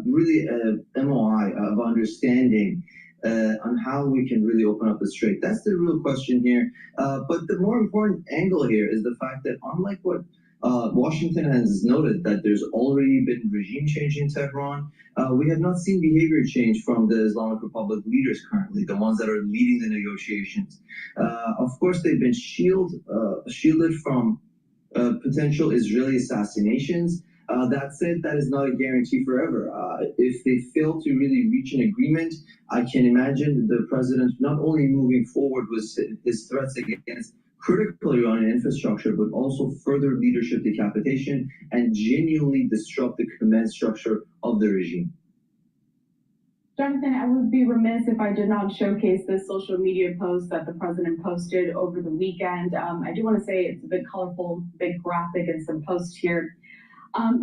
really MOI of understanding on how we can really open up the strait. That's the real question here. But the more important angle here is the fact that unlike what Washington has noted that there's already been regime change in Tehran, we have not seen behavior change from the Islamic Republic leaders currently, the ones that are leading the negotiations. Of course, they've been shielded from potential Israeli assassinations. That said, that is not a guarantee forever. If they fail to really reach an agreement, I can imagine the president not only moving forward with his threats against critical Iranian infrastructure, but also further leadership decapitation and genuinely disrupt the command structure of the regime. Jonathan, I would be remiss if I did not showcase this social media post that the president posted over the weekend. I do want to say it's a bit colorful, big graphic, and some posts here.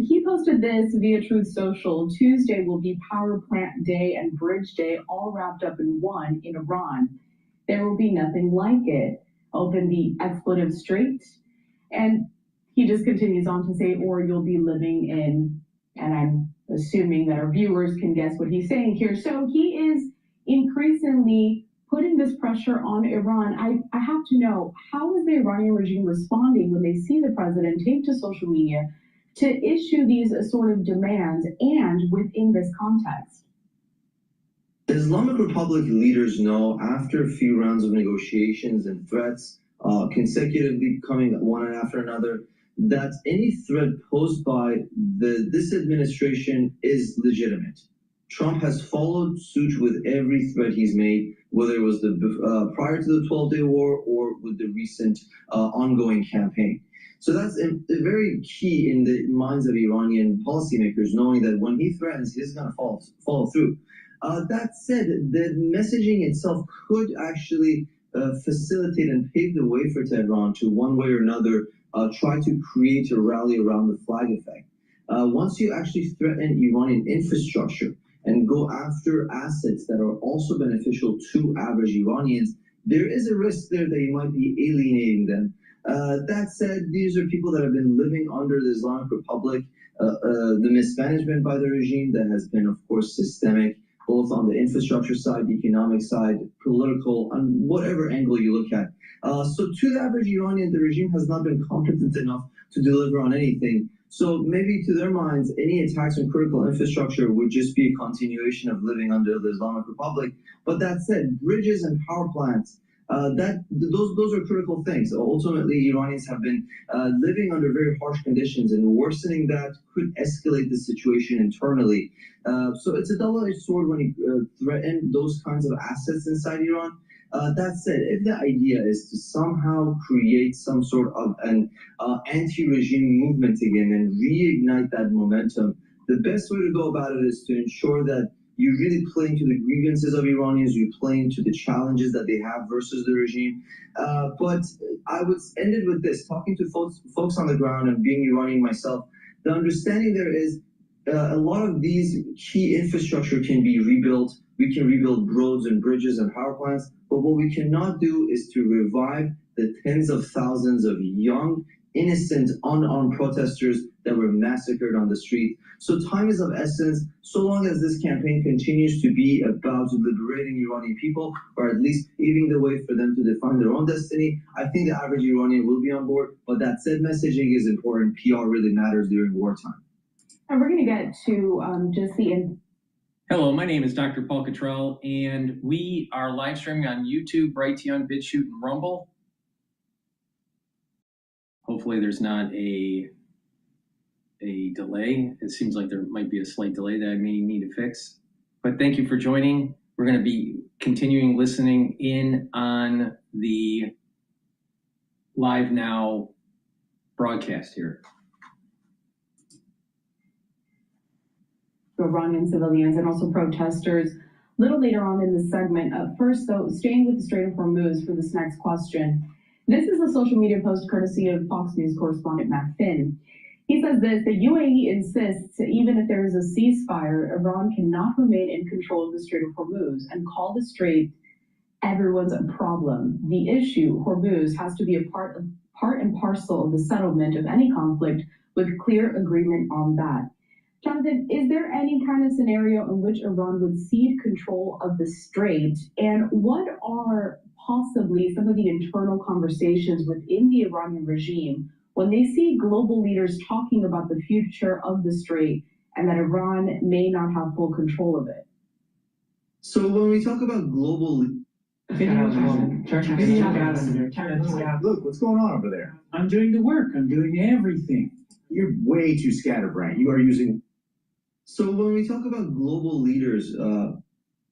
He posted this via Truth Social. Tuesday will be Power Plant Day and Bridge Day all wrapped up in one in Iran. There will be nothing like it. Open the expletive strait. And he just continues on to say, or you'll be living in, and I'm assuming that our viewers can guess what he's saying here. So he is increasingly putting this pressure on Iran. I have to know, how is the Iranian regime responding when they see the president take to social media to issue these sort of demands, and within this context? The Islamic Republic leaders know after a few rounds of negotiations and threats consecutively coming one after another that any threat posed by this administration is legitimate. Trump has followed suit with every threat he's made, whether it was prior to the 12-day war or with the recent ongoing campaign. So that's very key in the minds of Iranian policymakers, knowing that when he threatens, he's going to follow through. That said, the messaging itself could actually facilitate and pave the way for Tehran to, one way or another, try to create a rally around the flag effect. Once you actually threaten Iranian infrastructure and go after assets that are also beneficial to average Iranians, there is a risk there that you might be alienating them. That said, these are people that have been living under the Islamic Republic, the mismanagement by the regime that has been, of course, systemic, both on the infrastructure side, economic side, political, on whatever angle you look at. So to the average Iranian, the regime has not been competent enough to deliver on anything. So maybe to their minds, any attacks on critical infrastructure would just be a continuation of living under the Islamic Republic. But that said, bridges and power plants, those are critical things. Ultimately, Iranians have been living under very harsh conditions, and worsening that could escalate the situation internally. So it's a double-edged sword when you threaten those kinds of assets inside Iran. That said, if the idea is to somehow create some sort of an anti-regime movement again and reignite that momentum, the best way to go about it is to ensure that you really play into the grievances of Iranians, you play into the challenges that they have versus the regime. But I would end it with this, talking to folks on the ground and being Iranian myself, the understanding there is a lot of these key infrastructure can be rebuilt. We can rebuild roads and bridges and power plants, but what we cannot do is to revive the tens of thousands of young, innocent, unarmed protesters that were massacred on the street. So time is of essence. So long as this campaign continues to be about liberating Iranian people, or at least paving the way for them to define their own destiny, I think the average Iranian will be on board. But that said, messaging is important. PR really matters during wartime. And we're going to get to just the... Hello, my name is DrPaulCottrell, and we are live streaming on YouTube, Brighteon, Bitchute, and Rumble. Hopefully there's not a delay. It seems like there might be a slight delay that I may need to fix. But thank you for joining. We're going to be continuing listening in on the Live Now broadcast here. Iranian civilians and also protesters a little later on in the segment. First, though, staying with the Strait of Hormuz for this next question. This is a social media post courtesy of Fox News correspondent Matt Finn. He says this: the UAE insists even if there is a ceasefire, Iran cannot remain in control of the Strait of Hormuz and call the strait everyone's problem. The issue, Hormuz, has to be a part and parcel of the settlement of any conflict with clear agreement on that. Jonathan, is there any kind of scenario in which Iran would cede control of the strait? And what are possibly some of the internal conversations within the Iranian regime when they see global leaders talking about the future of the strait and that Iran may not have full control of it? So when we talk about global, Look, what's going on over there? I'm doing the work. I'm doing everything. You're way too scatterbrained. You are using. so when we talk about global leaders,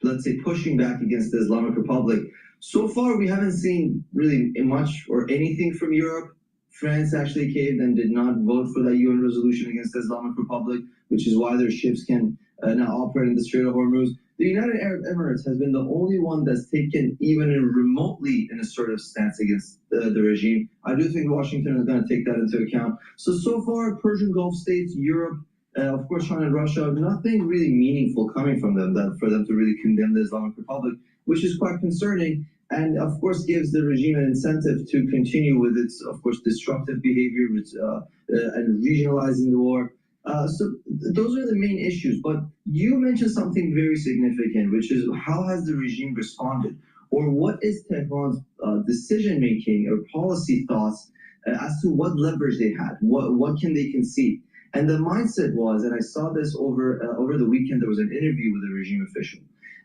let's say pushing back against the Islamic Republic, so far we haven't seen really much or anything from Europe. France actually caved and did not vote for that UN resolution against the Islamic Republic, which is why their ships can now operate in the Strait of Hormuz. The United Arab Emirates has been the only one that's taken even remotely an assertive stance against the regime. I do think Washington is going to take that into account. So far, Persian Gulf states, Europe, of course, China and Russia, nothing really meaningful coming from them for them to really condemn the Islamic Republic, which is quite concerning. And of course, gives the regime an incentive to continue with its, of course, destructive behavior and regionalizing the war. So those are the main issues. But you mentioned something very significant, which is how has the regime responded, or what is Tehran's decision making or policy thoughts as to what leverage they had, what can they concede. And the mindset was, and I saw this over the weekend, there was an interview with a regime official.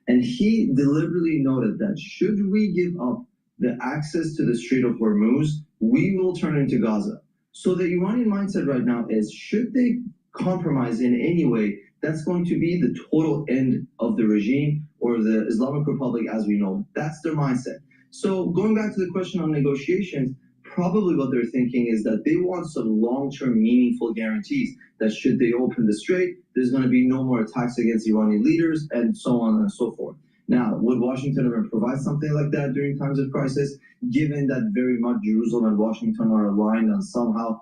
And he deliberately noted that should we give up the access to the Strait of Hormuz, we will turn into Gaza. So the Iranian mindset right now is, should they compromise in any way, that's going to be the total end of the regime or the Islamic Republic as we know. That's their mindset. So going back to the question on negotiations, probably what they're thinking is that they want some long-term meaningful guarantees that should they open the strait, there's going to be no more attacks against Iranian leaders and so on and so forth. Now, would Washington ever provide something like that during times of crisis, given that very much Jerusalem and Washington are aligned on somehow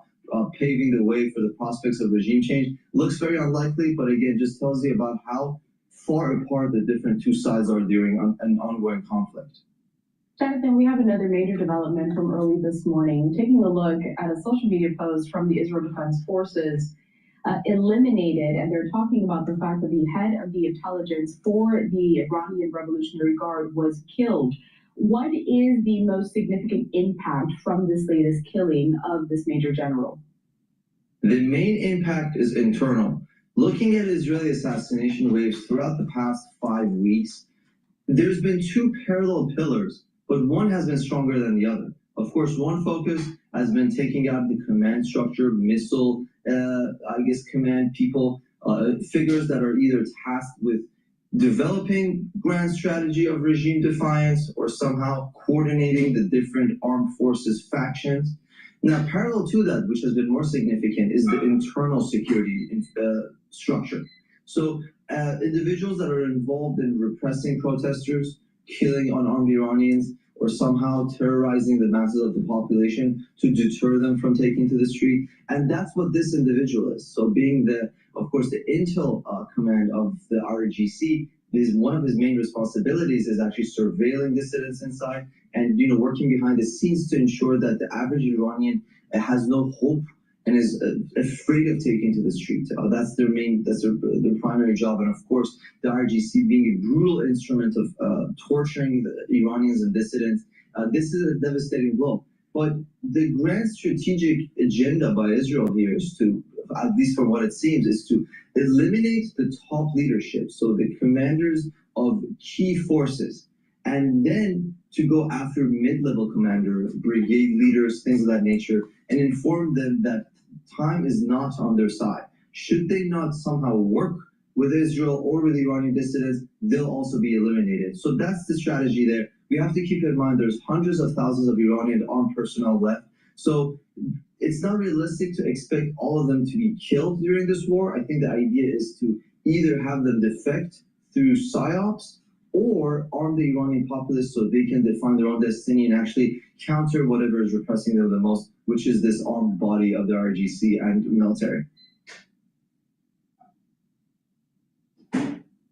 paving the way for the prospects of regime change? Looks very unlikely, but again, just tells you about how far apart the different two sides are during an ongoing conflict. Jonathan, we have another major development from early this morning. Taking a look at a social media post from the Israel Defense Forces, eliminated, and they're talking about the fact that the head of the intelligence for the Iranian Revolutionary Guard was killed. What is the most significant impact from this latest killing of this major general? The main impact is internal. Looking at Israeli assassination waves throughout the past 5 weeks, there's been two parallel pillars, but one has been stronger than the other. Of course, one focus has been taking out the command structure, missile, command people, figures that are either tasked with developing grand strategy of regime defiance or somehow coordinating the different armed forces factions. Now, parallel to that, which has been more significant, is the internal security structure. So individuals that are involved in repressing protesters, killing unarmed Iranians, or somehow terrorizing the masses of the population to deter them from taking to the street. And that's what this individual is. So being of course, the intel command of the RGC, is one of his main responsibilities is actually surveilling dissidents inside and working behind the scenes to ensure that the average Iranian has no hope and is afraid of taking to the street. That's their primary job. And of course, the RGC being a brutal instrument of torturing the Iranians and dissidents, this is a devastating blow. But the grand strategic agenda by Israel here is to, at least from what it seems, is to eliminate the top leadership, so the commanders of key forces, and then to go after mid-level commanders, brigade leaders, things of that nature, and inform them that time is not on their side. Should they not somehow work with Israel or with Iranian dissidents, they'll also be eliminated. So that's the strategy there. We have to keep in mind there's hundreds of thousands of Iranian armed personnel left. So it's not realistic to expect all of them to be killed during this war. I think the idea is to either have them defect through PSYOPs or arm the Iranian populace so they can define their own destiny and actually counter whatever is repressing them the most, which is this armed body of the RGC and military.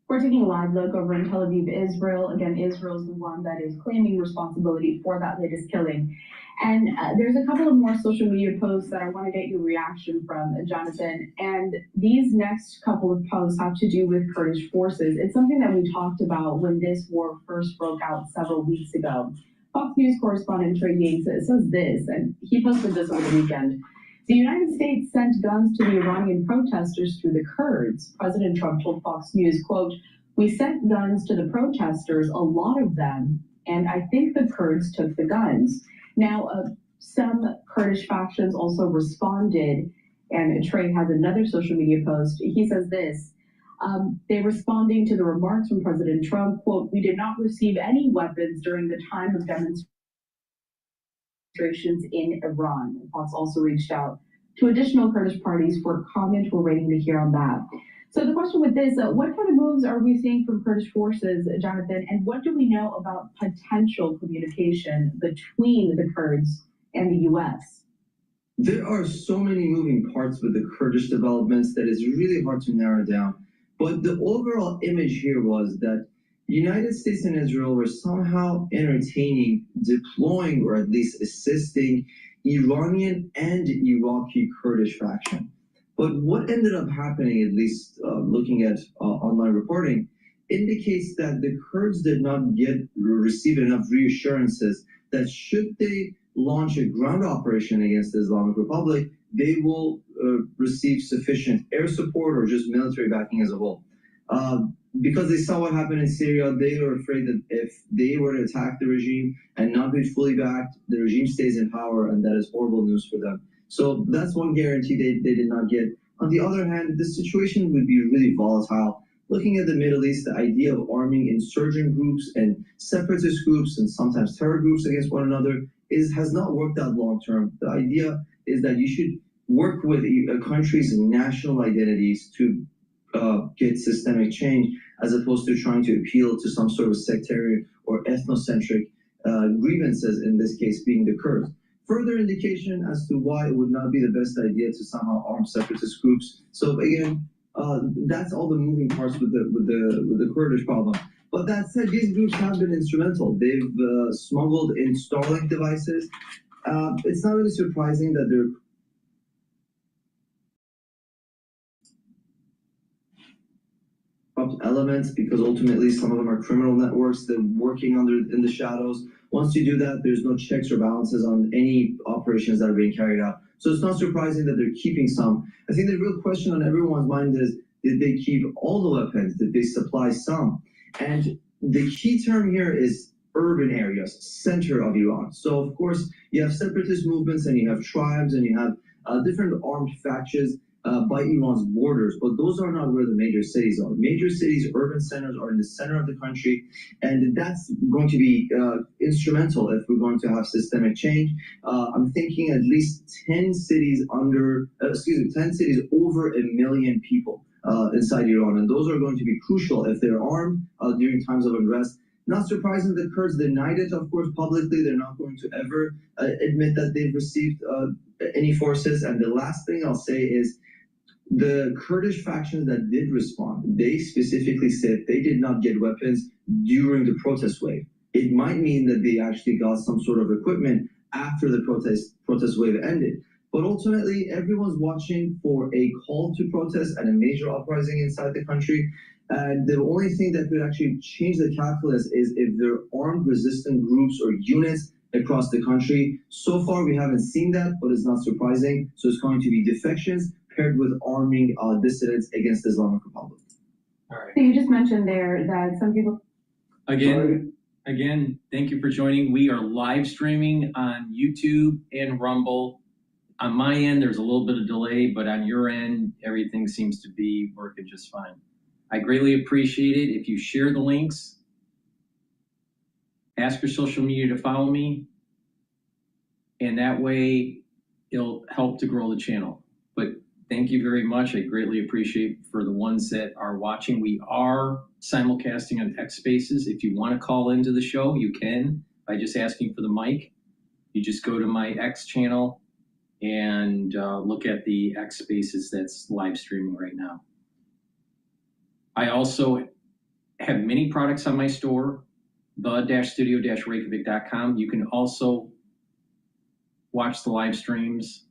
We're taking a live look over in Tel Aviv, Israel. Again, Israel is the one that is claiming responsibility for that latest killing. And there's a couple of more social media posts that I want to get your reaction from, Jonathan. And these next couple of posts have to do with Kurdish forces. It's something that we talked about when this war first broke out several weeks ago. Fox News correspondent Trey Yates says this, and he posted this over the weekend. The United States sent guns to the Iranian protesters through the Kurds. President Trump told Fox News, quote, "We sent guns to the protesters, a lot of them, and I think the Kurds took the guns." Now, some Kurdish factions also responded, and Trey has another social media post. He says this, they responding to the remarks from President Trump, quote, "We did not receive any weapons during the time of demonstrations in Iran." Fox also reached out to additional Kurdish parties for comment. We're waiting to hear on that. So the question with this, what kind of moves are we seeing from Kurdish forces, Jonathan, and what do we know about potential communication between the Kurds and the U.S.? There are so many moving parts with the Kurdish developments that it's really hard to narrow down. But the overall image here was that the United States and Israel were somehow entertaining, deploying, or at least assisting Iranian and Iraqi Kurdish faction. But what ended up happening, at least looking at online reporting, indicates that the Kurds did not receive enough reassurances that should they launch a ground operation against the Islamic Republic, they will receive sufficient air support or just military backing as a whole. Because they saw what happened in Syria, they were afraid that if they were to attack the regime and not be fully backed, the regime stays in power, and that is horrible news for them. So that's one guarantee they did not get. On the other hand, the situation would be really volatile. Looking at the Middle East, the idea of arming insurgent groups and separatist groups and sometimes terror groups against one another has not worked out long term. The idea is that you should work with a country's national identities to get systemic change, as opposed to trying to appeal to some sort of sectarian or ethnocentric grievances, in this case being the Kurds. Further indication as to why it would not be the best idea to somehow arm separatist groups. So again, that's all the moving parts with the Kurdish problem. But that said, these groups have been instrumental. They've smuggled in Starlink devices. It's not really surprising that they're elements, because ultimately some of them are criminal networks that are working in the shadows. Once you do that, there's no checks or balances on any operations that are being carried out. So it's not surprising that they're keeping some. I think the real question on everyone's mind is, did they keep all the weapons? Did they supply some? And the key term here is urban areas, center of Iran. So of course, you have separatist movements and you have tribes and you have different armed factions by Iran's borders, but those are not where the major cities are. Major cities, urban centers are in the center of the country, and that's going to be instrumental if we're going to have systemic change. I'm thinking at least 10 cities over 1 million people inside Iran, and those are going to be crucial if they're armed during times of unrest. Not surprising the Kurds denied it, of course, publicly. They're not going to ever admit that they've received any forces. And the last thing I'll say is, the Kurdish factions that did respond, they specifically said they did not get weapons during the protest wave. It might mean that they actually got some sort of equipment after the protest wave ended. But ultimately, everyone's watching for a call to protest and a major uprising inside the country. And the only thing that could actually change the calculus is if there are armed resistant groups or units across the country. So far, we haven't seen that, but it's not surprising. So it's going to be defections paired with arming dissidents against the Islamic Republic. All right. So you just mentioned there that some people... Again, thank you for joining. We are live streaming on YouTube and Rumble. On my end, there's a little bit of delay, but on your end, everything seems to be working just fine. I greatly appreciate it if you share the links. Ask your social media to follow me, and that way it'll help to grow the channel. But thank you very much. I greatly appreciate for the ones that are watching. We are simulcasting on X Spaces. If you want to call into the show, you can by just asking for the mic. You just go to my X channel and look at the X Spaces that's live streaming right now. I also have many products on my store, the-studio-reykjavik.com. You can also watch the live streams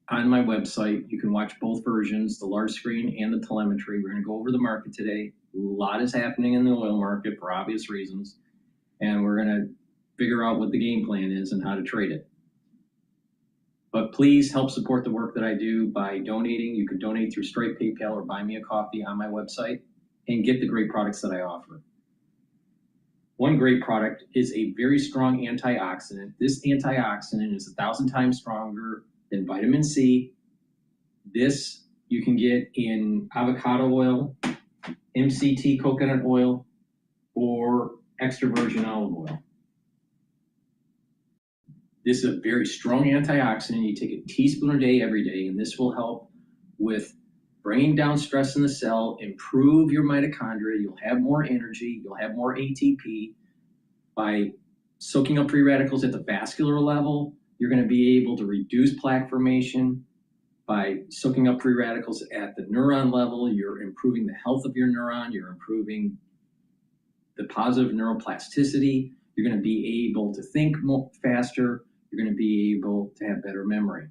on my website. You can watch both versions, the large screen and the telemetry. We're going to go over the market today. A lot is happening in the oil market for obvious reasons, and we're going to figure out what the game plan is and how to trade it. But please help support the work that I do by donating. You can donate through Stripe, PayPal, or buy me a coffee on my website and get the great products that I offer. One great product is a very strong antioxidant. This antioxidant is 1,000 times stronger than vitamin C. This you can get in avocado oil, MCT coconut oil, or extra virgin olive oil. This is a very strong antioxidant. You take a teaspoon a day every day, and this will help with bringing down stress in the cell, improve your mitochondria. You'll have more energy. You'll have more ATP. By soaking up free radicals at the vascular level, you're going to be able to reduce plaque formation. By soaking up free radicals at the neuron level, you're improving the health of your neuron. You're improving the positive neuroplasticity. You're going to be able to think more faster. You're going to be able to have better memory.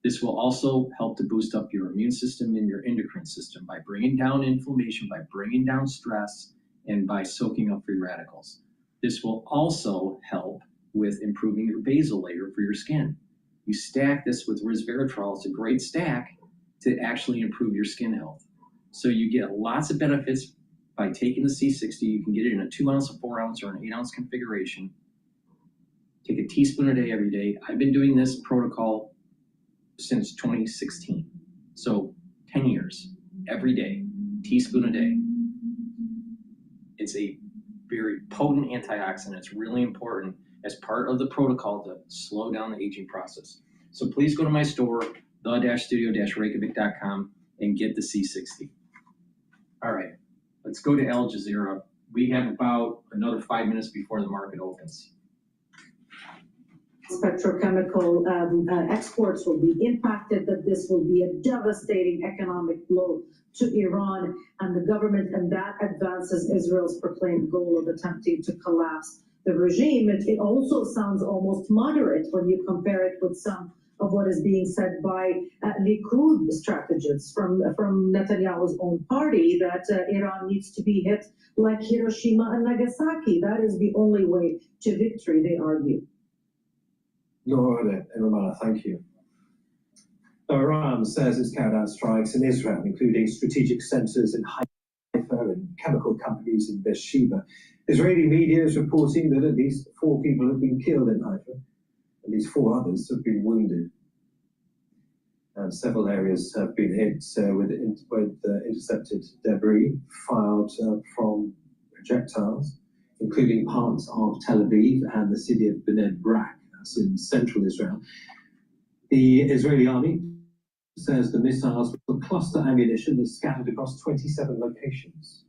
This will also help to boost up your immune system and your endocrine system by bringing down inflammation, by bringing down stress, and by soaking up free radicals. This will also help with improving your basal layer for your skin. You stack this with resveratrol. It's a great stack to actually improve your skin health. So you get lots of benefits by taking the C60. You can get it in a 2 ounce, a 4 ounce, or an 8 ounce configuration. Take a teaspoon a day every day. I've been doing this protocol since 2016. So 10 years, every day, teaspoon a day. It's a very potent antioxidant. It's really important as part of the protocol to slow down the aging process. So please go to my store, the-studio-reykjavik.com, and get the C60. All right, let's go to Al Jazeera. We have about another 5 minutes before the market opens. Petrochemical exports will be impacted, that this will be a devastating economic blow to Iran and the government, and that advances Israel's proclaimed goal of attempting to collapse the regime. It also sounds almost moderate when you compare it with some of what is being said by Likud strategists from Netanyahu's own party, that Iran needs to be hit like Hiroshima and Nagasaki. That is the only way to victory, they argue. Nora and Romana, thank you. Iran says it's carried out strikes in Israel, including strategic centers in Haifa and chemical companies in Beersheba. Israeli media is reporting that at least 4 people have been killed in Haifa. At least 4 others have been wounded. And several areas have been hit with intercepted debris filed from projectiles, including parts of Tel Aviv and the city of Bnei Brak. In central Israel. The Israeli army says the missiles were cluster ammunition that scattered across 27 locations.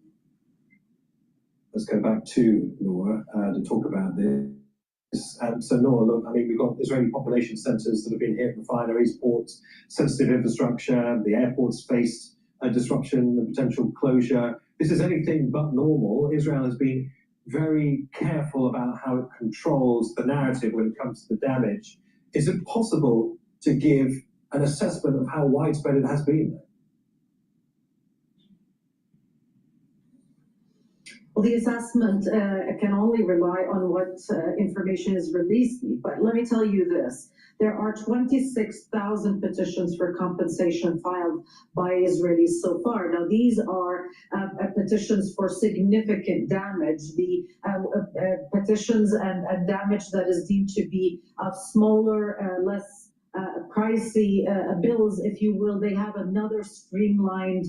Let's go back to Nora to talk about this. So Nora, look, I mean, we've got Israeli population centers that have been hit, refineries, ports, sensitive infrastructure, the airports faced a disruption, a potential closure. This is anything but normal. Israel has been very careful about how it controls the narrative when it comes to the damage. Is it possible to give an assessment of how widespread it has been? Well, the assessment can only rely on what information is released, but let me tell you this. There are 26,000 petitions for compensation filed by Israelis so far. Now, these are petitions for significant damage. The petitions and damage that is deemed to be of smaller, less pricey bills, if you will, they have another streamlined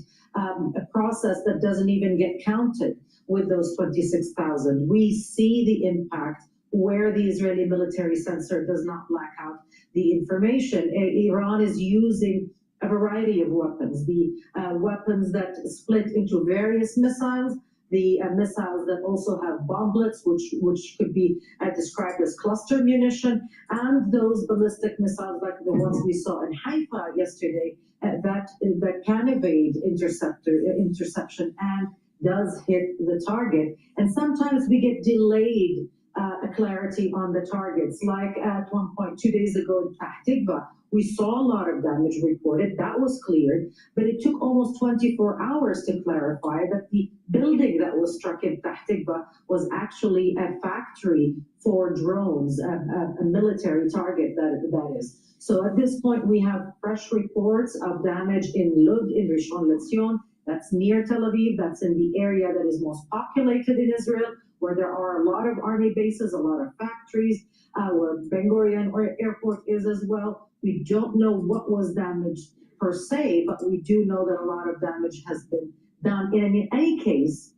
process that doesn't even get counted with those 26,000. We see the impact where the Israeli military censor does not black out the information. Iran is using a variety of weapons, the weapons that split into various missiles, the missiles that also have bomblets, which could be described as cluster munition, and those ballistic missiles like the ones we saw in Haifa yesterday that can evade interception and does hit the target. And sometimes we get delayed a clarity on the targets. Like at one point, 2 days ago in Tahtigba, we saw a lot of damage reported. That was cleared, but it took almost 24 hours to clarify that the building that was struck in Tahtigba was actually a factory for drones, a military target that is. So at this point, we have fresh reports of damage in Lod, in Rishon LeZion. That's near Tel Aviv. That's in the area that is most populated in Israel, where there are a lot of army bases, a lot of factories, where Ben Gurion Airport is as well. We don't know what was damaged per se, but we do know that a lot of damage has been done. And in any case,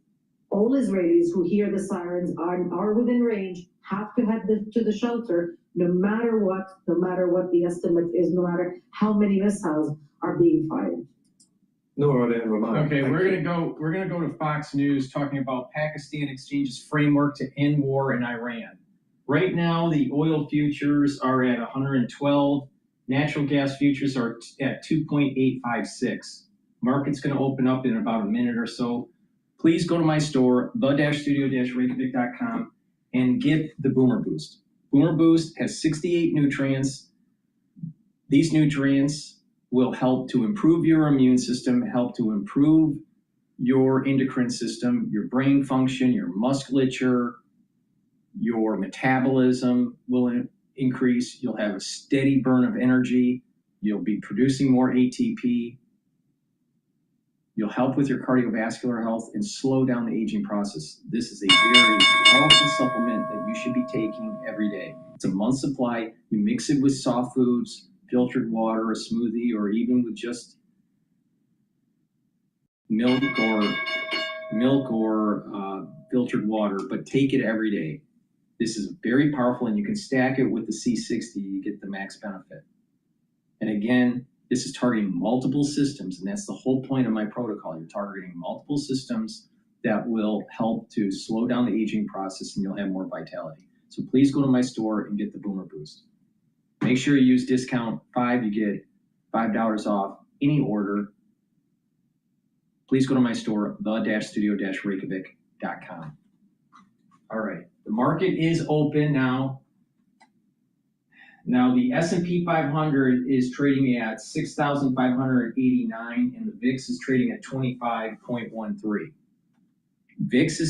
all Israelis who hear the sirens are within range, have to head to the shelter, no matter what the estimate is, no matter how many missiles are being fired. Okay, we're gonna go to Fox News talking about Pakistan exchanges framework to end war in Iran. Right now, the oil futures are at 112. Natural gas futures are at 2.856. Market's going to open up in about a minute or so. Please go to my store, the-studio-reykjavik.com, and get the Boomer Boost. Boomer Boost has 68 nutrients. These nutrients will help to improve your immune system, help to improve your endocrine system, your brain function, your musculature, your metabolism will increase. You'll have a steady burn of energy. You'll be producing more ATP. You'll help with your cardiovascular health and slow down the aging process. This is a very powerful supplement that you should be taking every day. It's a month supply. You mix it with soft foods, filtered water, a smoothie, or even with just milk or filtered water, but take it every day. This is very powerful, and you can stack it with the C60, you get the max benefit. And again, this is targeting multiple systems, and that's the whole point of my protocol. You're targeting multiple systems that will help to slow down the aging process, and you'll have more vitality. So please go to my store and get the Boomer Boost. Make sure you use discount 5, you get $5 off any order. Please go to my store, the-studio-reykjavik.com. All right, the market is open now. Now the S&P 500 is trading at 6,589, and the VIX is trading at 25.13. VIX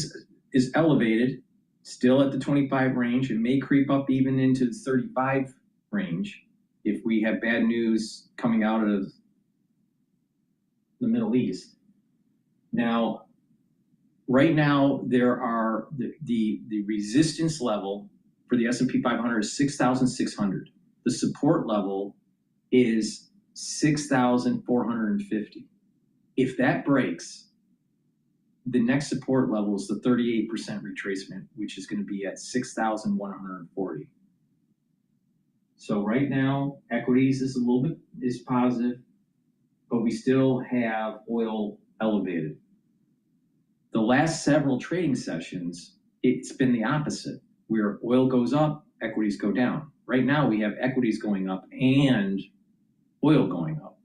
is elevated, still at the 25 range, and may creep up even into the 35 range if we have bad news coming out of the Middle East. Now, right now, there are the resistance level for the S&P 500 is 6,600. The support level is 6,450. If that breaks, the next support level is the 38% retracement, which is going to be at 6,140. So right now, equities is a little bit positive, but we still have oil elevated. The last several trading sessions, it's been the opposite, where oil goes up, equities go down. Right now, we have equities going up and oil going up.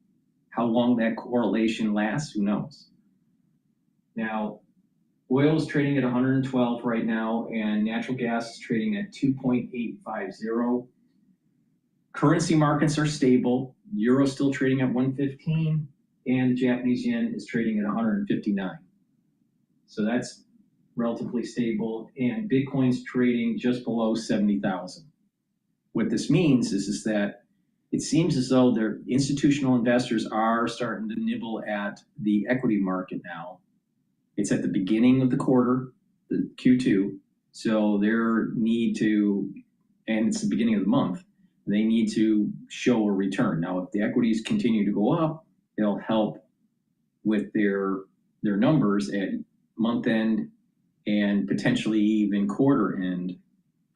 How long that correlation lasts, who knows? Now, oil is trading at 112 right now, and natural gas is trading at 2.850. Currency markets are stable. Euro still trading at 115, and the Japanese yen is trading at 159. So that's relatively stable, and Bitcoin's trading just below 70,000. What this means is that it seems as though their institutional investors are starting to nibble at the equity market now. It's at the beginning of the quarter, the Q2, so their need to, and it's the beginning of the month, they need to show a return. Now, if the equities continue to go up, it'll help with their numbers at month end and potentially even quarter end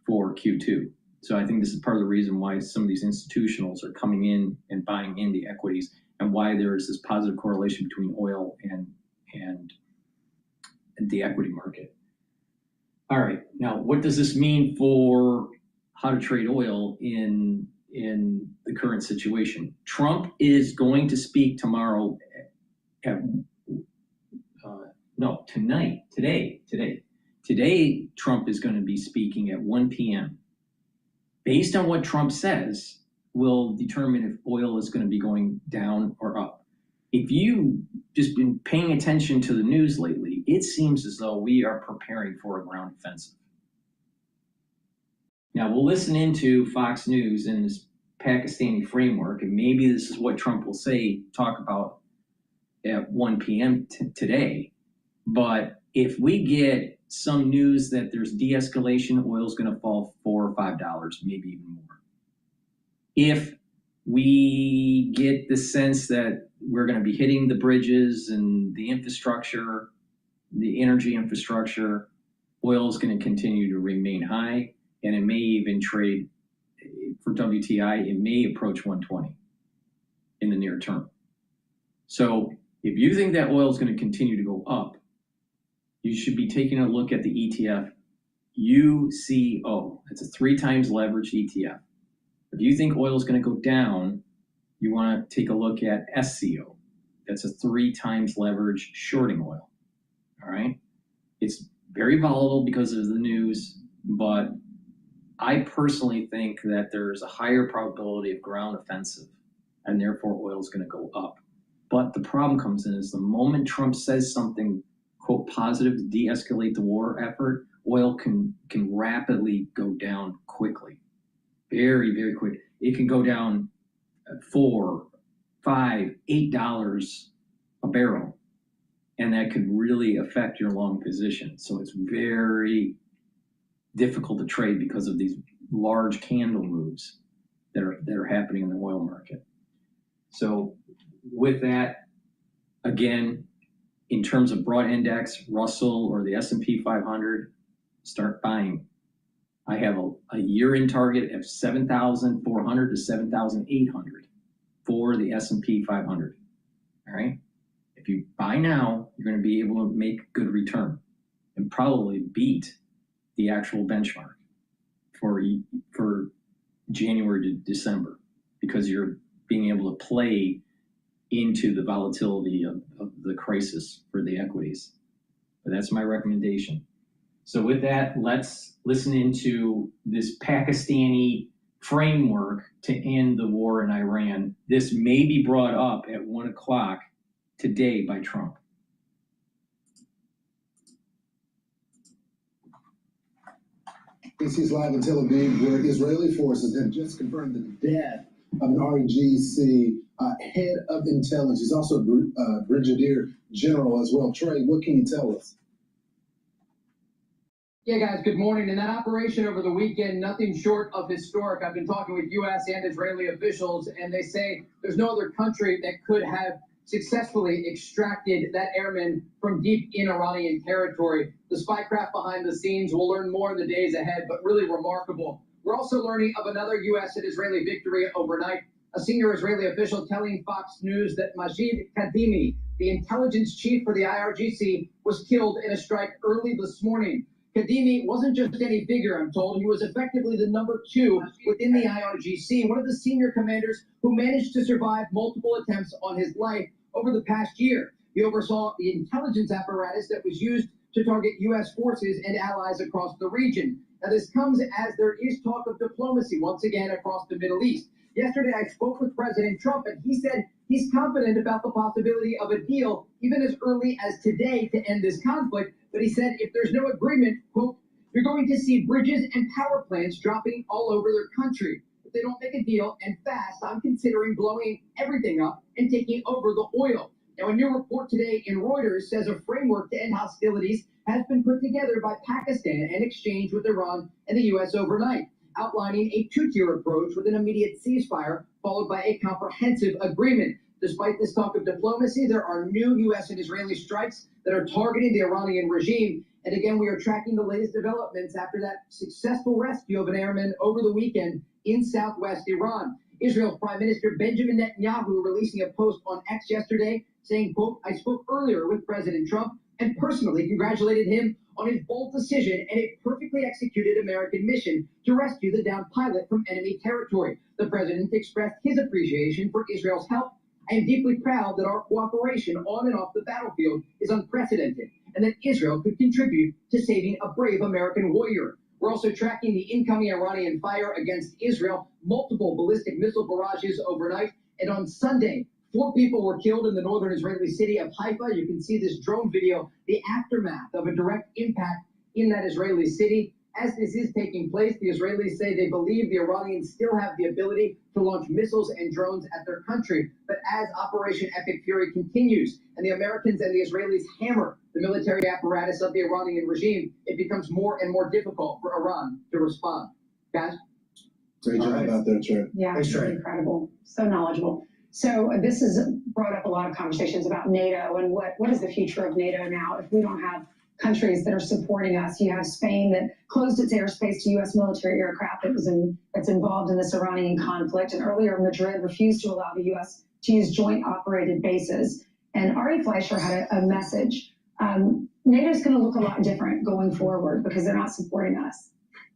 for Q2. So I think this is part of the reason why some of these institutionals are coming in and buying in the equities, and why there is this positive correlation between oil and the equity market. All right, now what does this mean for how to trade oil in the current situation? Trump is going to speak tomorrow today. Today, Trump is going to be speaking at 1 p.m. Based on what Trump says, will determine if oil is going to be going down or up. If you just been paying attention to the news lately, it seems as though we are preparing for a ground offensive. Now, we'll listen into Fox News and this Pakistani framework, and maybe this is what Trump will talk about at 1 p.m. today. But if we get some news that there's de-escalation, oil's going to fall $4 or $5, maybe even more. If we get the sense that we're going to be hitting the bridges and the infrastructure, the energy infrastructure, oil is going to continue to remain high, and it may even trade for WTI. It may approach 120 in the near term. So if you think that oil is going to continue to go up, you should be taking a look at the ETF UCO. It's a 3 times leveraged ETF. If you think oil is going to go down, you want to take a look at SCO. That's a 3 times leveraged shorting oil. All right. It's very volatile because of the news, but I personally think that there's a higher probability of ground offensive, and therefore oil is going to go up. But the problem comes in is the moment Trump says something, quote, positive to de-escalate the war effort, oil can rapidly go down quickly. Very, very quick. It can go down $4, $5, $8 a barrel, and that could really affect your long position. So it's very difficult to trade because of these large candle moves that are happening in the oil market. So with that, again, in terms of broad index, Russell or the S&P 500, start buying. I have a year-end target of 7,400 to 7,800 for the S&P 500. All right. If you buy now, you're going to be able to make good return and probably beat the actual benchmark for January to December, because you're being able to play into the volatility of the crisis for the equities. But that's my recommendation. So with that, let's listen into this Pakistani framework to end the war in Iran. This may be brought up at 1 o'clock today by Trump. This is live in Tel Aviv, where Israeli forces have just confirmed the death of an RGC head of intelligence. He's also a brigadier general as well. Trey, what can you tell us? Yeah, guys, good morning. In that operation over the weekend, nothing short of historic. I've been talking with U.S. and Israeli officials, and they say there's no other country that could have successfully extracted that airman from deep in Iranian territory. The spy craft behind the scenes, we'll learn more in the days ahead, but really remarkable. We're also learning of another U.S. and Israeli victory overnight. A senior Israeli official telling Fox News that Majid Kadimi, the intelligence chief for the IRGC, was killed in a strike early this morning. Kadimi wasn't just any figure, I'm told. He was effectively the number 2 within the IRGC, one of the senior commanders who managed to survive multiple attempts on his life over the past year. He oversaw the intelligence apparatus that was used to target U.S. forces and allies across the region. Now, this comes as there is talk of diplomacy once again across the Middle East. Yesterday, I spoke with President Trump, and he said he's confident about the possibility of a deal even as early as today to end this conflict. But he said if there's no agreement, quote, you're going to see bridges and power plants dropping all over their country. If they don't make a deal and fast, I'm considering blowing everything up and taking over the oil. Now, a new report today in Reuters says a framework to end hostilities has been put together by Pakistan and exchanged with Iran and the U.S. overnight, outlining a 2-tier approach with an immediate ceasefire followed by a comprehensive agreement. Despite this talk of diplomacy, there are new U.S. and Israeli strikes that are targeting the Iranian regime. And again, we are tracking the latest developments after that successful rescue of an airman over the weekend in southwest Iran. Israel's Prime Minister Benjamin Netanyahu releasing a post on X yesterday saying, quote, I spoke earlier with President Trump and personally congratulated him on his bold decision and a perfectly executed American mission to rescue the downed pilot from enemy territory. The president expressed his appreciation for Israel's help I am deeply proud that our cooperation on and off the battlefield is unprecedented and that Israel could contribute to saving a brave American warrior. We're also tracking the incoming Iranian fire against Israel, multiple ballistic missile barrages overnight, and on Sunday, 4 people were killed in the northern Israeli city of Haifa. You can see this drone video, the aftermath of a direct impact in that Israeli city. As this is taking place, the Israelis say they believe the Iranians still have the ability to launch missiles and drones at their country. But as Operation Epic Fury continues and the Americans and the Israelis hammer the military apparatus of the Iranian regime, it becomes more and more difficult for Iran to respond. Guys? Great job out there, Trey. Yeah, Thanks, Trey. incredible. So knowledgeable. So this has brought up a lot of conversations about NATO and what is the future of NATO now if we don't have countries that are supporting us. You have Spain that closed its airspace to U.S. military aircraft that's involved in this Iranian conflict. And earlier, Madrid refused to allow the U.S. to use joint operated bases. And Ari Fleischer had a message. NATO is going to look a lot different going forward because they're not supporting us.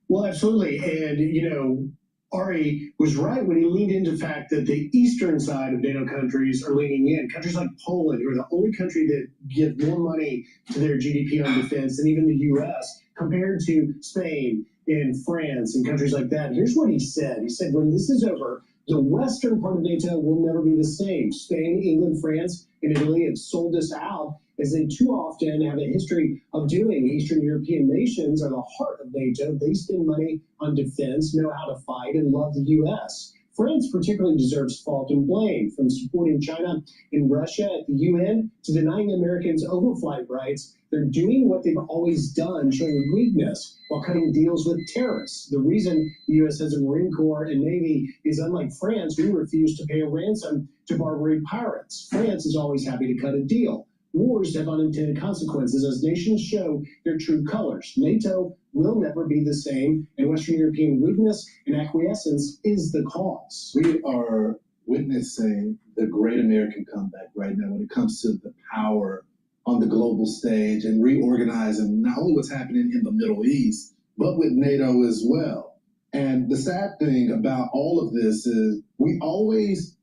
Well, absolutely. And, you know, Ari was right when he leaned into the fact that the eastern side of NATO countries are leaning in. Countries like Poland, who are the only country that give more money to their GDP on defense than even the U.S., compared to Spain and France and countries like that. Here's what he said. He said, when this is over, the western part of NATO will never be the same. Spain, England, France, and Italy have sold us out, as they too often have a history of doing. Eastern European nations are the heart of NATO. They spend money on defense, know how to fight, and love the U.S. France particularly deserves fault and blame, from supporting China and Russia at the UN to denying Americans overflight rights. They're doing what they've always done, showing weakness while cutting deals with terrorists. The reason the U.S. has a Marine Corps and Navy is, unlike France, who refused to pay a ransom to Barbary pirates. France is always happy to cut a deal. Wars have unintended consequences as nations show their true colors. NATO will never be the same, and Western European weakness and acquiescence is the cause. We are witnessing the great American comeback right now when it comes to the power on the global stage and reorganizing not only what's happening in the Middle East, but with NATO as well. And the sad thing about all of this is we always,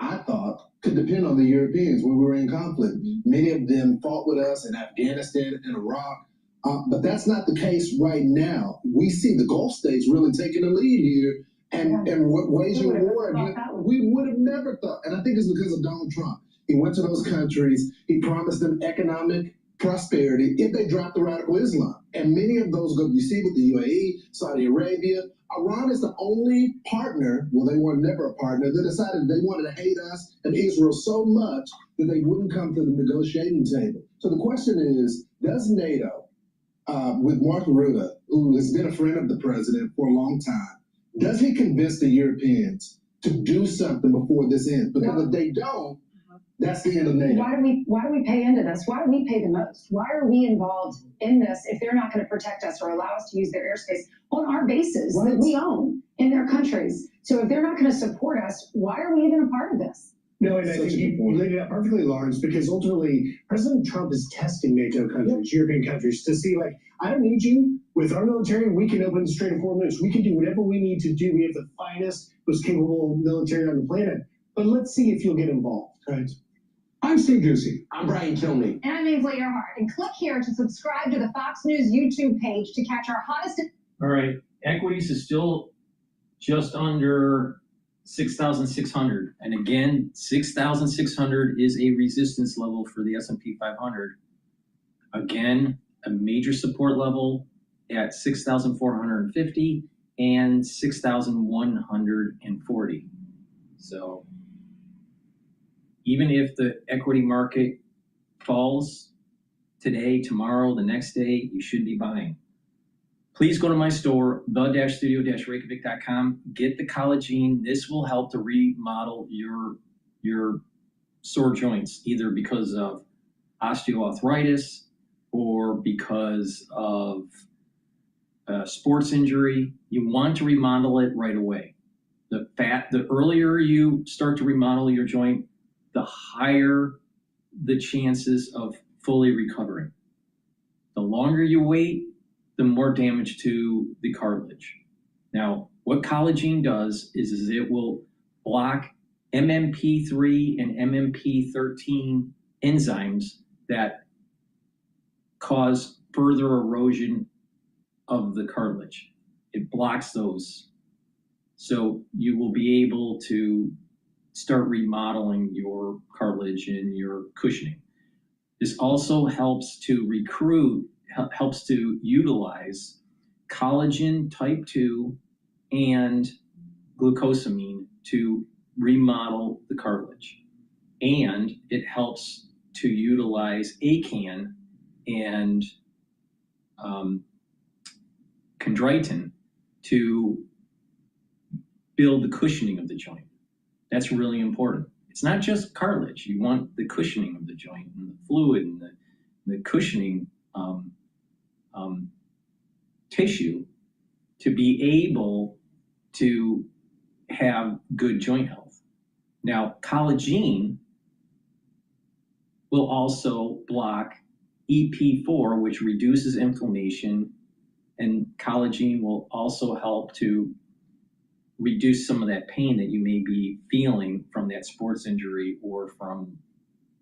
I thought, could depend on the Europeans when we were in conflict. Many of them fought with us in Afghanistan and Iraq, but that's not the case right now. We see the Gulf states really taking the lead here and waging war. We would have never thought, and I think it's because of Donald Trump. He went to those countries, he promised them economic prosperity if they dropped the radical Islam. And many of those go, you see with the UAE, Saudi Arabia. Iran is the only partner, well, they were never a partner, that decided they wanted to hate us and Israel so much that they wouldn't come to the negotiating table. So the question is, does NATO, with Mark Rutte, who has been a friend of the president for a long time, does he convince the Europeans to do something before this ends? Because if they don't, that's the end of NATO. Why do we pay into this? Why do we pay the most? Why are we involved in this if they're not going to protect us or allow us to use their airspace on our bases that we own in their countries? So if they're not going to support us, why are we even a part of this? No, and I think you laid it out perfectly, Lawrence, because ultimately President Trump is testing NATO countries, European countries, to see, like, I don't need you. With our military, we can open the Strait of Hormuz. We can do whatever we need to do. We have the finest, most capable military on the planet. But let's see if you'll get involved. Right. I'm Steve Ducey. I'm Brian Kilmeade. And I'm Ainsley Earhart. And click here to subscribe to the Fox News YouTube page to catch our hottest. All right, equities is still just under 6,600, and again, 6,600 is a resistance level for the S&P 500. Again, a major support level at 6,450 and 6,140. So even if the equity market falls today, tomorrow, the next day, you should be buying. Please go to my store, the-studio-reykjavik.com. Get the collagen. This will help to remodel your sore joints, either because of osteoarthritis or because of sports injury. You want to remodel it right away. The earlier you start to remodel your joint, the higher the chances of fully recovering. The longer you wait, the more damage to the cartilage. Now, what collagen does is it will block MMP3 and MMP13 enzymes that cause further erosion of the cartilage. It blocks those. So you will be able to start remodeling your cartilage and your cushioning. This also helps to helps to utilize collagen type 2 and glucosamine to remodel the cartilage. And it helps to utilize ACAN and chondroitin to build the cushioning of the joint. That's really important. It's not just cartilage. You want the cushioning of the joint and the fluid and the cushioning tissue to be able to have good joint health. Now, collagen will also block EP4, which reduces inflammation, and collagen will also help to reduce some of that pain that you may be feeling from that sports injury or from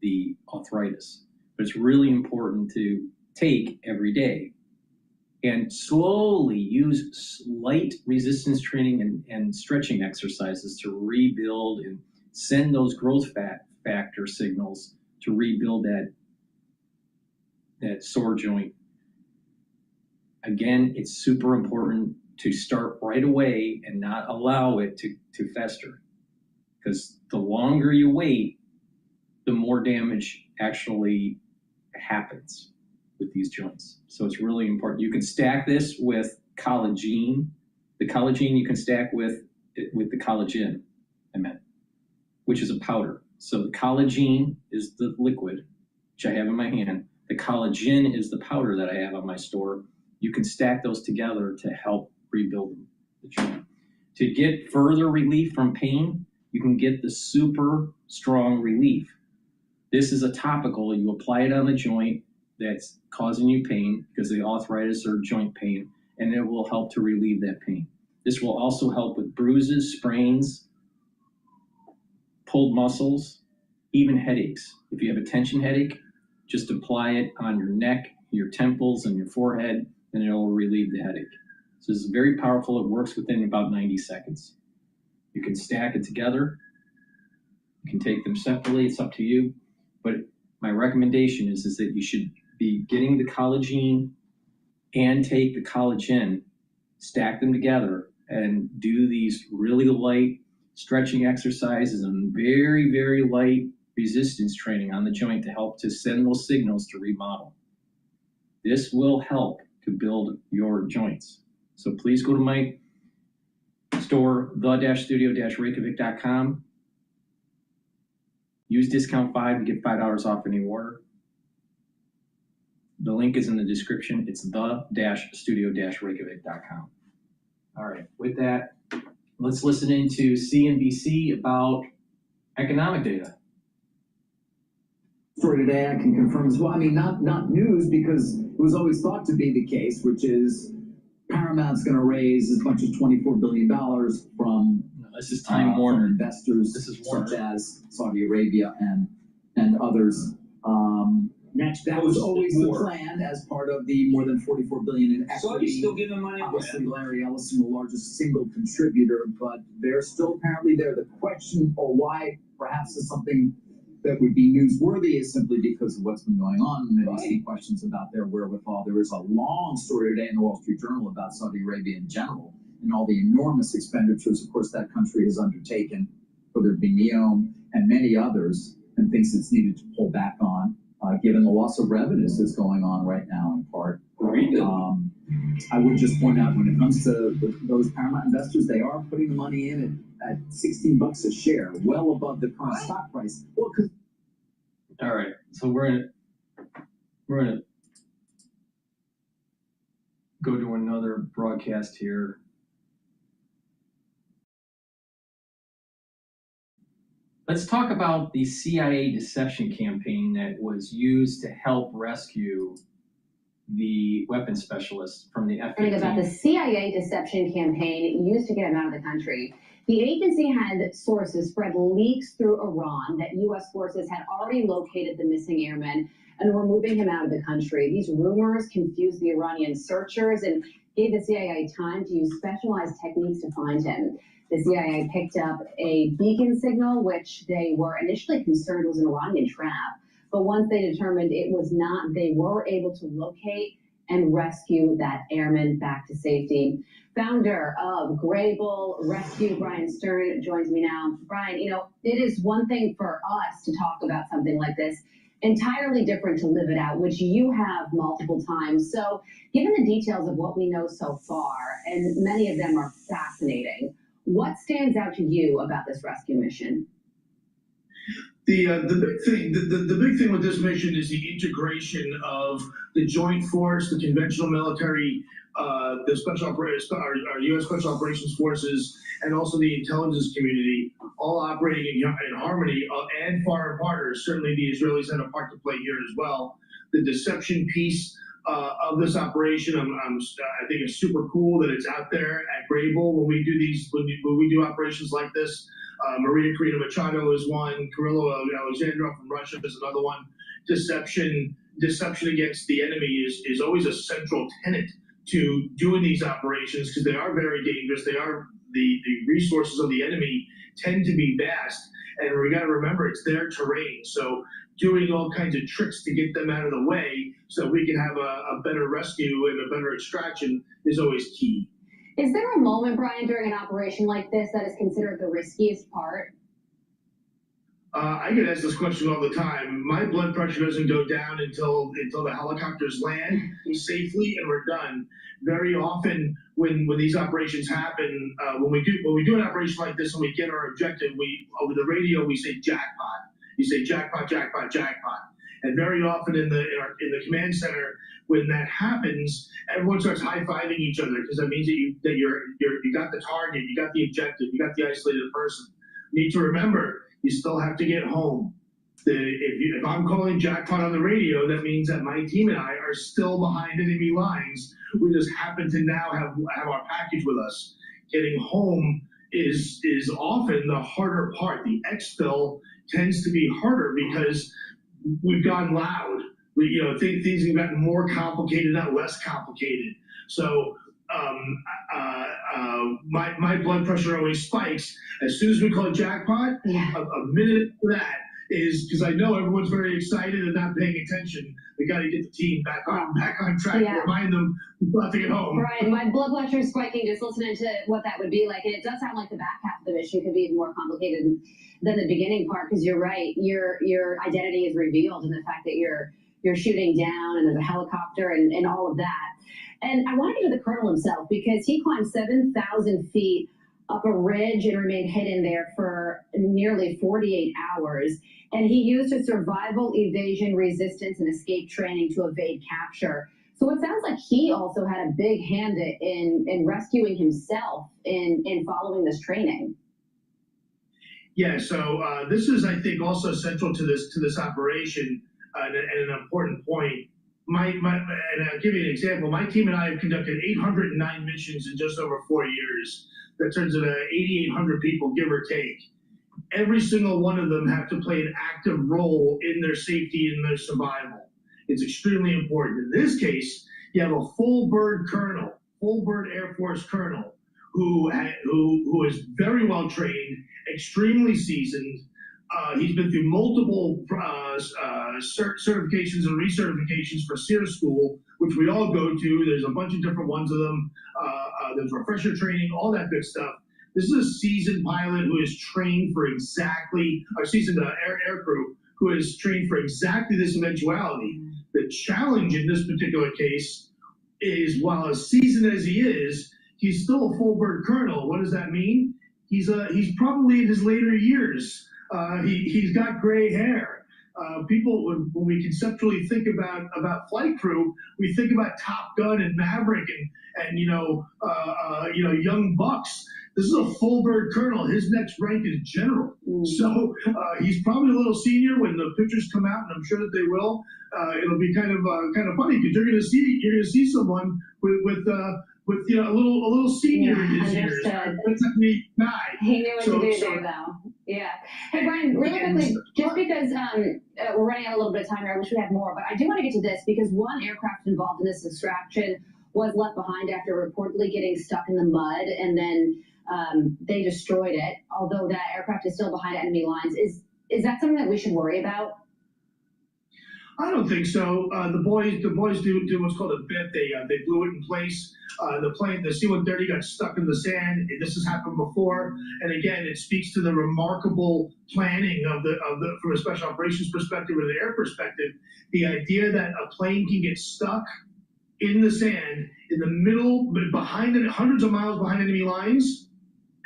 the arthritis. But it's really important to take every day and slowly use light resistance training and stretching exercises to rebuild and send those growth factor signals to rebuild that sore joint. Again, it's super important to start right away and not allow it to fester, because the longer you wait, the more damage actually happens with these joints. So it's really important. You can stack this with collagen. The collagen you can stack with the collagen, which is a powder. So the collagen is the liquid, which I have in my hand. The collagen is the powder that I have on my store. You can stack those together to help rebuild the joint. To get further relief from pain, you can get the super strong relief. This is a topical. You apply it on the joint that's causing you pain because of the arthritis or joint pain, and it will help to relieve that pain. This will also help with bruises, sprains, pulled muscles, even headaches. If you have a tension headache, just apply it on your neck, your temples, and your forehead, and it will relieve the headache. So this is very powerful. It works within about 90 seconds. You can stack it together. You can take them separately. It's up to you. But my recommendation is that you should be getting the collagen and take the collagen, stack them together, and do these really light stretching exercises and very, very light resistance training on the joint to help to send those signals to remodel. This will help to build your joints. So please go to my store, the-studio-reykjavik.com. Use discount 5 to get $5 off any order. The link is in the description. It's the-studio-reykjavik.com. All right, with that, let's listen into CNBC about economic data. For today, I can confirm as well. I mean, not news, because it was always thought to be the case, which is Paramount's going to raise as much as $24 billion from this is Time Warner investors, this is such as Saudi Arabia and others. That was always the plan as part of the more than $44 billion in equity. Saudi's still giving money away. Obviously, Larry Ellison, the largest single contributor, but they're still apparently there. The question, or why perhaps is something that would be newsworthy, is simply because of what's been going on. And I see questions about their wherewithal. There is a long story today in the Wall Street Journal about Saudi Arabia in general and all the enormous expenditures, of course, that country has undertaken, whether it be NEOM and many others, and things it's needed to pull back on, given the loss of revenues that's going on right now in part. I would just point out, when it comes to those Paramount investors, they are putting the money in at $16 a share, well above the current stock price. Well, all right, so we're gonna go to another broadcast here. Let's talk about the CIA deception campaign that was used to help rescue the weapons specialist from the F-15. About the CIA deception campaign used to get him out of the country. The agency had sources spread leaks through Iran that U.S. forces had already located the missing airman and were moving him out of the country. These rumors confused the Iranian searchers and gave the CIA time to use specialized techniques to find him. The CIA picked up a beacon signal, which they were initially concerned was an Iranian trap. But once they determined it was not, they were able to locate and rescue that airman back to safety. Founder of Grable Rescue, Brian Stern, joins me now. Brian, you know, it is one thing for us to talk about something like this, entirely different to live it out, which you have multiple times. So given the details of what we know so far, and many of them are fascinating, what stands out to you about this rescue mission? The big thing with this mission is the integration of the joint force, the conventional military, the special operations, our U.S. Special Operations Forces, and also the intelligence community, all operating in harmony, and foreign partners. Certainly, the Israelis had a part to play here as well. The deception piece of this operation, I think it's super cool that it's out there at Grable when we do these, when we do operations like this. Maria Karina Machado is one. Kirilo Alexandrov from Russia is another one. Deception against the enemy is always a central tenet to doing these operations because they are very dangerous. They are the resources of the enemy tend to be vast, and we got to remember it's their terrain. So doing all kinds of tricks to get them out of the way so we can have a better rescue and a better extraction is always key. Is there a moment, Brian, during an operation like this that is considered the riskiest part? I get asked this question all the time. My blood pressure doesn't go down until the helicopters land safely and we're done. Very often, when these operations happen, when we do an operation like this and we get our objective, we over the radio we say jackpot. You say jackpot, jackpot, jackpot. And very often in the command center, when that happens, everyone starts high-fiving each other because that means that you got the target, you got the objective, you got the isolated person. You need to remember, you still have to get home. If I'm calling jackpot on the radio, that means that my team and I are still behind enemy lines. We just happen to now have our package with us. Getting home is often the harder part. The exfil tends to be harder because we've gone loud. Things have gotten more complicated, not less complicated. So my blood pressure always spikes as soon as we call jackpot. Yeah. A minute for that is because I know everyone's very excited and not paying attention. We got to get the team back on track. Yeah. Remind them we've got to get home. Brian, my blood pressure is spiking just listening to what that would be like, and it does sound like the back half of the mission could be even more complicated than the beginning part. Because you're right, your identity is revealed in the fact that you're shooting down and there's a helicopter and all of that. And I want to go to the colonel himself because he climbed 7,000 feet up a ridge and remained hidden there for nearly 48 hours. And he used his survival, evasion, resistance, and escape training to evade capture. So it sounds like he also had a big hand in rescuing himself in following this training. Yeah, so this is, I think, also central to this operation and an important point. And I'll give you an example. My team and I have conducted 809 missions in just over 4 years. That turns into 8,800 people, give or take. Every single one of them have to play an active role in their safety and their survival. It's extremely important. In this case, you have a full bird Air Force colonel, who is very well trained, extremely seasoned. He's been through multiple certifications and recertifications for SEER school, which we all go to. There's a bunch of different ones of them. There's refresher training, all that good stuff. This is a seasoned pilot who is trained for seasoned air crew who is trained for exactly this eventuality. The challenge in this particular case is, while as seasoned as he is, he's still a full bird colonel. What does that mean? He's probably in his later years. He's got gray hair. People, when we conceptually think about flight crew, we think about Top Gun and Maverick and young bucks. This is a full bird colonel. His next rank is general. So he's probably a little senior when the pictures come out, and I'm sure that they will. It'll be kind of funny because you're going to see someone with with a little senior in his years. Understood. That's like me, guy. He knew what So- to do so- there, though. Yeah. Hey, Brian, really quickly, just because we're running out a little bit of time here, I wish we had more, but I do want to get to this because one aircraft involved in this extraction was left behind after reportedly getting stuck in the mud, and then they destroyed it. Although that aircraft is still behind enemy lines, is that something that we should worry about? I don't think so. The boys do what's called a bit. They blew it in place. The C-130 got stuck in the sand. This has happened before, and again, it speaks to the remarkable planning of the from a special operations perspective and an air perspective. The idea that a plane can get stuck in the sand in the middle, but behind it, hundreds of miles behind enemy lines,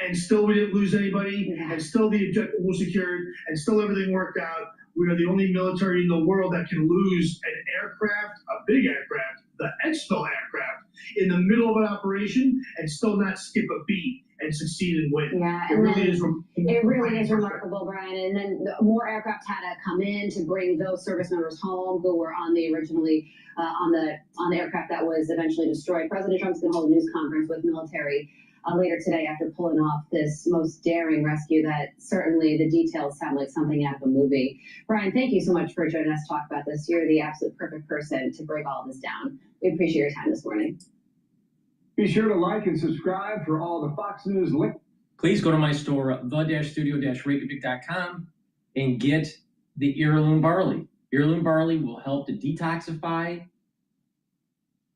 and still we didn't lose anybody, and still the objective was secured, and still everything worked out. We are the only military in the world that can lose an aircraft, a big aircraft, the Expo aircraft, in the middle of an operation and still not skip a beat and succeed and win. Yeah, It really is. It really is remarkable, Brian. And then more aircraft had to come in to bring those service members home who were on the originally on the aircraft that was eventually destroyed. President Trump's going to hold a news conference with military later today after pulling off this most daring rescue that certainly the details sound like something out of a movie. Brian, thank you so much for joining us to talk about this. You're the absolute perfect person to break all of this down. We appreciate your time this morning. Be sure to like and subscribe for all the Fox News links. Please go to my store, the-studio-reykjavik.com, and get the heirloom barley. Heirloom barley will help to detoxify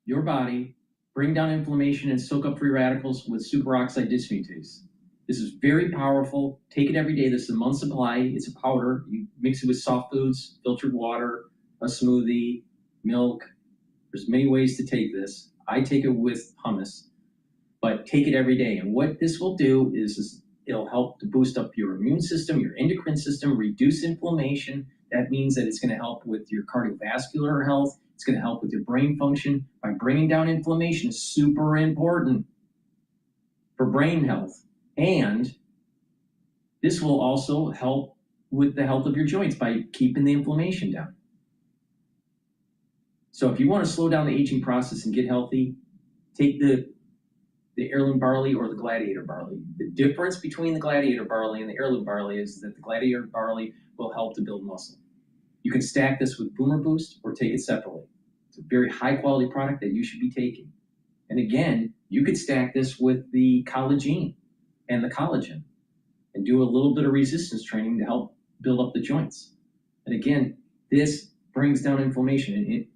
your body, bring down inflammation, and soak up free radicals with superoxide dismutase. This is very powerful. Take it every day. This is a month supply. It's a powder. You mix it with soft foods, filtered water, a smoothie, milk. There's many ways to take this. I take it with hummus, but take it every day. And what this will do is it'll help to boost up your immune system, your endocrine system, reduce inflammation. That means that it's going to help with your cardiovascular health. It's going to help with your brain function by bringing down inflammation. Is super important for brain health. And this will also help with the health of your joints by keeping the inflammation down. So if you want to slow down the aging process and get healthy, take the heirloom barley or the gladiator barley. The difference between the gladiator barley and the heirloom barley is that the gladiator barley will help to build muscle. You can stack this with Boomer Boost or take it separately. It's a very high quality product that you should be taking. And again, you could stack this with the collagen and the collagen and do a little bit of resistance training to help build up the joints. And again, this brings down inflammation, and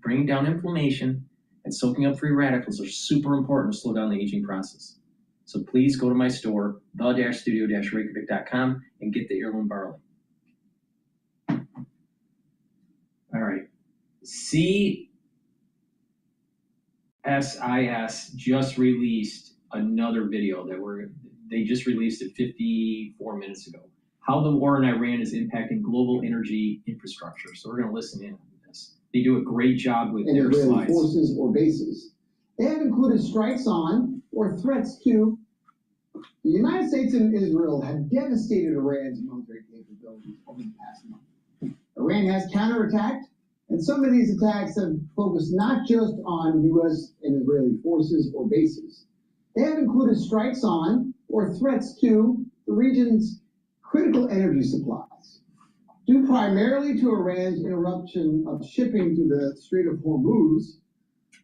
bringing down inflammation and soaking up free radicals are super important to slow down the aging process. So please go to my store, the-studio-reykjavik.com, and get the heirloom barley. All right. CSIS just released another video they just released it 54 minutes ago. How the war in Iran is impacting global energy infrastructure. So we're going to listen in on this. They do a great job with their Israeli slides. forces or bases. They have included strikes on or threats to the United States and Israel have devastated Iran's military capabilities over the past month. Iran has counterattacked, and some of these attacks have focused not just on U.S. and Israeli forces or bases. They have included strikes on or threats to the region's critical energy supplies, due primarily to Iran's interruption of shipping through the Strait of Hormuz,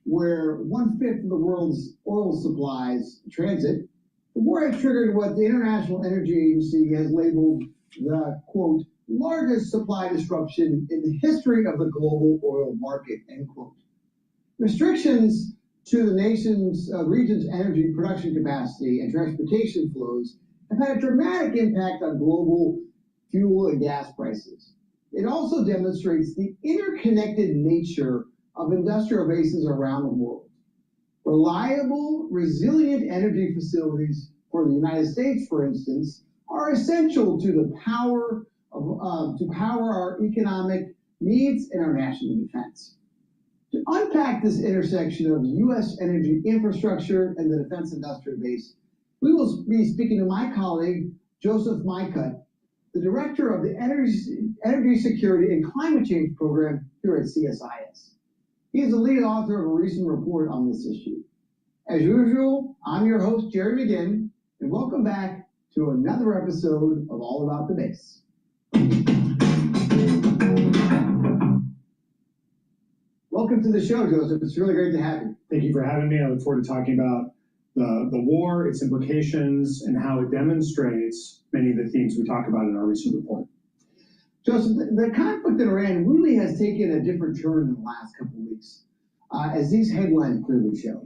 where 1/5 of the world's oil supplies transit. The war has triggered what the International Energy Agency has labeled the, quote, largest supply disruption in the history of the global oil market, end quote. Restrictions to the region's energy production capacity and transportation flows have had a dramatic impact on global fuel and gas prices. It also demonstrates the interconnected nature of industrial bases around the world. Reliable, resilient energy facilities for the United States, for instance, are essential to the power our economic needs and our national defense. To unpack this intersection of U.S. energy infrastructure and the defense industrial base, we will be speaking to my colleague, Joseph Mycutt, the director of the Energy Security and Climate Change Program here at CSIS. He is the lead author of a recent report on this issue. As usual, I'm your host, Jerry McGinn, and welcome back to another episode of All About the Base. Welcome to the show, Joseph. It's really great to have you. Thank you for having me. I look forward to talking about the war, its implications, and how it demonstrates many of the themes we talk about in our recent report. Joseph, the conflict in Iran really has taken a different turn in the last couple of weeks, as these headlines clearly show.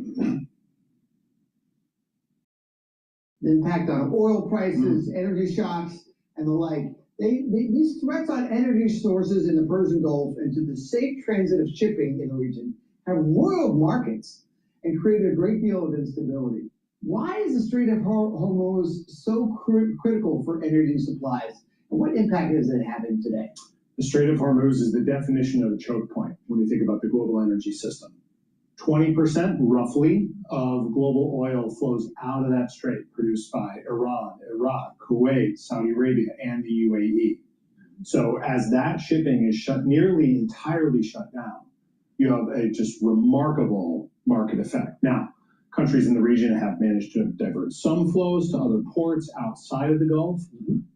The impact on oil prices, energy shocks, and the like. These threats on energy sources in the Persian Gulf and to the safe transit of shipping in the region have roiled markets and created a great deal of instability. Why is the Strait of Hormuz so critical for energy supplies? And what impact is it having today? The Strait of Hormuz is the definition of a choke point when you think about the global energy system. 20% roughly of global oil flows out of that strait, produced by Iran, Iraq, Kuwait, Saudi Arabia, and the UAE. So as that shipping is nearly entirely shut down, you have a just remarkable market effect. Now, countries in the region have managed to divert some flows to other ports outside of the Gulf,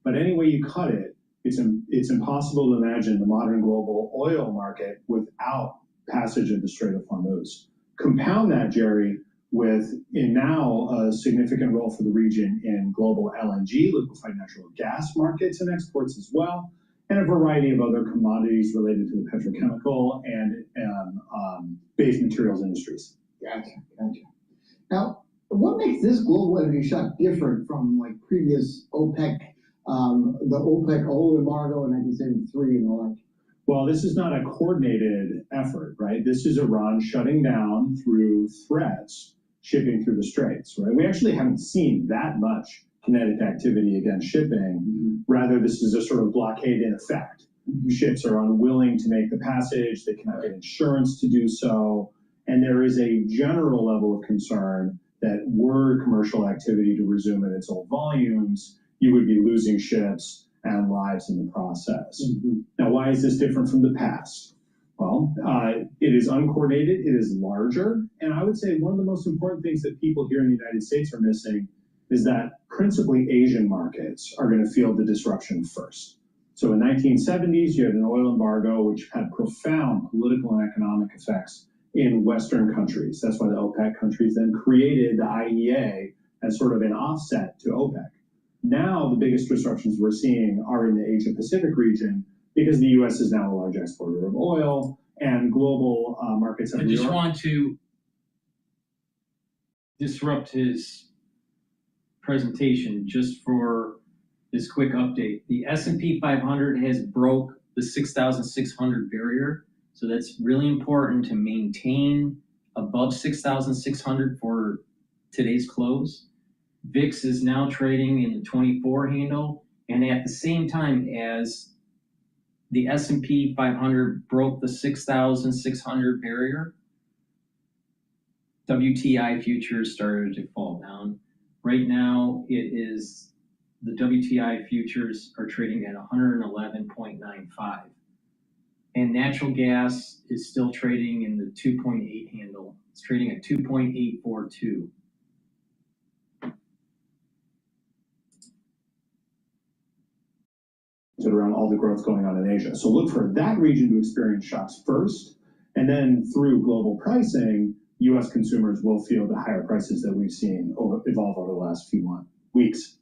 but any way you cut it, it's impossible to imagine the modern global oil market without passage of the Strait of Hormuz. Compound that, Jerry, with now a significant role for the region in global LNG, liquefied natural gas markets and exports as well, and a variety of other commodities related to the petrochemical and base materials industries. Gotcha. Now, what makes this global energy shock different from like previous OPEC, the OPEC oil embargo in 1973 and the like? Well, this is not a coordinated effort, right? This is Iran shutting down through threats, shipping through the straits, right? We actually haven't seen that much kinetic activity against shipping. Rather, this is a sort of blockade in effect. Ships are unwilling to make the passage, they cannot get insurance to do so, and there is a general level of concern that were commercial activity to resume at its old volumes, you would be losing ships and lives in the process. Now, why is this different from the past? Well, it is uncoordinated, it is larger, and I would say one of the most important things that people here in the United States are missing is that principally Asian markets are going to feel the disruption first. So in the 1970s, you had an oil embargo, which had profound political and economic effects in Western countries. That's why the OPEC countries then created the IEA as sort of an offset to OPEC. Now, the biggest disruptions we're seeing are in the Asia-Pacific region because the U.S. is now a large exporter of oil and global markets have... I just want to disrupt his presentation just for this quick update. The S&P 500 has broke the 6,600 barrier, so that's really important to maintain above 6,600 for today's close. VIX is now trading in the 24 handle, and at the same time as the S&P 500 broke the 6,600 barrier, WTI futures started to fall down. Right now, the WTI futures are trading at 111.95. And natural gas is still trading in the 2.8 handle. It's trading at 2.842. Around all the growth going on in Asia. So look for that region to experience shocks first, and then through global pricing, U.S. consumers will feel the higher prices that we've seen evolve over the last few weeks.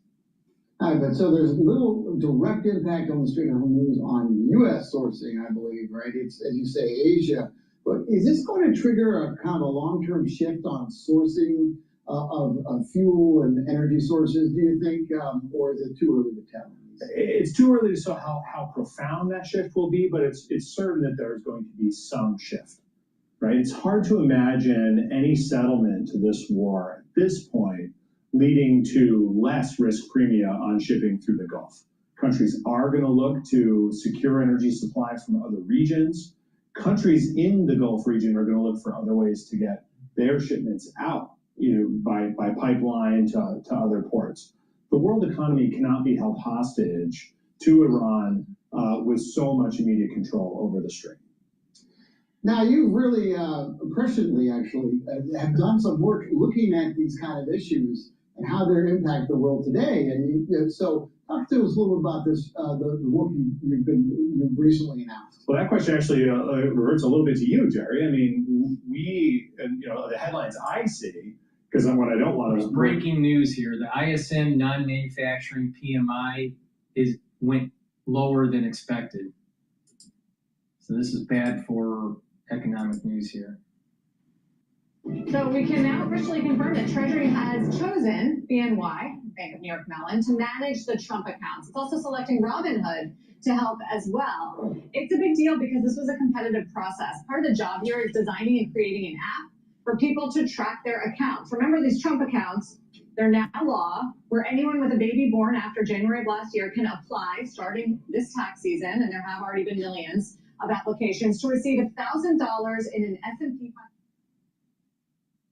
But so there's little direct impact on the Strait of Hormuz on U.S. sourcing, I believe, right? It's, as you say, Asia. But is this going to trigger a kind of a long-term shift on sourcing of fuel and energy sources, do you think, or is it too early to tell? It's too early to say how profound that shift will be, but it's certain that there's going to be some shift, right? It's hard to imagine any settlement to this war at this point leading to less risk premia on shipping through the Gulf. Countries are going to look to secure energy supply from other regions. Countries in the Gulf region are going to look for other ways to get their shipments out, by pipeline to other ports. The world economy cannot be held hostage to Iran with so much immediate control over the strait. Now, you've really presciently, actually, have done some work looking at these kind of issues and how they impact the world today. And so, talk to us a little about this, the work you've recently announced. Well, that question actually reverts a little bit to you, Jerry. I mean, and the headlines I see, because I'm what I don't want There's to. breaking news here. The ISM non-manufacturing PMI went lower than expected. So this is bad for economic news here. So we can now officially confirm that Treasury has chosen BNY, Bank of New York Mellon, to manage the Trump accounts. It's also selecting Robinhood to help as well. It's a big deal because this was a competitive process. Part of the job here is designing and creating an app for people to track their accounts. Remember, these Trump accounts, they're now law, where anyone with a baby born after January of last year can apply starting this tax season, and there have already been millions of applications to receive $1,000 in an S&P 500.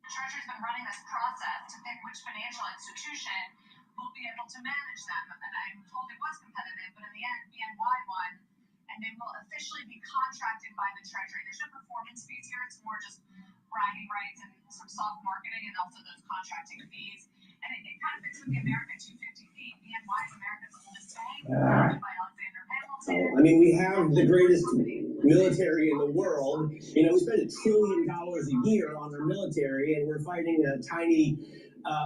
Treasury's been running this process to pick which financial institution will be able to manage them. And I'm told it was competitive, but in the end, BNY won, and they will officially be contracted by the Treasury. There's no performance fees here. It's more just bragging rights and some soft marketing and also those contracting fees. And it kind of fits with the America 250 theme. BNY is America's oldest bank, founded by Alexander Hamilton. I mean, we have the greatest military in the world. You know, we spend $1 trillion a year on our military, and we're fighting a tiny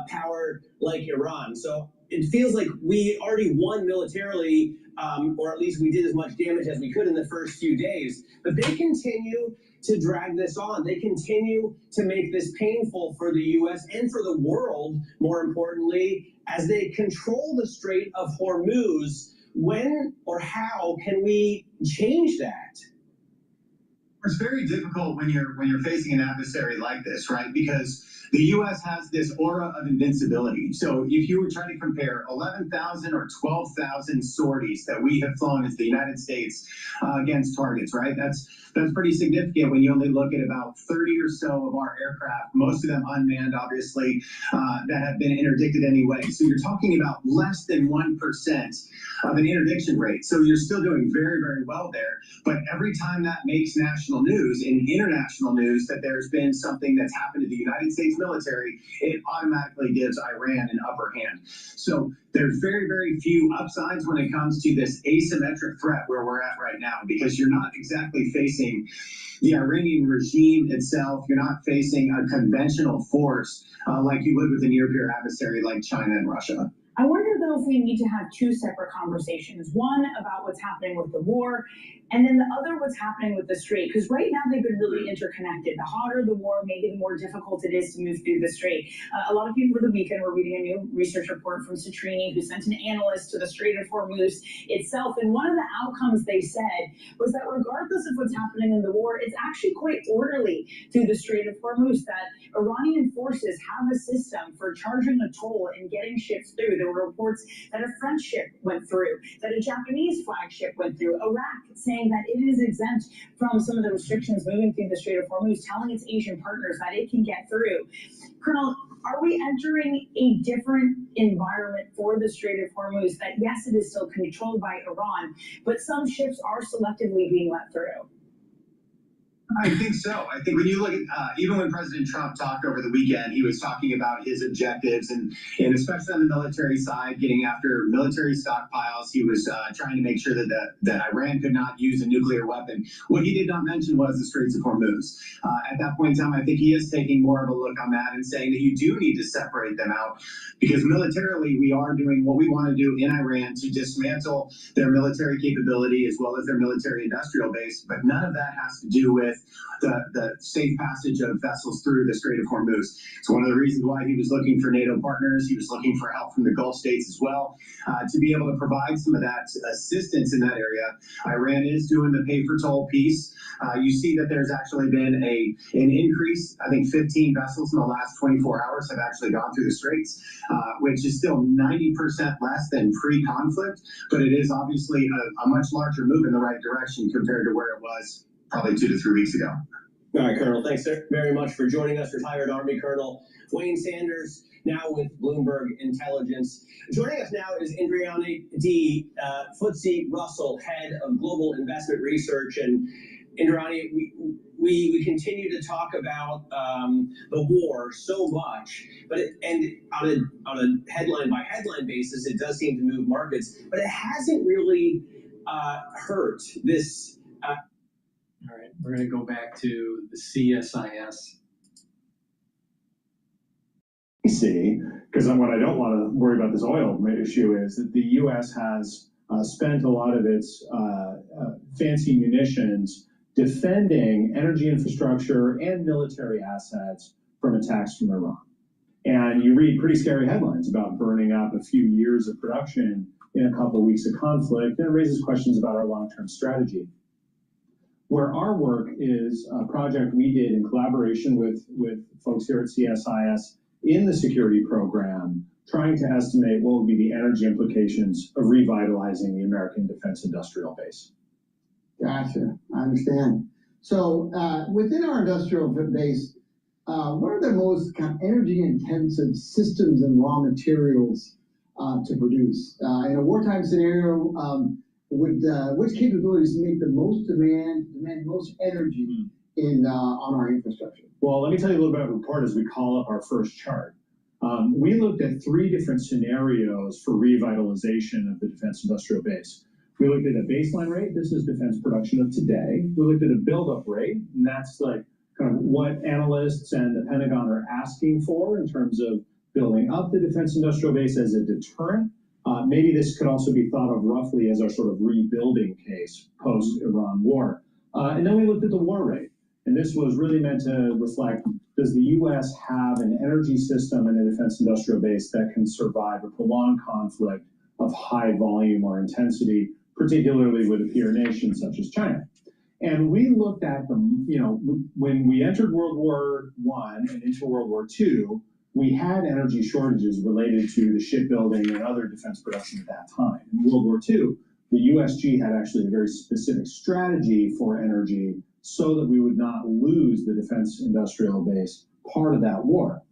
power like Iran. So it feels like we already won militarily, or at least we did as much damage as we could in the first few days. But they continue to drag this on. They continue to make this painful for the U.S. and for the world, more importantly, as they control the Strait of Hormuz. When or how can we change that? It's very difficult when you're facing an adversary like this, right? Because the U.S. has this aura of invincibility. So if you were trying to compare 11,000 or 12,000 sorties that we have flown as the United States against targets, right? That's pretty significant when you only look at about 30 or so of our aircraft, most of them unmanned, obviously, that have been interdicted anyway. So you're talking about less than 1% of an interdiction rate. So you're still doing very, very well there. But every time that makes national news and international news that there's been something that's happened to the United States military, it automatically gives Iran an upper hand. So there's very, very few upsides when it comes to this asymmetric threat where we're at right now, because you're not exactly facing the Iranian regime itself. You're not facing a conventional force like you would with a near-peer adversary like China and Russia. I wonder, though, if we need to have two separate conversations. One about what's happening with the war, and then the other what's happening with the Strait. Because right now they've been really interconnected. The hotter the war, maybe the more difficult it is to move through the Strait. A lot of people over the weekend were reading a new research report from Citrini, who sent an analyst to the Strait of Hormuz itself. And one of the outcomes they said was that regardless of what's happening in the war, it's actually quite orderly through the Strait of Hormuz, that Iranian forces have a system for charging a toll and getting ships through. There were reports that a French ship went through, that a Japanese flagship went through, Iraq saying that it is exempt from some of the restrictions moving through the Strait of Hormuz, telling its Asian partners that it can get through. Colonel, are we entering a different environment for the Strait of Hormuz that, yes, it is still controlled by Iran, but some ships are selectively being let through? I think so. I think when you look at, even when President Trump talked over the weekend, he was talking about his objectives and especially on the military side, getting after military stockpiles. He was trying to make sure that Iran could not use a nuclear weapon. What he did not mention was the Straits of Hormuz. At that point in time, I think he is taking more of a look on that and saying that you do need to separate them out, because militarily we are doing what we want to do in Iran to dismantle their military capability as well as their military industrial base, but none of that has to do with the safe passage of vessels through the Strait of Hormuz. It's one of the reasons why he was looking for NATO partners. He was looking for help from the Gulf states as well, to be able to provide some of that assistance in that area. Iran is doing the pay-for-toll piece. You see that there's actually been an increase. I think 15 vessels in the last 24 hours have actually gone through the Straits, which is still 90% less than pre-conflict, but it is obviously a much larger move in the right direction compared to where it was probably 2 to 3 weeks ago. All right, Colonel, thanks very much for joining us. Retired Army Colonel Wayne Sanders, now with Bloomberg Intelligence. Joining us now is Indriani D. FTSE Russell, head of global investment research. And Indrani, we continue to talk about the war so much, but on a headline by headline basis, it does seem to move markets, but it hasn't really hurt this. All right, we're going to go back to the CSIS. See, because what I don't want to worry about this oil issue is that the U.S. has spent a lot of its fancy munitions defending energy infrastructure and military assets from attacks from Iran. And you read pretty scary headlines about burning up a few years of production in a couple of weeks of conflict, and it raises questions about our long-term strategy. Where our work is a project we did in collaboration with folks here at CSIS in the security program, trying to estimate what would be the energy implications of revitalizing the American defense industrial base. Gotcha, I understand. So within our industrial base, what are the most kind of energy intensive systems and raw materials to produce? In a wartime scenario, which capabilities make the most demand most energy on our infrastructure? Well, let me tell you a little bit about the report as we call up our first chart. We looked at 3 different scenarios for revitalization of the defense industrial base. We looked at a baseline rate. This is defense production of today. We looked at a buildup rate, and that's like kind of what analysts and the Pentagon are asking for in terms of building up the defense industrial base as a deterrent. Maybe this could also be thought of roughly as our sort of rebuilding case post-Iran war. And then we looked at the war rate. And this was really meant to reflect, does the U.S. have an energy system and a defense industrial base that can survive a prolonged conflict of high volume or intensity, particularly with a peer nation such as China? And we looked at when we entered World War I and into World War II, we had energy shortages related to the shipbuilding and other defense production at that time. In World War II, the USG had actually a very specific strategy for energy so that we would not lose the defense industrial base part of that war.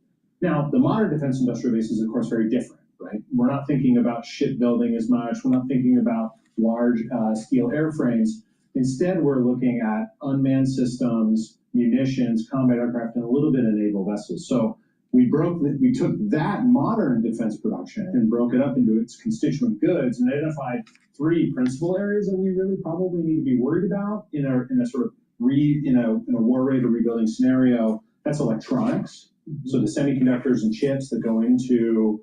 Now, the modern defense industrial base is, of course, very different, right? We're not thinking about shipbuilding as much. We're not thinking about large steel airframes. Instead, we're looking at unmanned systems, munitions, combat aircraft, and a little bit of naval vessels. So we took that modern defense production and broke it up into its constituent goods and identified 3 principal areas that we really probably need to be worried about in a sort of in a war rate or rebuilding scenario. That's electronics. So the semiconductors and chips that go into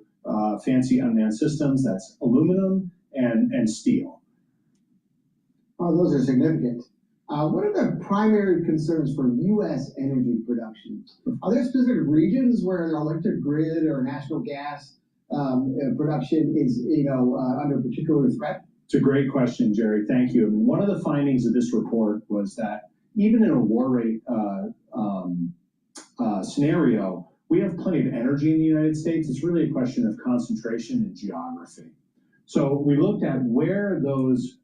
fancy unmanned systems, that's aluminum and steel. Oh, those are significant. What are the primary concerns for U.S. energy production? Are there specific regions where the electric grid or natural gas production is under particular threat? It's a great question, Jerry. Thank you. I mean, one of the findings of this report was that even in a war rate scenario, we have plenty of energy in the United States. It's really a question of concentration and geography. So we looked at where those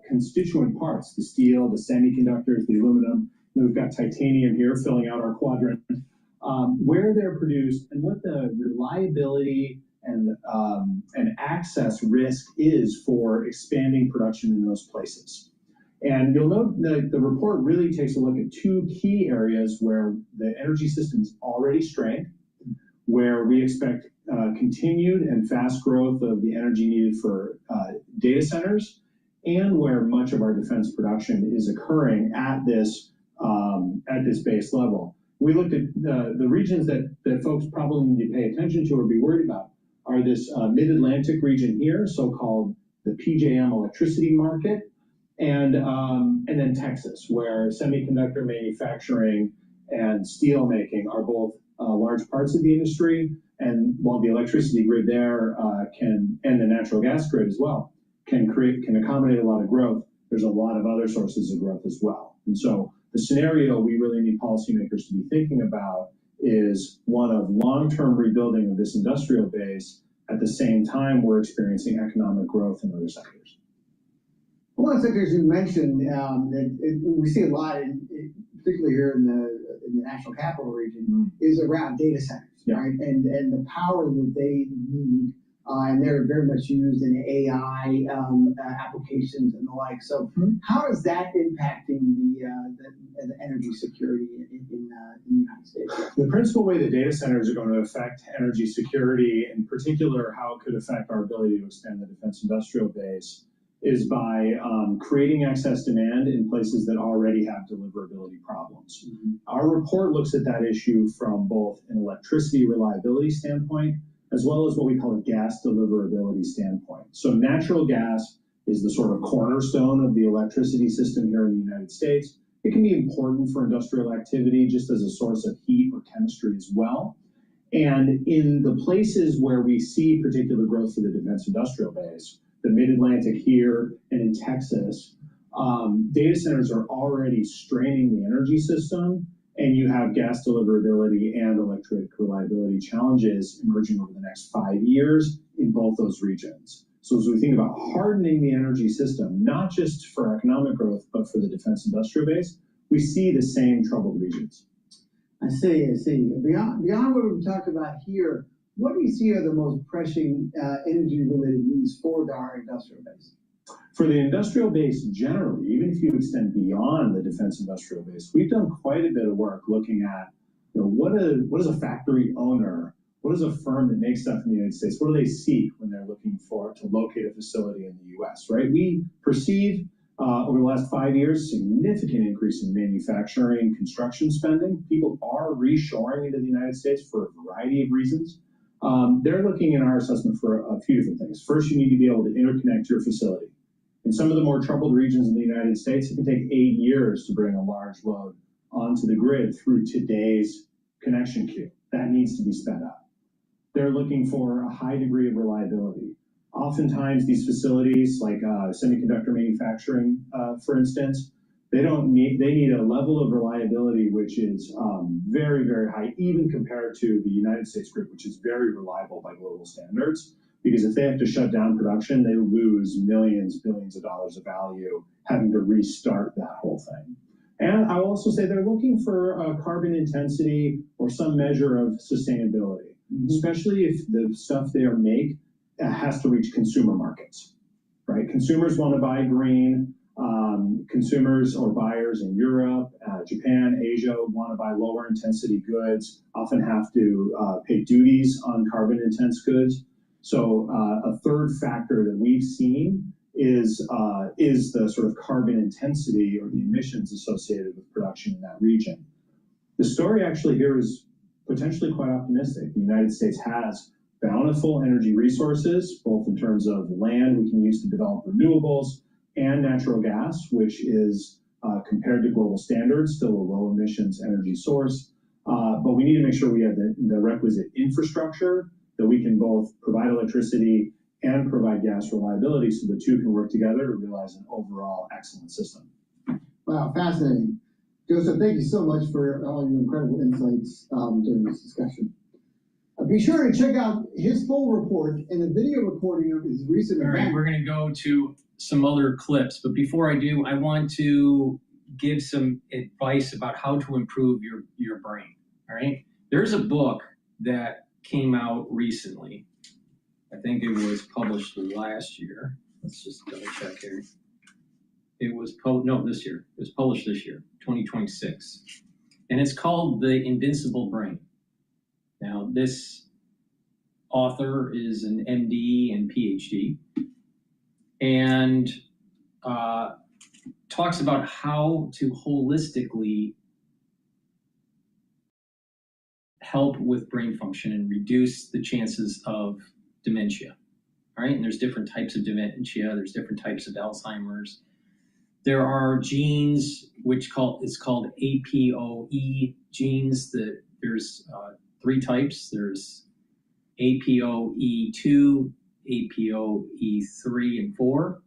constituent parts, the steel, the semiconductors, the aluminum, and we've got titanium here filling out our quadrant, where they're produced and what the reliability and access risk is for expanding production in those places. And you'll note that the report really takes a look at 2 key areas where the energy system is already strained, where we expect continued and fast growth of the energy needed for data centers, and where much of our defense production is occurring at this base level. We looked at the regions that folks probably need to pay attention to or be worried about are this mid-Atlantic region here, so-called the PJM electricity market, and then Texas, where semiconductor manufacturing and steel making are both large parts of the industry. And while the electricity grid there and the natural gas grid as well, can accommodate a lot of growth, there's a lot of other sources of growth as well. And so the scenario we really need policymakers to be thinking about is one of long-term rebuilding of this industrial base. At the same time, we're experiencing economic growth in other sectors. One of the sectors you mentioned we see a lot, particularly here in the national capital region, is around data centers, right? And the power that they need and they're very much used in AI applications and the like. So, how is that impacting the energy security in the United States? The principal way that data centers are going to affect energy security, in particular, how it could affect our ability to expand the defense industrial base, is by creating excess demand in places that already have deliverability problems. Our report looks at that issue from both an electricity reliability standpoint, as well as what we call a gas deliverability standpoint. So natural gas is the sort of cornerstone of the electricity system here in the United States. It can be important for industrial activity just as a source of heat or chemistry as well. And in the places where we see particular growth for the defense industrial base, the mid-Atlantic here and in Texas, data centers are already straining the energy system, and you have gas deliverability and electric reliability challenges emerging over the next 5 years in both those regions. So as we think about hardening the energy system, not just for economic growth, but for the defense industrial base, we see the same troubled regions. I see. Beyond what we've talked about here, what do you see are the most pressing energy-related needs for our industrial base? For the industrial base generally, even if you extend beyond the defense industrial base, we've done quite a bit of work looking at, what is a factory owner, what is a firm that makes stuff in the United States, what do they seek when they're looking to locate a facility in the U.S., right? We perceive over the last 5 years, significant increase in manufacturing, construction spending. People are reshoring into the United States for a variety of reasons. They're looking in our assessment for a few different things. First, you need to be able to interconnect your facility. In some of the more troubled regions in the United States, it can take 8 years to bring a large load onto the grid through today's connection queue. That needs to be sped up. They're looking for a high degree of reliability. Oftentimes, these facilities, like semiconductor manufacturing, for instance, they need a level of reliability which is very, very high, even compared to the United States grid, which is very reliable by global standards. Because if they have to shut down production, they lose millions, billions of dollars of value having to restart that whole thing. And I'll also say they're looking for carbon intensity or some measure of sustainability, especially if the stuff they make has to reach consumer markets, right? Consumers want to buy green. Consumers or buyers in Europe, Japan, Asia want to buy lower intensity goods, often have to pay duties on carbon intense goods. So a third factor that we've seen is the sort of carbon intensity or the emissions associated with production in that region. The story actually here is potentially quite optimistic. The United States has bountiful energy resources, both in terms of land we can use to develop renewables and natural gas, which is, compared to global standards, still a low emissions energy source. But we need to make sure we have the requisite infrastructure that we can both provide electricity and provide gas reliability so the two can work together to realize an overall excellent system. Wow, fascinating. Joseph, thank you so much for all your incredible insights during this discussion. Be sure to check out his full report and the video recording of his recent event. All right, we're going to go to some other clips, but before I do, I want to give some advice about how to improve your brain. All right, there's a book that came out recently. I think it was published last year. Let's just double check here. It was this year. It was published this year, 2026, and it's called The Invincible Brain. Now, this author is an MD and Ph.D. and talks about how to holistically help with brain function and reduce the chances of dementia. All right, and there's different types of dementia. There's different types of Alzheimer's. There are genes which is called APOE genes. There's 3 types. There's APOE2, APOE3, and 4.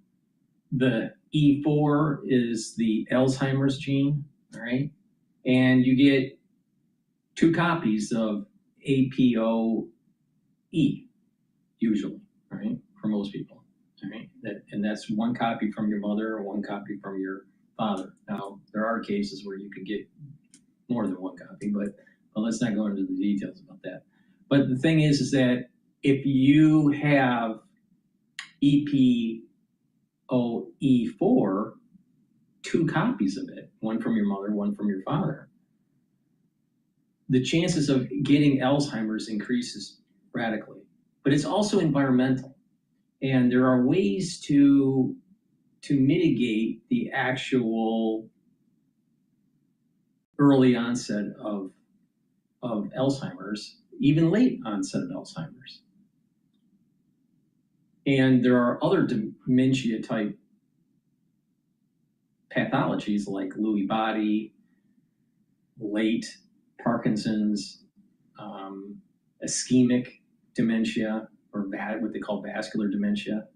The E4 is the Alzheimer's gene, all right? And you get 2 copies of APOE, usually, all right, for most people, all right? And that's 1 copy from your mother or 1 copy from your father. Now, there are cases where you could get more than 1 copy, but let's not go into the details about that. But the thing is that if you have EPOE4, 2 copies of it, one from your mother, one from your father, the chances of getting Alzheimer's increases radically. But it's also environmental. And there are ways to mitigate the actual early onset of Alzheimer's, even late onset of Alzheimer's. And there are other dementia type pathologies like Lewy body, late Parkinson's, ischemic dementia, or what they call vascular dementia.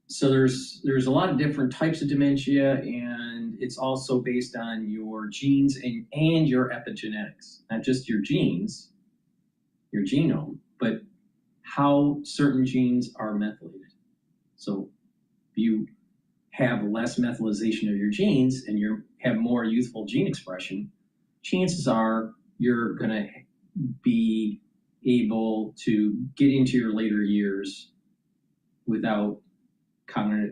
So there's a lot of different types of dementia, and it's also based on your genes and your epigenetics, not just your genes, your genome, but how certain genes are methylated. So if you have less methylation of your genes and you have more youthful gene expression, chances are you're going to be able to get into your later years without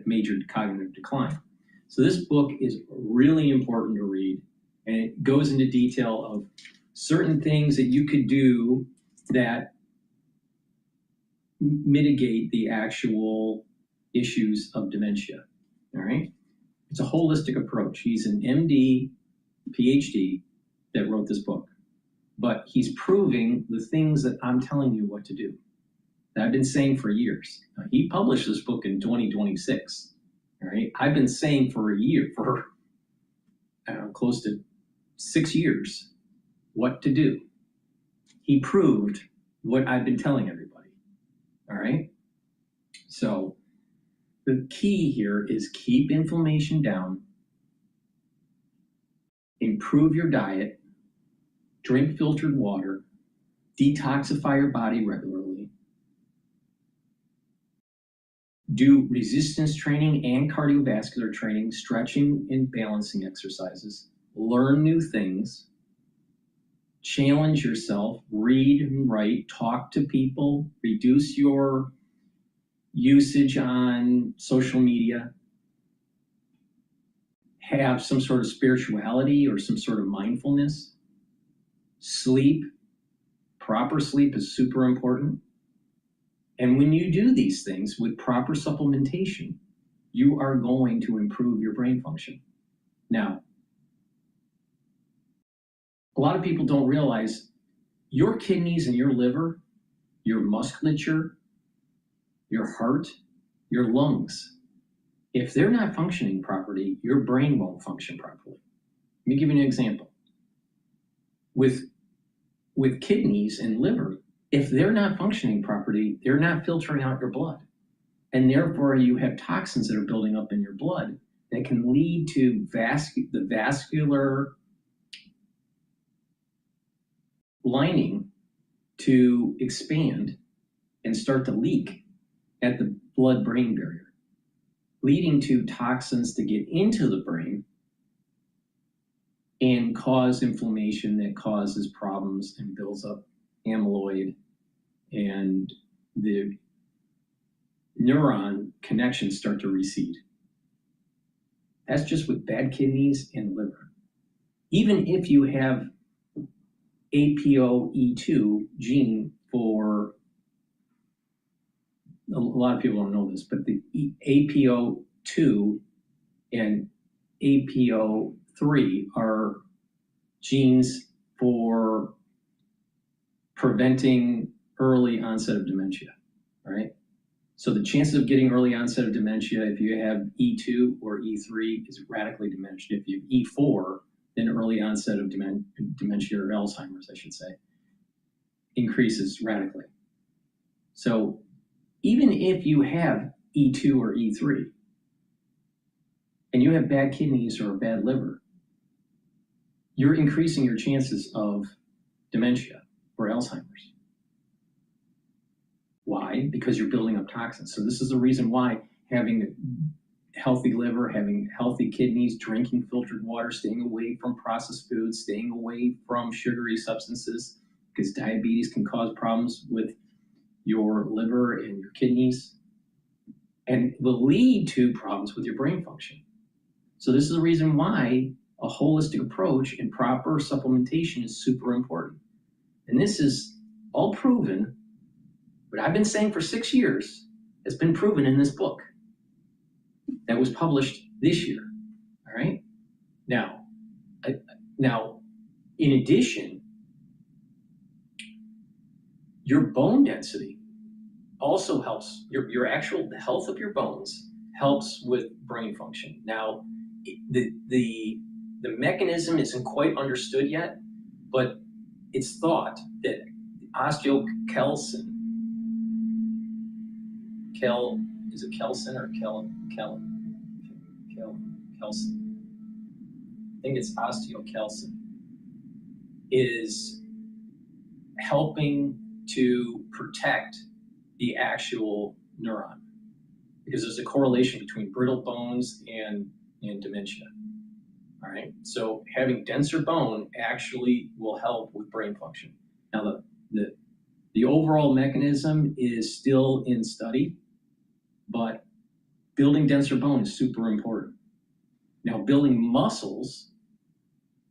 major cognitive decline. So this book is really important to read, and it goes into detail of certain things that you could do that mitigate the actual issues of dementia. All right? It's a holistic approach. He's an MD, Ph.D. that wrote this book, but he's proving the things that I'm telling you what to do, that I've been saying for years. Now, he published this book in 2026. All right? I've been saying for close to 6 years what to do. He proved what I've been telling everybody. All right? So the key here is keep inflammation down, improve your diet, drink filtered water, detoxify your body regularly, do resistance training and cardiovascular training, stretching and balancing exercises, learn new things, challenge yourself, read and write, talk to people, reduce your usage on social media, have some sort of spirituality or some sort of mindfulness, sleep. Proper sleep is super important. And when you do these things with proper supplementation, you are going to improve your brain function. Now, a lot of people don't realize your kidneys and your liver, your musculature, your heart, your lungs, if they're not functioning properly, your brain won't function properly. Let me give you an example. With kidneys and liver, if they're not functioning properly, they're not filtering out your blood. And therefore, you have toxins that are building up in your blood that can lead to the vascular lining to expand and start to leak at the blood-brain barrier, leading to toxins to get into the brain and cause inflammation that causes problems and builds up amyloid, and the neuron connections start to recede. That's just with bad kidneys and liver. Even if you have APOE2 gene for, a lot of people don't know this, but the APO2 and APO3 are genes for preventing early onset of dementia, right? So the chances of getting early onset of dementia, if you have E2 or E3, is radically diminished. If you have E4, then early onset of dementia, or Alzheimer's, I should say, increases radically. So even if you have E2 or E3, and you have bad kidneys or a bad liver, you're increasing your chances of dementia or Alzheimer's. Why? Because you're building up toxins. So this is the reason why having a healthy liver, having healthy kidneys, drinking filtered water, staying away from processed foods, staying away from sugary substances, because diabetes can cause problems with your liver and your kidneys, and will lead to problems with your brain function. So this is the reason why a holistic approach and proper supplementation is super important. And this is all proven. What I've been saying for 6 years has been proven in this book that was published this year. All right. Now, in addition, your bone density also helps. Your actual the health of your bones helps with brain function. Now, the mechanism isn't quite understood yet, but it's thought that osteocalcin, is it calcin or calcin? I think it's osteocalcin, is helping to protect the actual neuron, because there's a correlation between brittle bones and dementia. All right, so having denser bone actually will help with brain function. Now, the overall mechanism is still in study, but building denser bone is super important. Now, building muscles,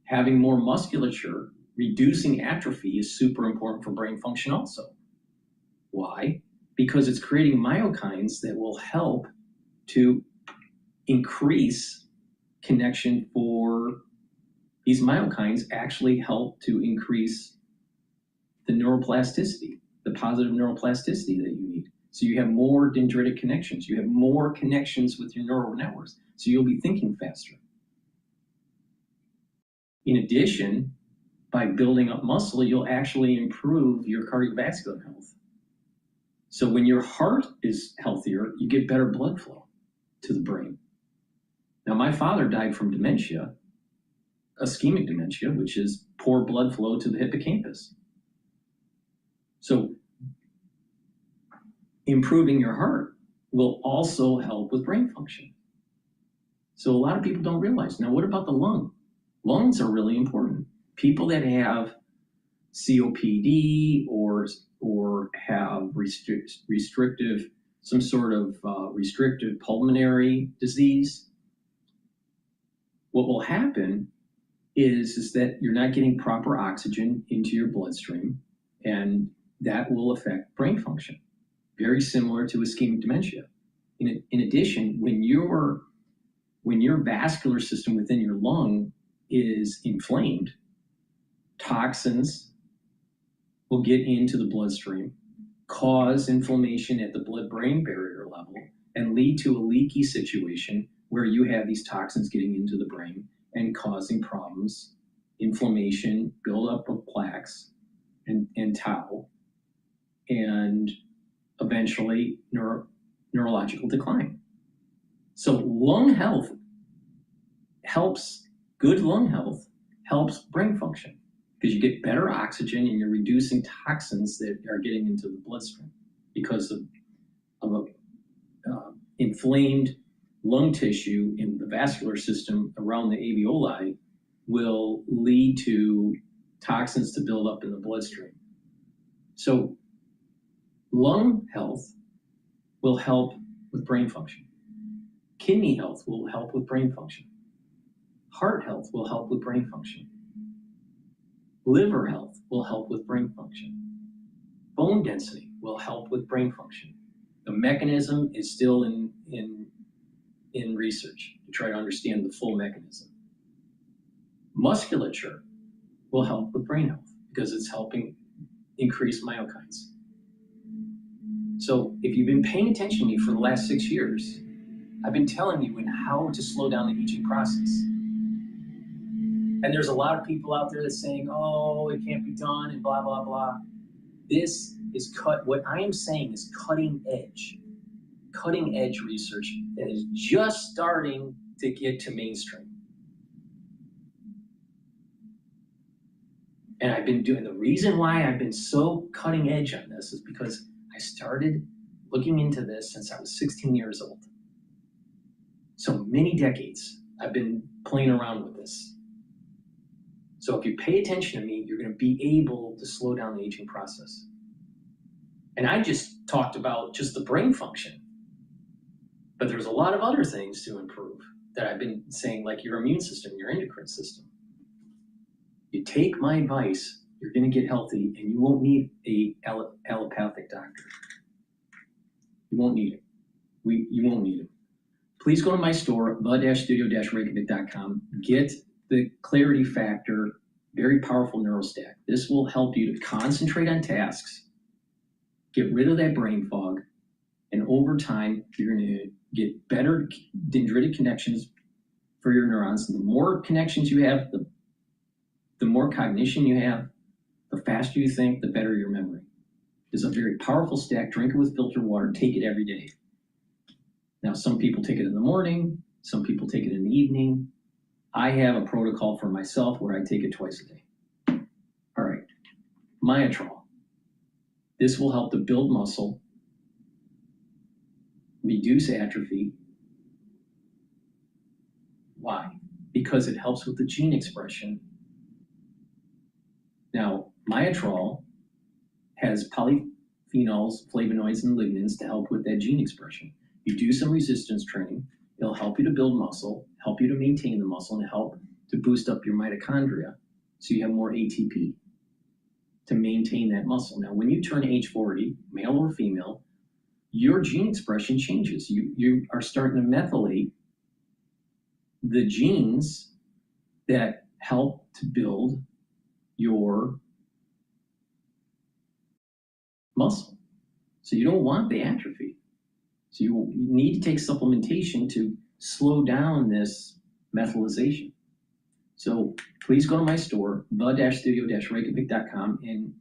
having more musculature, reducing atrophy is super important for brain function also. Why? Because it's creating myokines that will help to increase connection for these myokines, actually help to increase the neuroplasticity, the positive neuroplasticity that you need. So you have more dendritic connections. You have more connections with your neural networks. So you'll be thinking faster. In addition, by building up muscle, you'll actually improve your cardiovascular health. So when your heart is healthier, you get better blood flow to the brain. Now, my father died from dementia, ischemic dementia, which is poor blood flow to the hippocampus. So improving your heart will also help with brain function. So a lot of people don't realize. Now, what about the lung? Lungs are really important. People that have COPD or have restrictive, some sort of restrictive pulmonary disease, what will happen is that you're not getting proper oxygen into your bloodstream, and that will affect brain function. Very similar to ischemic dementia. In addition, when your vascular system within your lung is inflamed, toxins will get into the bloodstream, cause inflammation at the blood-brain barrier level, and lead to a leaky situation where you have these toxins getting into the brain and causing problems, inflammation, buildup of plaques and tau, and eventually neurological decline. So lung health helps, good lung health helps brain function, because you get better oxygen and you're reducing toxins that are getting into the bloodstream because of inflamed lung tissue in the vascular system around the alveoli will lead to toxins to build up in the bloodstream. So lung health will help with brain function. Kidney health will help with brain function. Heart health will help with brain function. Liver health will help with brain function. Bone density will help with brain function. The mechanism is still in research to try to understand the full mechanism. Musculature will help with brain health because it's helping increase myokines. So if you've been paying attention to me for the last 6 years, I've been telling you how to slow down the aging process. And there's a lot of people out there that's saying, oh, it can't be done and blah, blah, blah. This is what I am saying is cutting edge research that is just starting to get to mainstream. And I've been doing, the reason why I've been so cutting edge on this is because I started looking into this since I was 16 years old. So many decades I've been playing around with this. So if you pay attention to me, you're going to be able to slow down the aging process. And I just talked about just the brain function. But there's a lot of other things to improve that I've been saying, like your immune system, your endocrine system. You take my advice, you're going to get healthy, and you won't need a allopathic doctor. You won't need it. You won't need it. Please go to my store, the-studio-reykjavik.com. Get the Clarity Factor, very powerful neurostat. This will help you to concentrate on tasks, get rid of that brain fog, and over time, you're going to get better dendritic connections for your neurons. And the more connections you have, the more cognition you have, the faster you think, the better your memory. It's a very powerful stack. Drink it with filtered water. Take it every day. Now, some people take it in the morning. Some people take it in the evening. I have a protocol for myself where I take it twice a day. All right. Myotrol. This will help to build muscle, reduce atrophy. Why? Because it helps with the gene expression. Now, myotrol has polyphenols, flavonoids, and lignans to help with that gene expression. You do some resistance training, it'll help you to build muscle, help you to maintain the muscle, and help to boost up your mitochondria so you have more ATP to maintain that muscle. Now, when you turn age 40, male or female, your gene expression changes. You are starting to methylate the genes that help to build your muscle. So you don't want the atrophy. So you need to take supplementation to slow down this methylization. So please go to my store, the-studio-reykjavik.com, and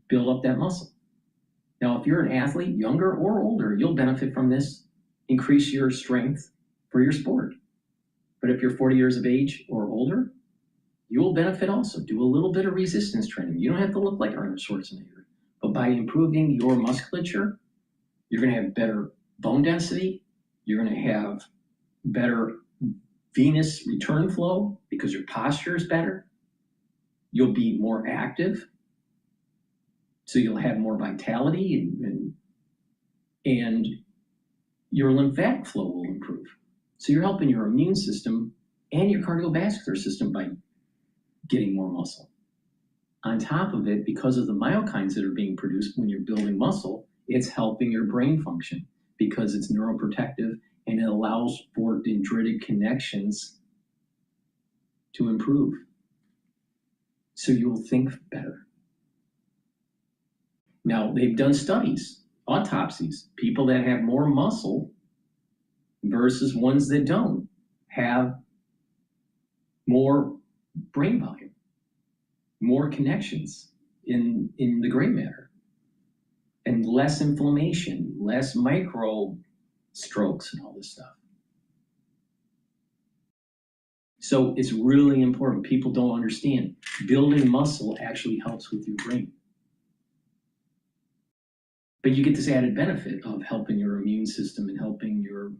build up that muscle. Now, if you're an athlete, younger or older, you'll benefit from this. Increase your strength for your sport. But if you're 40 years of age or older, you will benefit also. Do a little bit of resistance training. You don't have to look like Arnold Schwarzenegger. But by improving your musculature, you're going to have better bone density. You're going to have better venous return flow because your posture is better. You'll be more active. So you'll have more vitality and your lymphatic flow will improve. So you're helping your immune system and your cardiovascular system by getting more muscle. On top of it, because of the myokines that are being produced when you're building muscle, it's helping your brain function because it's neuroprotective and it allows for dendritic connections to improve. So you'll think better. Now, they've done studies, autopsies. People that have more muscle versus ones that don't have more brain volume, more connections in the gray matter, and less inflammation, less micro strokes and all this stuff. So it's really important. People don't understand. Building muscle actually helps with your brain. But you get this added benefit of helping your immune system and helping your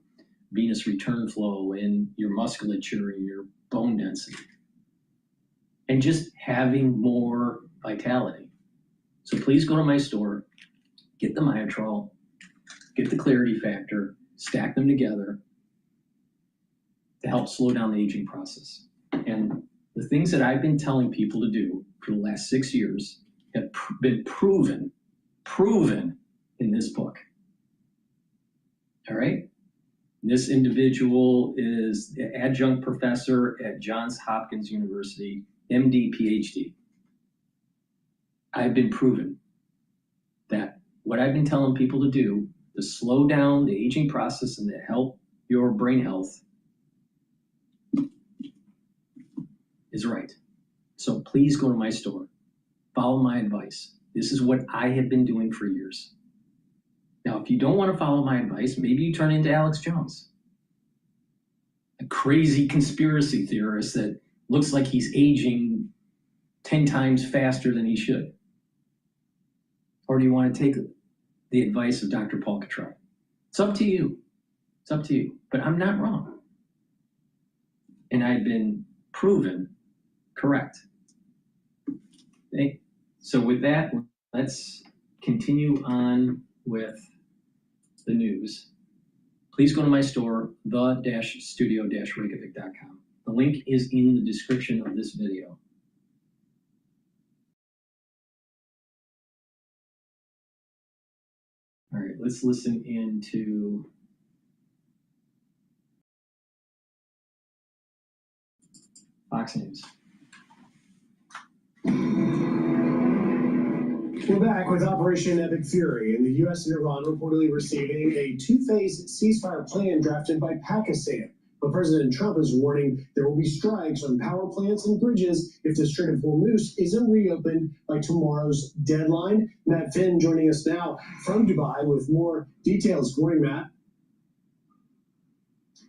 venous return flow and your musculature and your bone density. And just having more vitality. So please go to my store, get the Myotrol, get the Clarity Factor, stack them together to help slow down the aging process. And the things that I've been telling people to do for the last 6 years have been proven in this book. All right? This individual is an adjunct professor at Johns Hopkins University, MD, Ph.D. I've been proven that what I've been telling people to do to slow down the aging process and to help your brain health is right. So please go to my store. Follow my advice. This is what I have been doing for years. Now, if you don't want to follow my advice, maybe you turn into Alex Jones, a crazy conspiracy theorist that looks like he's aging 10 times faster than he should. Or do you want to take the advice of Dr. Paul Cottrell? It's up to you. It's up to you. But I'm not wrong. And I've been proven correct. Okay? So with that, let's continue on with the news, please go to my store, the-studio-reykjavik.com. The link is in the description of this video. All right, let's listen into Fox News. We're back with Operation Epic Fury, and the U.S. and Iran reportedly receiving a two-phase ceasefire plan drafted by Pakistan. But President Trump is warning there will be strikes on power plants and bridges if the Strait of Hormuz isn't reopened by tomorrow's deadline. Matt Finn joining us now from Dubai with more details. Good morning, Matt.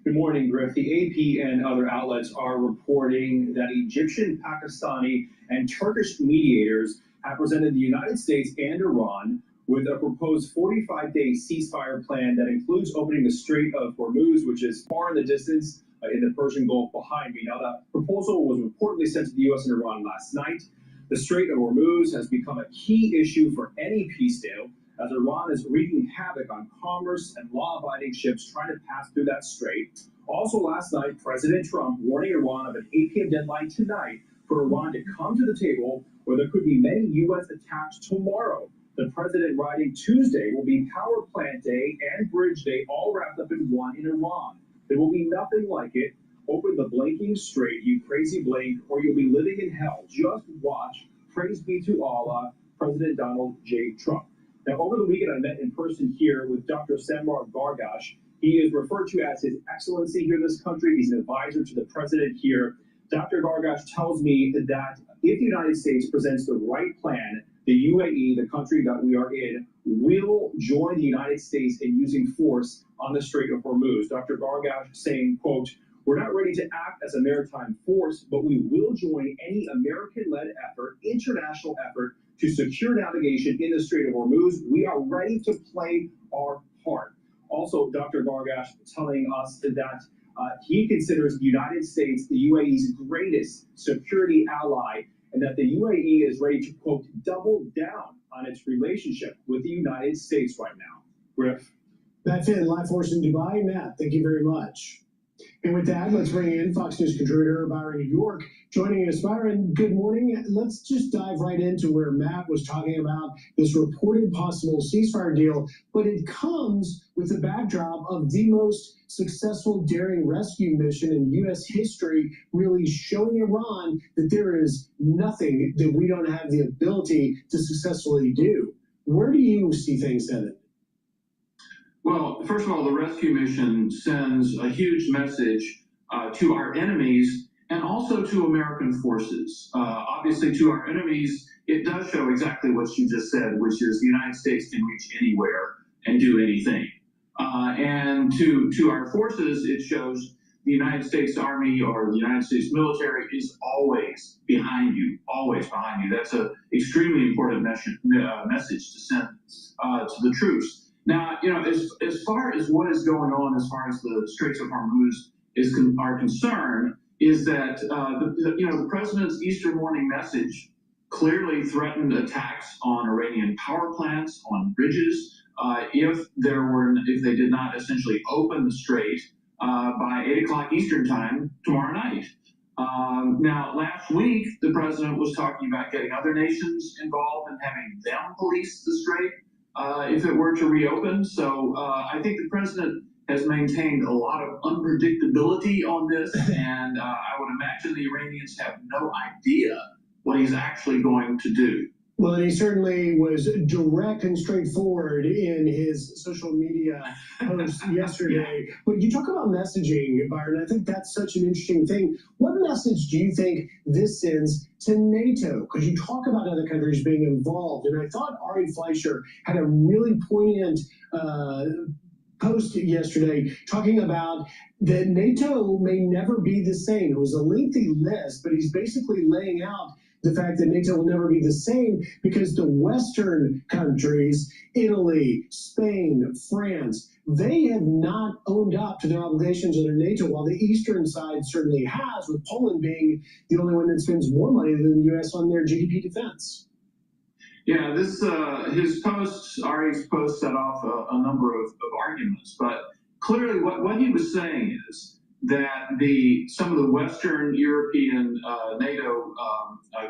Good morning, Griff. The AP and other outlets are reporting that Egyptian, Pakistani, and Turkish mediators have presented the United States and Iran with a proposed 45-day ceasefire plan that includes opening the Strait of Hormuz, which is far in the distance in the Persian Gulf behind me. Now, that proposal was reportedly sent to the U.S. and Iran last night. The Strait of Hormuz has become a key issue for any peace deal, as Iran is wreaking havoc on commerce and law-abiding ships trying to pass through that strait. Also last night, President Trump warning Iran of an 8 p.m. deadline tonight for Iran to come to the table where there could be many U.S. attacks tomorrow. The president writing Tuesday will be power plant day and bridge day all wrapped up in one in Iran. There will be nothing like it. Open the blinking strait, you crazy blink, or you'll be living in hell. Just watch. Praise be to Allah, President Donald J. Trump. Now, over the weekend, I met in person here with Dr. Samar Gargash. He is referred to as His Excellency here in this country. He's an advisor to the president here. Dr. Gargash tells me that if the United States presents the right plan, the UAE, the country that we are in, will join the United States in using force on the Strait of Hormuz. Dr. Gargash saying, quote, "We're not ready to act as a maritime force, but we will join any American-led effort, international effort, to secure navigation in the Strait of Hormuz. We are ready to play our part." Also, Dr. Gargash telling us that he considers the United States the UAE's greatest security ally, and that the UAE is ready to, quote, double down on its relationship with the United States right now. Griff. Matt Finn, live for us in Dubai. Matt, thank you very much. And with that, let's bring in Fox News contributor Byron York joining us. Byron, good morning. Let's just dive right into where Matt was talking about this reported possible ceasefire deal, but it comes with the backdrop of the most successful daring rescue mission in U.S. history, really showing Iran that there is nothing that we don't have the ability to successfully do. Where do you see things headed? Well, first of all, the rescue mission sends a huge message to our enemies and also to American forces. Obviously, to our enemies, it does show exactly what you just said, which is the United States can reach anywhere and do anything. And to our forces, it shows the United States Army or the United States military is always behind you, always behind you. That's an extremely important message to send to the troops. Now, you know, as far as what is going on, as far as the Straits of Hormuz are concerned, is that the president's Easter morning message clearly threatened attacks on Iranian power plants, on bridges, if they did not essentially open the strait by 8 o'clock Eastern time tomorrow night. Now, last week, the president was talking about getting other nations involved and having them police the strait if it were to reopen. So I think the president has maintained a lot of unpredictability on this, and I would imagine the Iranians have no idea what he's actually going to do. Well, and he certainly was direct and straightforward in his social media post yesterday. But you talk about messaging, Byron. I think that's such an interesting thing. What message do you think this sends to NATO? Because you talk about other countries being involved, and I thought Ari Fleischer had a really poignant post yesterday talking about that NATO may never be the same. It was a lengthy list, but he's basically laying out the fact that NATO will never be the same because the Western countries, Italy, Spain, France, they have not owned up to their obligations under NATO, while the Eastern side certainly has, with Poland being the only one that spends more money than the U.S. on their GDP defense. Yeah, this his posts, Ari's post, set off a number of arguments, but clearly what he was saying is that some of the Western European NATO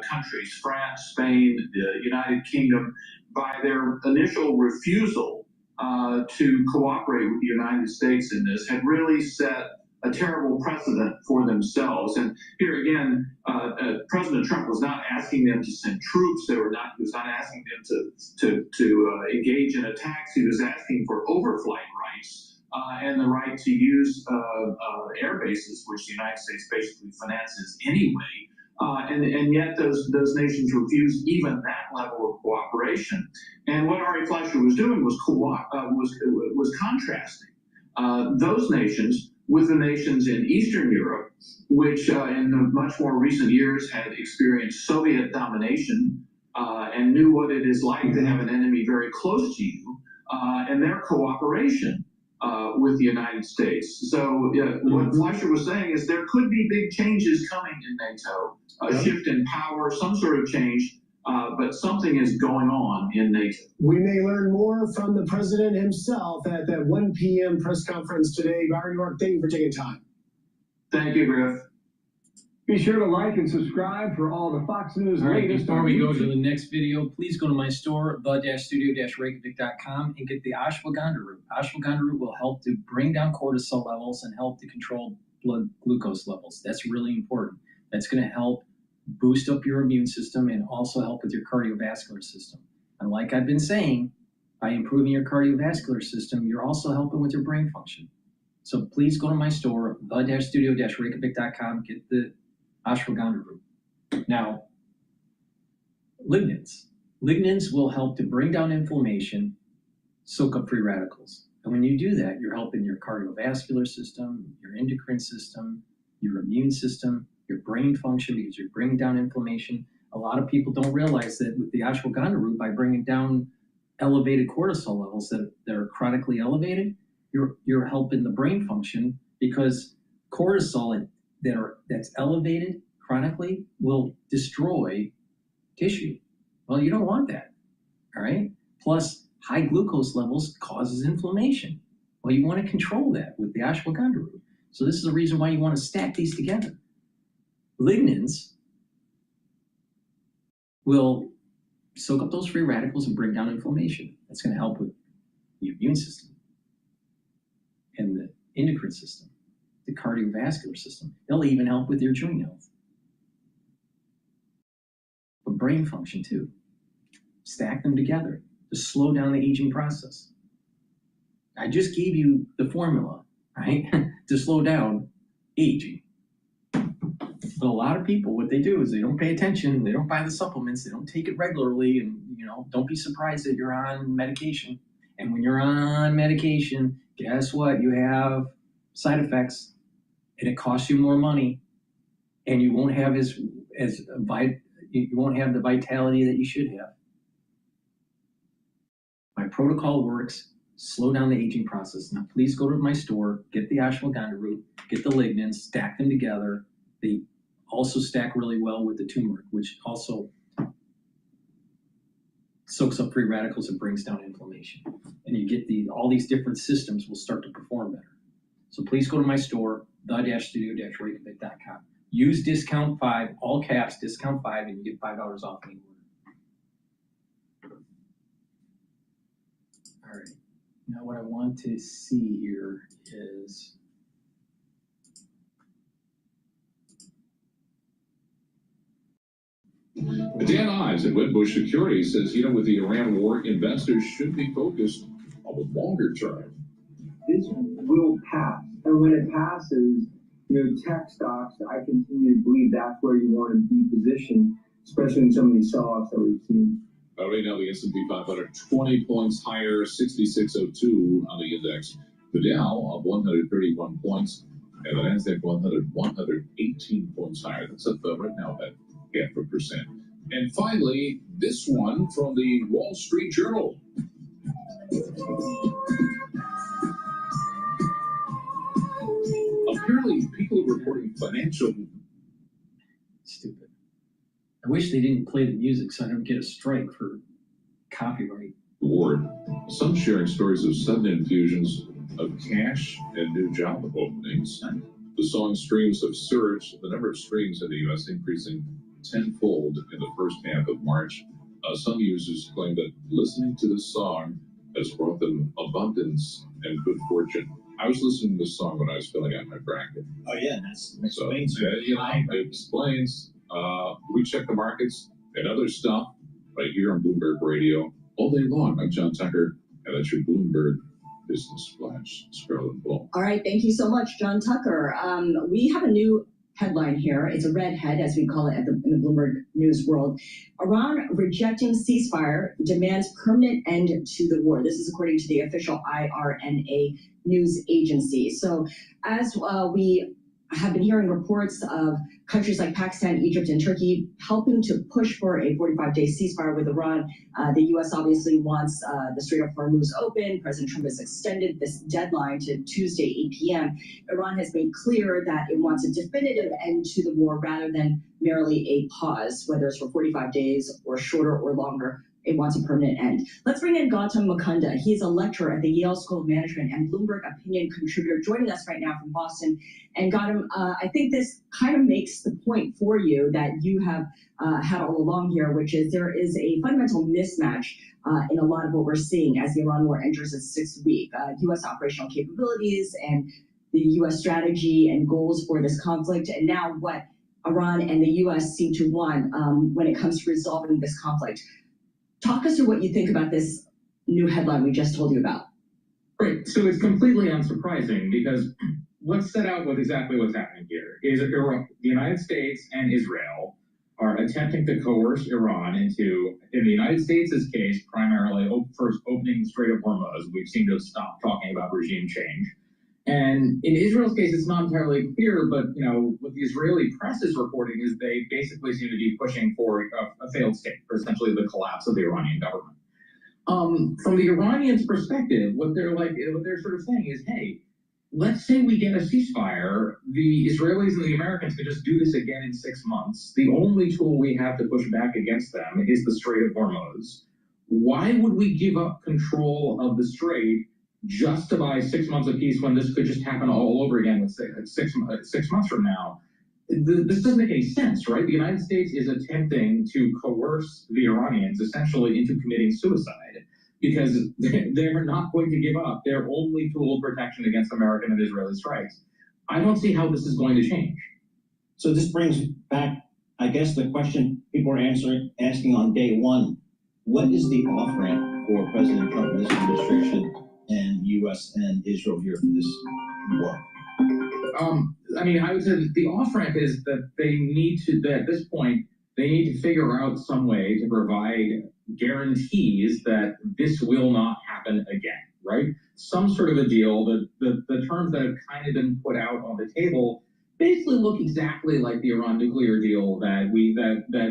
countries, France, Spain, the United Kingdom, by their initial refusal to cooperate with the United States in this, had really set a terrible precedent for themselves. And here again, President Trump was not asking them to send troops. He was not asking them to engage in attacks. He was asking for overflight rights and the right to use air bases, which the United States basically finances anyway. And yet those nations refused even that level of cooperation. And what Ari Fleischer was doing was contrasting those nations with the nations in Eastern Europe, which in the much more recent years had experienced Soviet domination and knew what it is like to have an enemy very close to you, and their cooperation with the United States. So what Fleischer was saying is there could be big changes coming in NATO, a shift in power, some sort of change, but something is going on in NATO. We may learn more from the president himself at that 1 p.m. press conference today. Byron York, thank you for taking time. Thank you, Griff. Be sure to like and subscribe for all the Fox News All right, latest. before we go to the next video, please go to my store, the-studio-reykjavik.com, and get the ashwagandha root. Ashwagandha root will help to bring down cortisol levels and help to control blood glucose levels. That's really important. That's going to help boost up your immune system and also help with your cardiovascular system. And like I've been saying, by improving your cardiovascular system, you're also helping with your brain function. So please go to my store, the-studio-reykjavik.com, get the ashwagandha root. Now, lignans. Lignans will help to bring down inflammation, soak up free radicals. And when you do that, you're helping your cardiovascular system, your endocrine system, your immune system, your brain function, because you're bringing down inflammation. A lot of people don't realize that with the ashwagandha root, by bringing down elevated cortisol levels that are chronically elevated, you're helping the brain function, because cortisol that's elevated chronically will destroy tissue. Well, you don't want that, all right? Plus, high glucose levels causes inflammation. Well, you want to control that with the ashwagandha root. So this is the reason why you want to stack these together. Lignans will soak up those free radicals and bring down inflammation. That's going to help with the immune system and the endocrine system, the cardiovascular system. They'll even help with your joint health. But brain function too. Stack them together to slow down the aging process. I just gave you the formula, right, to slow down aging. But a lot of people, what they do is they don't pay attention, they don't buy the supplements, they don't take it regularly, and don't be surprised that you're on medication. And when you're on medication, guess what? You have side effects, and it costs you more money, and you won't have you won't have the vitality that you should have. My protocol works. Slow down the aging process. Now, please go to my store, get the ashwagandha root, get the lignans, stack them together. They also stack really well with the turmeric, which also soaks up free radicals and brings down inflammation. And you get all these different systems will start to perform better. So please go to my store, the-studio-reykjavik.com. Use discount 5, all caps, discount 5, and you get $5 off any order. All right. Now what I want to see here is Dan Ives at Wedbush Securities says, with the Iran war, investors should be focused on the longer term. This will pass. And when it passes, tech stocks, I continue to believe that's where you want to be positioned, especially in some of these sell-offs that we've seen. Right now, the S&P 500, 20 points higher, 6602 on the index. The Dow up 131 points, and the Nasdaq 118 points higher. That's up right now at 0.5%. And finally, this one from the Wall Street Journal. Apparently, people are reporting financial. Stupid. I wish they didn't play the music so I don't get a strike for copyright. Award. Some sharing stories of sudden infusions of cash and new job openings. The song streams have surged, the number of streams in the U.S. increasing tenfold in the first half of March. Some users claim that listening to this song has brought them abundance and good fortune. I was listening to this song when I was filling out my bracket. Oh yeah, that explains it explains. We check the markets and other stuff right here on Bloomberg Radio all day long. I'm John Tucker, and that's your Bloomberg Business Flash. Scroll and pull. All right, thank you so much, John Tucker. We have a new headline here. It's a red head, as we call it in the Bloomberg News world. Iran rejecting ceasefire, demands permanent end to the war. This is according to the official IRNA news agency. So as we have been hearing reports of countries like Pakistan, Egypt, and Turkey helping to push for a 45-day ceasefire with Iran. The U.S. obviously wants the Strait of Hormuz open. President Trump has extended this deadline to Tuesday, 8 p.m. Iran has made clear that it wants a definitive end to the war rather than merely a pause, whether it's for 45 days or shorter or longer. It wants a permanent end. Let's bring in Gautam Mukunda. He's a lecturer at the Yale School of Management and Bloomberg opinion contributor, joining us right now from Boston. And Gautam, I think this kind of makes the point for you that you have had all along here, which is there is a fundamental mismatch in a lot of what we're seeing as the Iran war enters its sixth week. U.S. operational capabilities and the U.S. strategy and goals for this conflict, and now what Iran and the U.S. seem to want when it comes to resolving this conflict. Talk us through what you think about this new headline we just told you about. Right. So it's completely unsurprising because let's set out exactly what's happening here. Is the United States and Israel are attempting to coerce Iran into, in the United States' case, primarily first opening the Strait of Hormuz. We've seemed to have stopped talking about regime change. And in Israel's case, it's not entirely clear, but what the Israeli press is reporting is they basically seem to be pushing for a failed state, or essentially the collapse of the Iranian government. From the Iranians' perspective, what they're sort of saying is, hey, let's say we get a ceasefire, the Israelis and the Americans could just do this again in 6 months. The only tool we have to push back against them is the Strait of Hormuz. Why would we give up control of the Strait just to buy 6 months of peace when this could just happen all over again with six months from now? This doesn't make any sense, right? The United States is attempting to coerce the Iranians essentially into committing suicide because they're not going to give up their only tool of protection against American and Israeli strikes. I don't see how this is going to change. So this brings back, I guess, the question people are asking on day one. What is the off-ramp for President Trump and this administration and U.S. and Israel here for this war? I would say that the off-ramp is that they need to, at this point, they need to figure out some way to provide guarantees that this will not happen again, right? Some sort of a deal. The terms that have kind of been put out on the table basically look exactly like the Iran nuclear deal that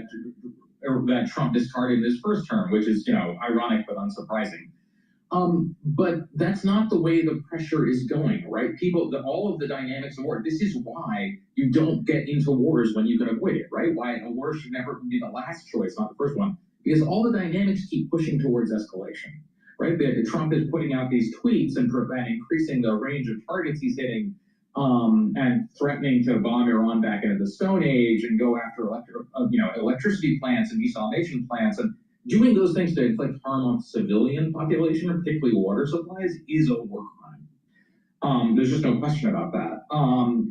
Trump discarded in his first term, which is, ironic but unsurprising. But that's not the way the pressure is going, right? All of the dynamics of war, this is why you don't get into wars when you can avoid it, right? Why a war should never be the last choice, not the first one, because all the dynamics keep pushing towards escalation, right? Trump is putting out these tweets and increasing the range of targets he's hitting, and threatening to bomb Iran back into the Stone Age and go after electricity plants and desalination plants, and doing those things to inflict harm on civilian population, particularly water supplies, is a war crime. There's just no question about that.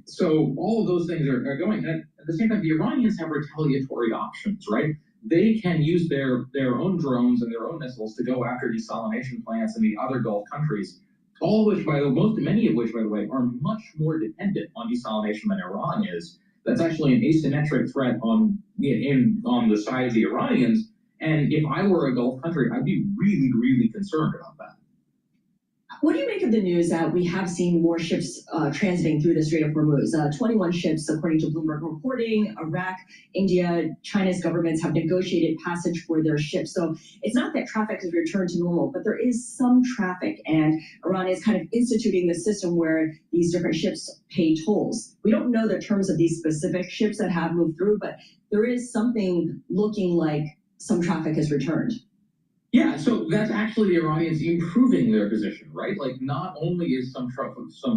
So all of those things are going. And at the same time, the Iranians have retaliatory options, right? They can use their own drones and their own missiles to go after desalination plants in the other Gulf countries, all of which, many of which, by the way, are much more dependent on desalination than Iran is. That's actually an asymmetric threat on the side of the Iranians. And if I were a Gulf country, I'd be really, really concerned about that. What do you make of the news that we have seen more ships transiting through the Strait of Hormuz? 21 ships, according to Bloomberg reporting. Iraq, India, China's governments have negotiated passage for their ships. So it's not that traffic has returned to normal, but there is some traffic, and Iran is kind of instituting the system where these different ships pay tolls. We don't know the terms of these specific ships that have moved through, but there is something looking like some traffic has returned. Yeah, so that's actually the Iranians improving their position, right? Like, not only is some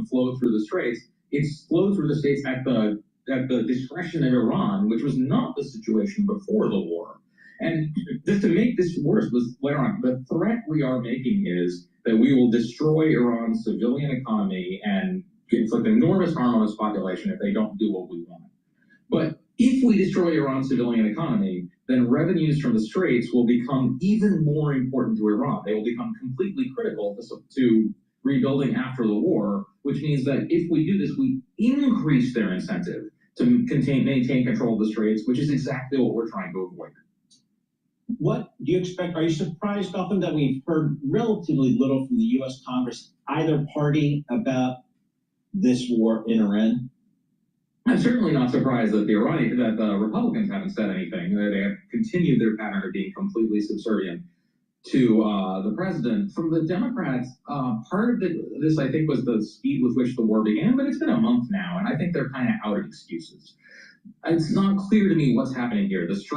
flow through the Straits, it's flow through the States at the discretion of Iran, which was not the situation before the war. And just to make this worse, later on, the threat we are making is that we will destroy Iran's civilian economy and inflict enormous harm on its population if they don't do what we want. But if we destroy Iran's civilian economy, then revenues from the Straits will become even more important to Iran. They will become completely critical to rebuilding after the war, which means that if we do this, we increase their incentive to maintain control of the Straits, which is exactly what we're trying to avoid. What do you expect? Are you surprised, Gotham, that we've heard relatively little from the U.S. Congress, either party, about this war in Iran? I'm certainly not surprised that the Republicans haven't said anything. They have continued their pattern of being completely subservient to the president. From the Democrats, part of this, I think, was the speed with which the war began, but it's been a month now, and I think they're kind of out of excuses. It's not clear to me what's happening here. This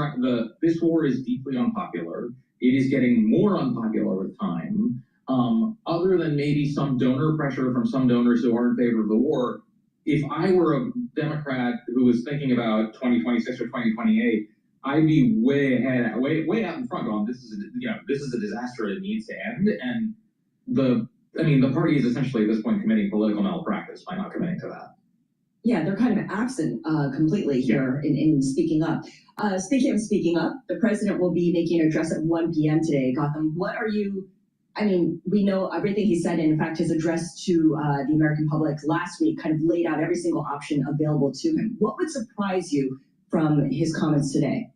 war is deeply unpopular. It is getting more unpopular with time. Other than maybe some donor pressure from some donors who are in favor of the war, if I were a Democrat who was thinking about 2026 or 2028, I'd be way ahead, way out in front on this is a disaster that needs to end. And the party is essentially at this point committing political malpractice by not committing to that. Yeah, they're kind of absent completely here in speaking up. Speaking of speaking up, the president will be making an address at 1 p.m. today. Gotham, we know everything he said, and in fact, his address to the American public last week kind of laid out every single option available to him. What would surprise you from his comments today?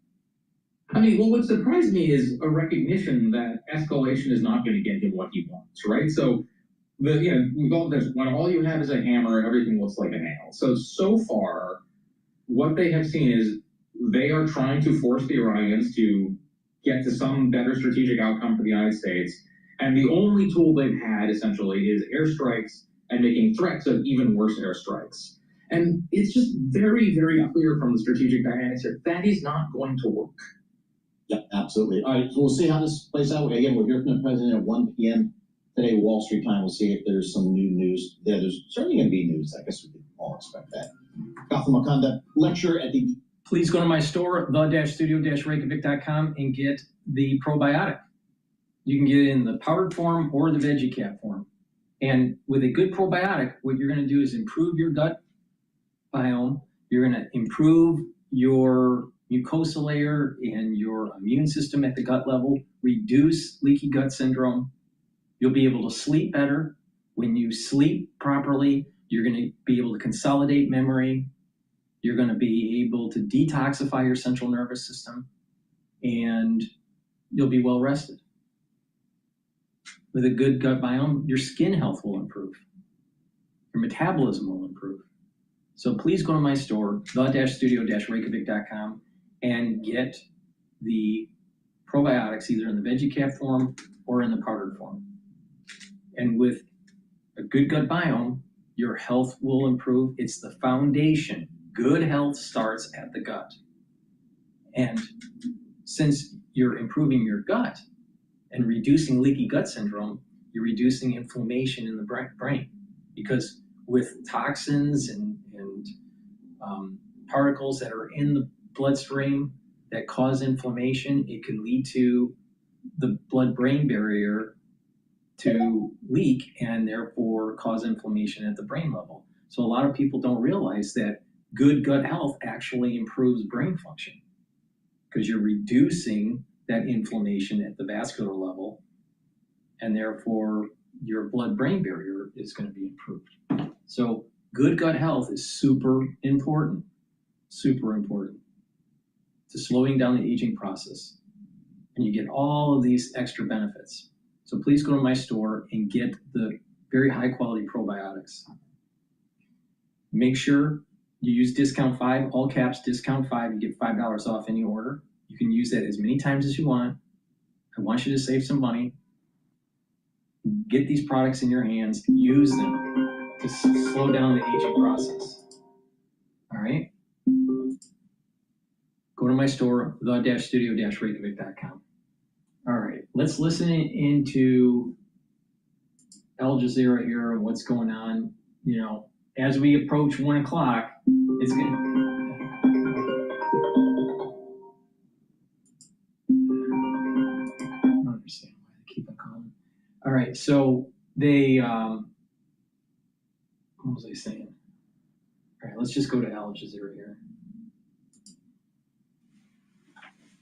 What would surprise me is a recognition that escalation is not going to get him what he wants, right? So, when all you have is a hammer, everything looks like a nail. So far, what they have seen is they are trying to force the Iranians to get to some better strategic outcome for the United States. And the only tool they've had, essentially, is airstrikes and making threats of even worse airstrikes. And it's just very, very clear from the strategic dynamics here, that is not going to work. Yeah, absolutely. All right, so we'll see how this plays out. Again, we'll hear from the president at 1 p.m. today, Wall Street time. We'll see if there's some new news. Yeah, there's certainly going to be news. I guess we can all expect that. Gotham Wakanda lecture at the... Please go to my store, the-studio-reykjavik.com, and get the probiotic. You can get it in the powdered form or the veggie cap form. And with a good probiotic, what you're going to do is improve your gut biome. You're going to improve your mucosa layer and your immune system at the gut level, reduce leaky gut syndrome. You'll be able to sleep better. When you sleep properly, you're going to be able to consolidate memory. You're going to be able to detoxify your central nervous system, and you'll be well rested. With a good gut biome, your skin health will improve. Your metabolism will improve. So please go to my store, the-studio-reykjavik.com, and get the probiotics either in the veggie cap form or in the powdered form. And with a good gut biome, your health will improve. It's the foundation. Good health starts at the gut. And since you're improving your gut and reducing leaky gut syndrome, you're reducing inflammation in the brain. Because with toxins and particles that are in the bloodstream that cause inflammation, it can lead to the blood-brain barrier to leak and therefore cause inflammation at the brain level. So a lot of people don't realize that good gut health actually improves brain function because you're reducing that inflammation at the vascular level, and therefore your blood-brain barrier is going to be improved. So good gut health is super important to slowing down the aging process. And you get all of these extra benefits. So please go to my store and get the very high quality probiotics. Make sure you use discount 5, all caps, discount 5, you get $5 off any order. You can use that as many times as you want. I want you to save some money. Get these products in your hands, use them to slow down the aging process. All right? Go to my store, the-studio-reykjavik.com. All right. let's listen into Al Jazeera here and what's going on. You know, as we approach 1 o'clock, it's going to. I don't understand why they keep on calling. All right, so they, what was I saying? All right, let's just go to Al Jazeera here.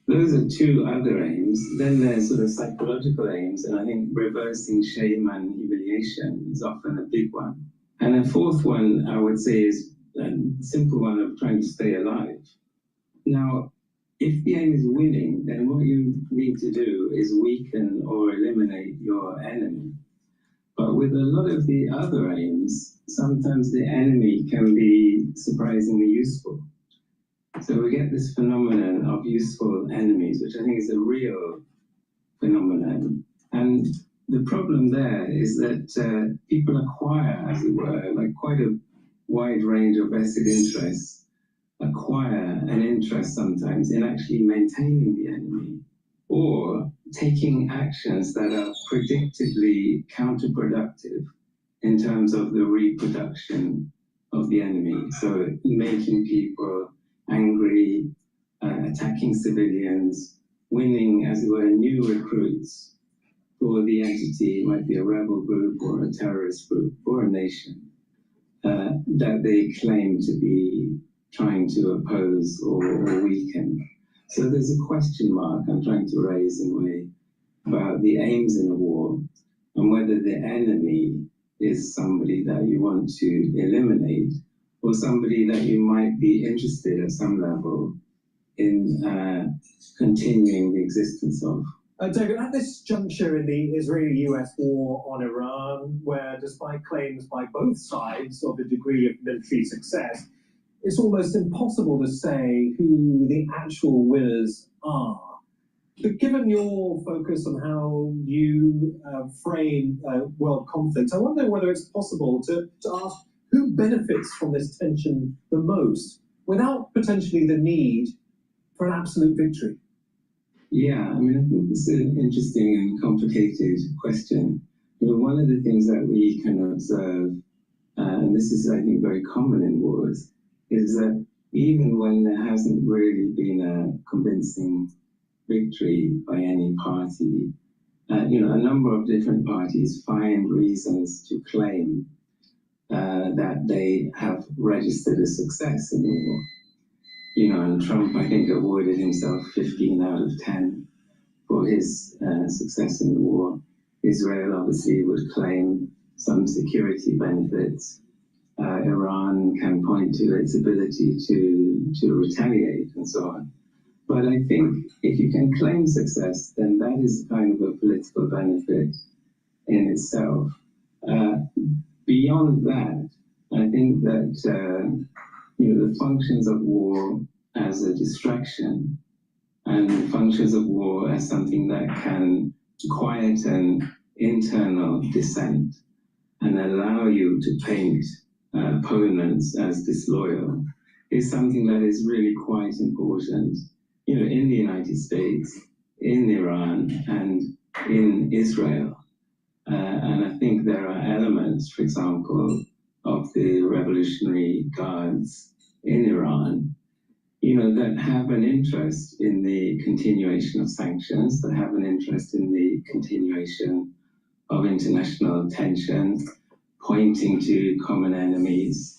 Those are two other aims. Then there's sort of psychological aims, and I think reversing shame and humiliation is often a big one. And a fourth one, I would say, is a simple one of trying to stay alive. Now, if the aim is winning, then what you need to do is weaken or eliminate your enemy. But with a lot of the other aims, sometimes the enemy can be surprisingly useful. So we get this phenomenon of useful enemies, which I think is a real phenomenon. And the problem there is that people acquire, as it were, like quite a wide range of vested interests, acquire an interest sometimes in actually maintaining the enemy or taking actions that are predictably counterproductive in terms of the reproduction of the enemy. So making people angry, attacking civilians, winning, as it were, new recruits for the entity. It might be a rebel group or a terrorist group or a nation that they claim to be trying to oppose or weaken. So there's a question mark I'm trying to raise in a way about the aims in a war and whether the enemy is somebody that you want to eliminate or somebody that you might be interested at some level in continuing the existence of. David, at this juncture in the Israeli-US war on Iran, where despite claims by both sides of a degree of military success, it's almost impossible to say who the actual winners are. But given your focus on how you frame world conflicts, I wonder whether it's possible to ask who benefits from this tension the most without potentially the need for an absolute victory. Yeah, I mean, I think this is an interesting and complicated question. You know, one of the things that we can observe, and this is, I think, very common in wars, is that even when there hasn't really been a convincing victory by any party, you know, a number of different parties find reasons to claim that they have registered a success in the war. You know, and Trump, I think, awarded himself 15 out of 10 for his success in the war. Israel obviously would claim some security benefits. Iran can point to its ability to retaliate and so on. But I think if you can claim success, then that is kind of a political benefit in itself. Beyond that, I think that you know, the functions of war as a distraction and the functions of war as something that can quieten internal dissent and allow you to paint opponents as disloyal is something that is really quite important, you know, in the United States, in Iran, and in Israel. And I think there are elements, for example, of the Revolutionary Guards in Iran, you know, that have an interest in the continuation of sanctions, that have an interest in the continuation of international tension, pointing to common enemies,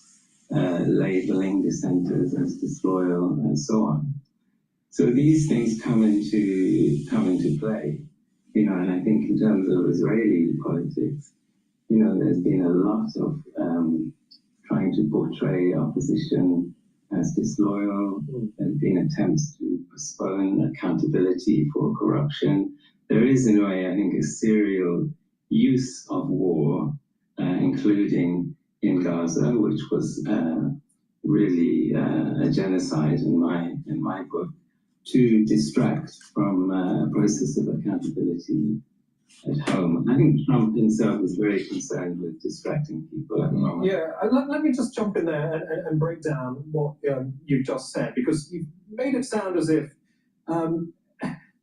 labeling dissenters as disloyal, and so on. So these things come into play, you know, and I think in terms of Israeli politics, you know, there's been a lot of trying to portray opposition as disloyal. There's been attempts to postpone accountability for corruption. There is, in a way, I think, a serial use of war, including in Gaza, which was really a genocide in my book, to distract from a process of accountability at home. I think Trump himself is very concerned with distracting people at the moment. Yeah, let me just jump in there and break down what you've just said, because you've made it sound as if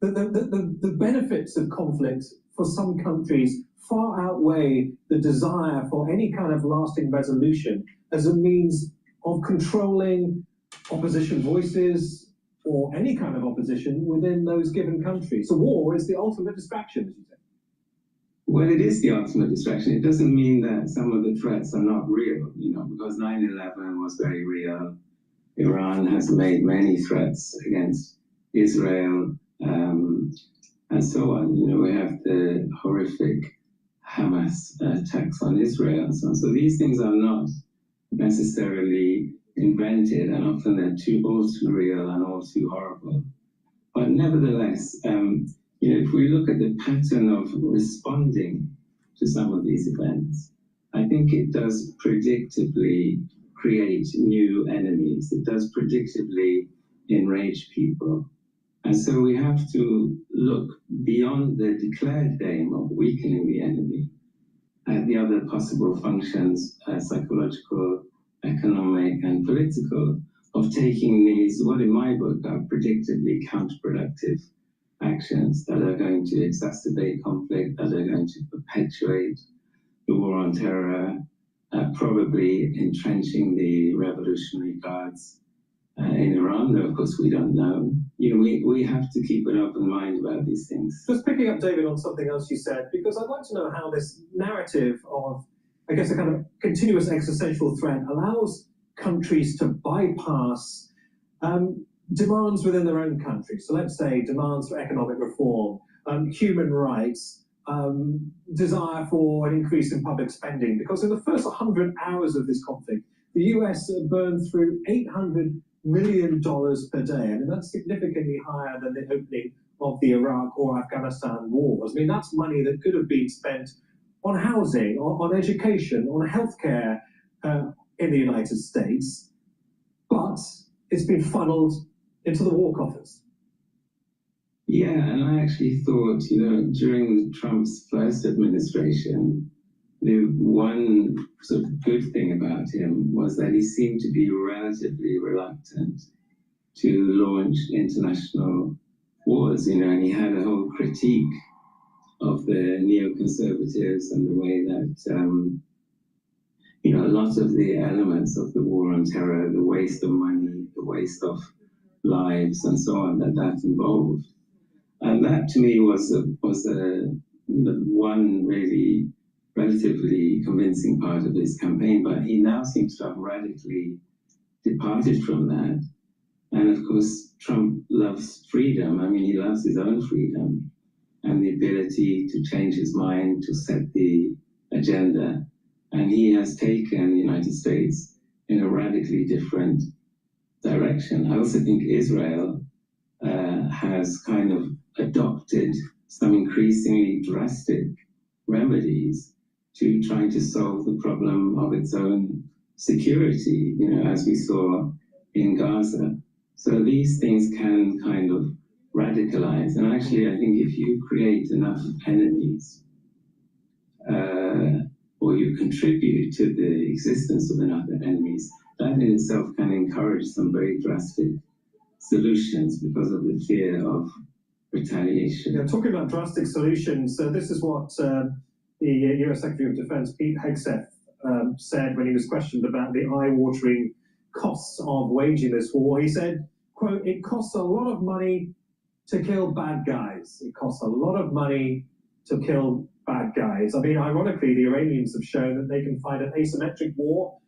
the benefits of conflict for some countries far outweigh the desire for any kind of lasting resolution as a means of controlling opposition voices or any kind of opposition within those given countries. So war is the ultimate distraction, as you say. Well, it is the ultimate distraction. It doesn't mean that some of the threats are not real, because 9/11 was very real. Iran has made many threats against Israel, and so on. We have the horrific Hamas attacks on Israel and so on. So these things are not necessarily invented, and often they're all too real and all too horrible. But nevertheless, if we look at the pattern of responding to some of these events, I think it does predictably create new enemies. It does predictably enrage people. And so we have to look beyond the declared aim of weakening the enemy at the other possible functions, psychological, economic, and political, of taking these, what in my book are predictably counterproductive actions that are going to exacerbate conflict, that are going to perpetuate the war on terror, probably entrenching the Revolutionary Guards in Iran, though of course we don't know. We have to keep an open mind about these things. Just picking up, David, on something else you said, because I'd like to know how this narrative of, I guess, a kind of continuous existential threat allows countries to bypass demands within their own country. So let's say demands for economic reform, human rights, desire for an increase in public spending. Because in the first 100 hours of this conflict, the US burned through $800 million per day. I mean, that's significantly higher than the opening of the Iraq or Afghanistan wars. I mean, that's money that could have been spent on housing, on education, on healthcare in the United States, but it's been funneled into the war coffers. Yeah, and I actually thought, during Trump's first administration, the one sort of good thing about him was that he seemed to be relatively reluctant to launch international wars, and he had a whole critique of the neoconservatives and the way that, a lot of the elements of the war on terror, the waste of money, the waste of lives, and so on, that involved. And that to me was one really relatively convincing part of his campaign, but he now seems to have radically departed from that. And of course, Trump loves freedom. I mean, he loves his own freedom and the ability to change his mind, to set the agenda. And he has taken the United States in a radically different direction. I also think Israel has kind of adopted some increasingly drastic remedies to trying to solve the problem of its own security, as we saw in Gaza. So these things can kind of radicalize. And actually, I think if you create enough enemies, or you contribute to the existence of enough enemies, that in itself can encourage some very drastic solutions because of the fear of retaliation. Yeah, talking about drastic solutions, this is what the US Secretary of Defense, Pete Hegseth, said when he was questioned about the eye-watering costs of waging this war. He said, quote, "It costs a lot of money to kill bad guys. It costs a lot of money to kill bad guys." I mean, ironically, the Iranians have shown that they can fight an asymmetric war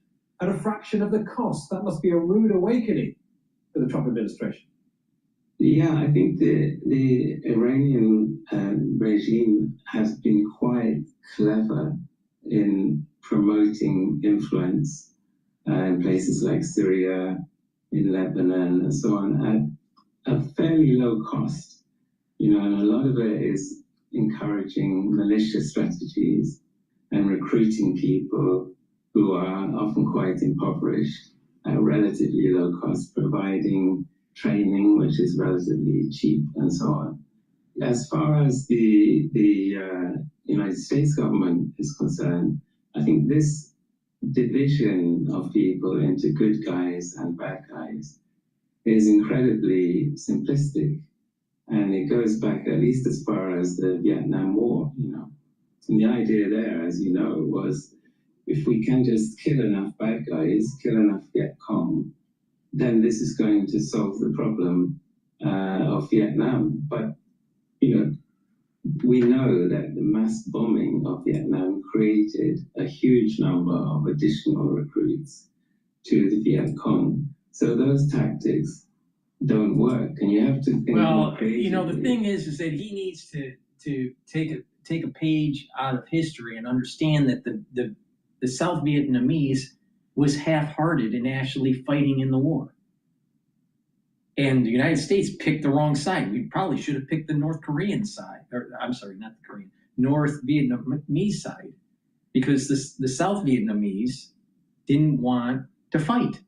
at a fraction of the cost. That must be a rude awakening for the Trump administration. Yeah, I think the Iranian regime has been quite clever in promoting influence in places like Syria, in Lebanon, and so on, at a fairly low cost. And a lot of it is encouraging militia strategies and recruiting people who are often quite impoverished at relatively low cost, providing training, which is relatively cheap, and so on. As far as the United States government is concerned, I think this division of people into good guys and bad guys is incredibly simplistic. And it goes back at least as far as the Vietnam War, And the idea there, as you know, was if we can just kill enough bad guys, kill enough Viet Cong, then this is going to solve the problem of Vietnam. But, we know that the mass bombing of Vietnam created a huge number of additional recruits to the Viet Cong. So those tactics don't work, and you have to think. Well, the thing is that he needs to take a page out of history and understand that the South Vietnamese was half-hearted in actually fighting in the war. And the United States picked the wrong side. We probably should have picked the North Korean side, or I'm sorry, not the Korean, North Vietnamese side, because the South Vietnamese didn't want to fight.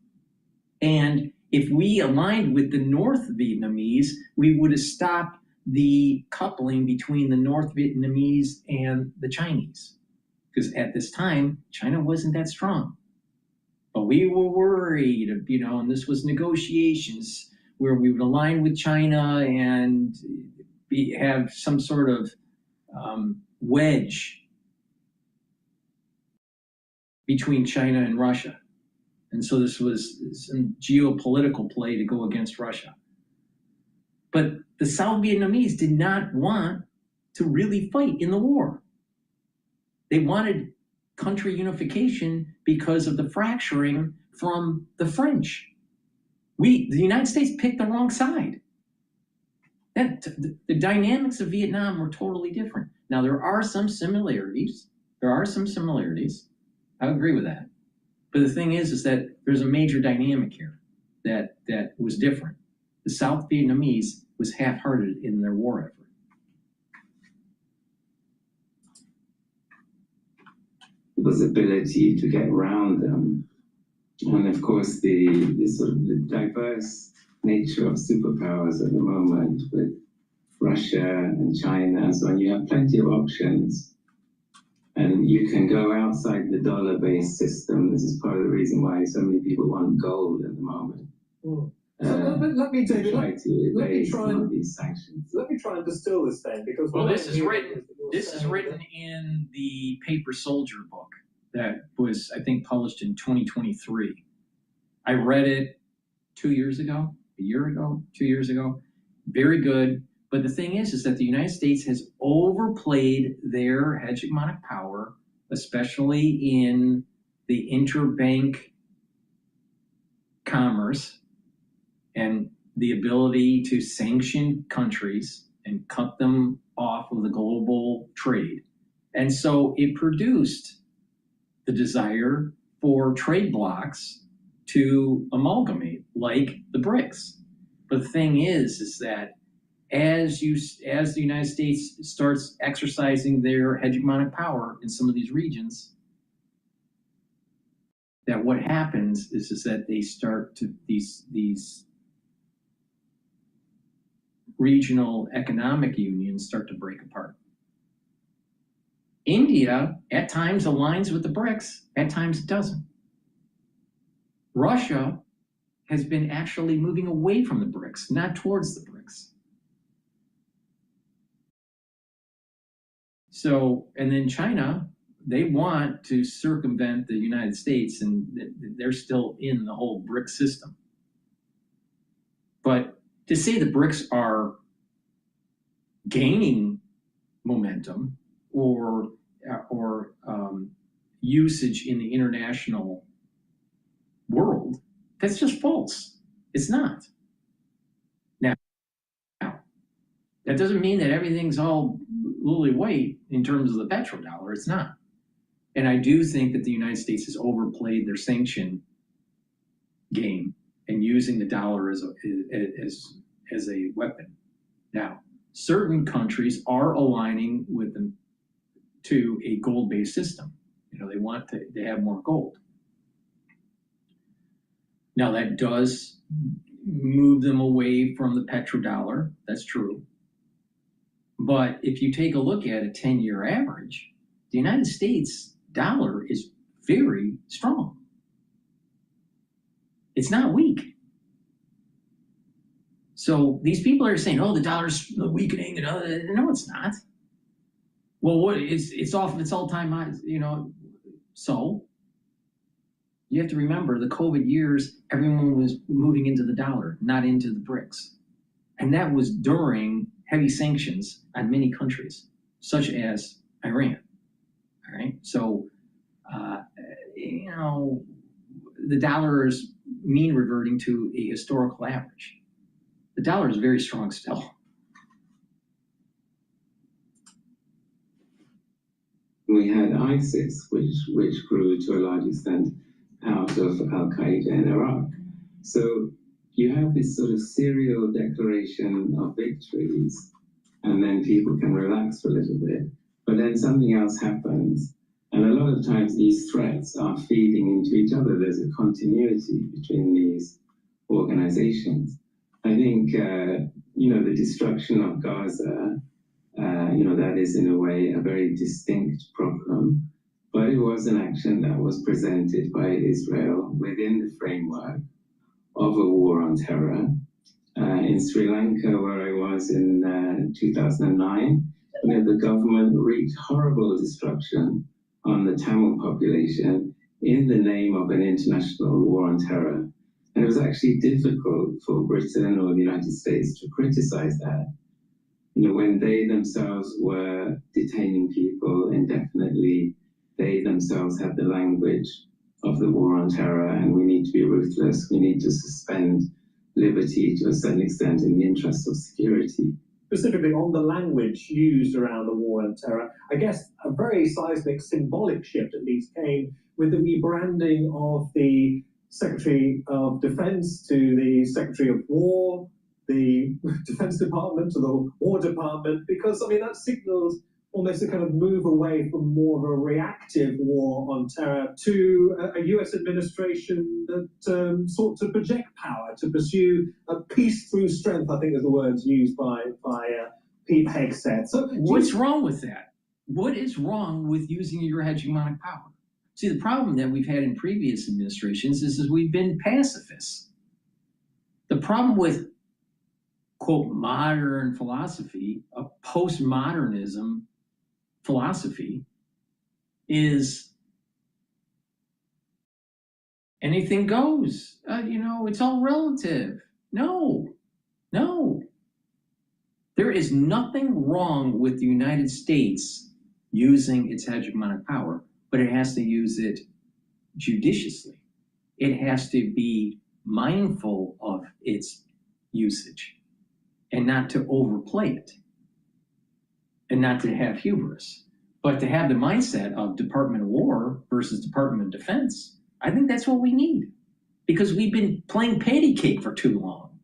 And if we aligned with the North Vietnamese, we would have stopped the coupling between the North Vietnamese and the Chinese. Because at this time, China wasn't that strong. But we were worried, and this was negotiations where we would align with China and have some sort of wedge between China and Russia. And so this was some geopolitical play to go against Russia. But the South Vietnamese did not want to really fight in the war. They wanted country unification because of the fracturing from the French. The United States picked the wrong side. The dynamics of Vietnam were totally different. Now, there are some similarities. I agree with that. But the thing is that there's a major dynamic here that was different. The South Vietnamese was half-hearted in their war effort. It was ability to get around them. And of course, the sort of the diverse nature of superpowers at the moment with Russia and China and so on, you have plenty of options. And you can go outside the dollar-based system. This is part of the reason why so many people want gold at the moment. Let me try and these sanctions. Let me try and distill this then, because this is written in the Paper Soldier book that was, I think, published in 2023. I read it 2 years ago, a year ago, 2 years ago. Very good. But the thing is that the United States has overplayed their hegemonic power, especially in the interbank commerce and the ability to sanction countries and cut them off of the global trade. And so it produced the desire for trade blocs to amalgamate, like the BRICS. But the thing is that as the United States starts exercising their hegemonic power in some of these regions, that what happens is that they start to these regional economic unions start to break apart. India at times aligns with the BRICS, at times it doesn't. Russia has been actually moving away from the BRICS, not towards the BRICS. So, and then China, they want to circumvent the United States, and they're still in the whole BRICS system. But to say the BRICS are gaining momentum or usage in the international world, that's just false. It's not. Now, that doesn't mean that everything's all lily white in terms of the petrodollar. It's not. And I do think that the United States has overplayed their sanction game and using the dollar as a weapon. Now, certain countries are aligning with them to a gold-based system. They have more gold. Now, that does move them away from the petrodollar. That's true. But if you take a look at a 10-year average, the United States dollar is very strong. It's not weak. So these people are saying, oh, the dollar's weakening, and no, it's not. Well, what it's off of its all-time highs, so you have to remember the COVID years, everyone was moving into the dollar, not into the BRICS. And that was during heavy sanctions on many countries, such as Iran. All right. So, the dollar is mean reverting to a historical average. The dollar is very strong still. We had ISIS, which grew to a large extent out of Al-Qaeda in Iraq. So you have this sort of serial declaration of victories, and then people can relax for a little bit. But then something else happens. And a lot of times these threats are feeding into each other. There's a continuity between these organizations. I think, the destruction of Gaza, that is in a way a very distinct problem, but it was an action that was presented by Israel within the framework of a war on terror. In Sri Lanka, where I was in 2009, the government wreaked horrible destruction on the Tamil population in the name of an international war on terror. And it was actually difficult for Britain or the United States to criticize that. When they themselves were detaining people indefinitely, they themselves had the language of the war on terror, and we need to be ruthless. We need to suspend liberty to a certain extent in the interest of security. Specifically on the language used around the war on terror, I guess a very seismic symbolic shift at least came with the rebranding of the Secretary of Defense to the Secretary of War, the Defense Department to the War Department, because that signals almost a kind of move away from more of a reactive war on terror to a US administration that sought to project power, to pursue a peace through strength, I think is the words used by Pete Hegseth. So what's wrong with that? What is wrong with using your hegemonic power? See, the problem that we've had in previous administrations is we've been pacifists. The problem with, quote, modern philosophy, a postmodernism philosophy, is anything goes. It's all relative. No. There is nothing wrong with the United States using its hegemonic power, but it has to use it judiciously. It has to be mindful of its usage and not to overplay it and not to have hubris, but to have the mindset of Department of War versus Department of Defense. I think that's what we need, because we've been playing patty cake for too long.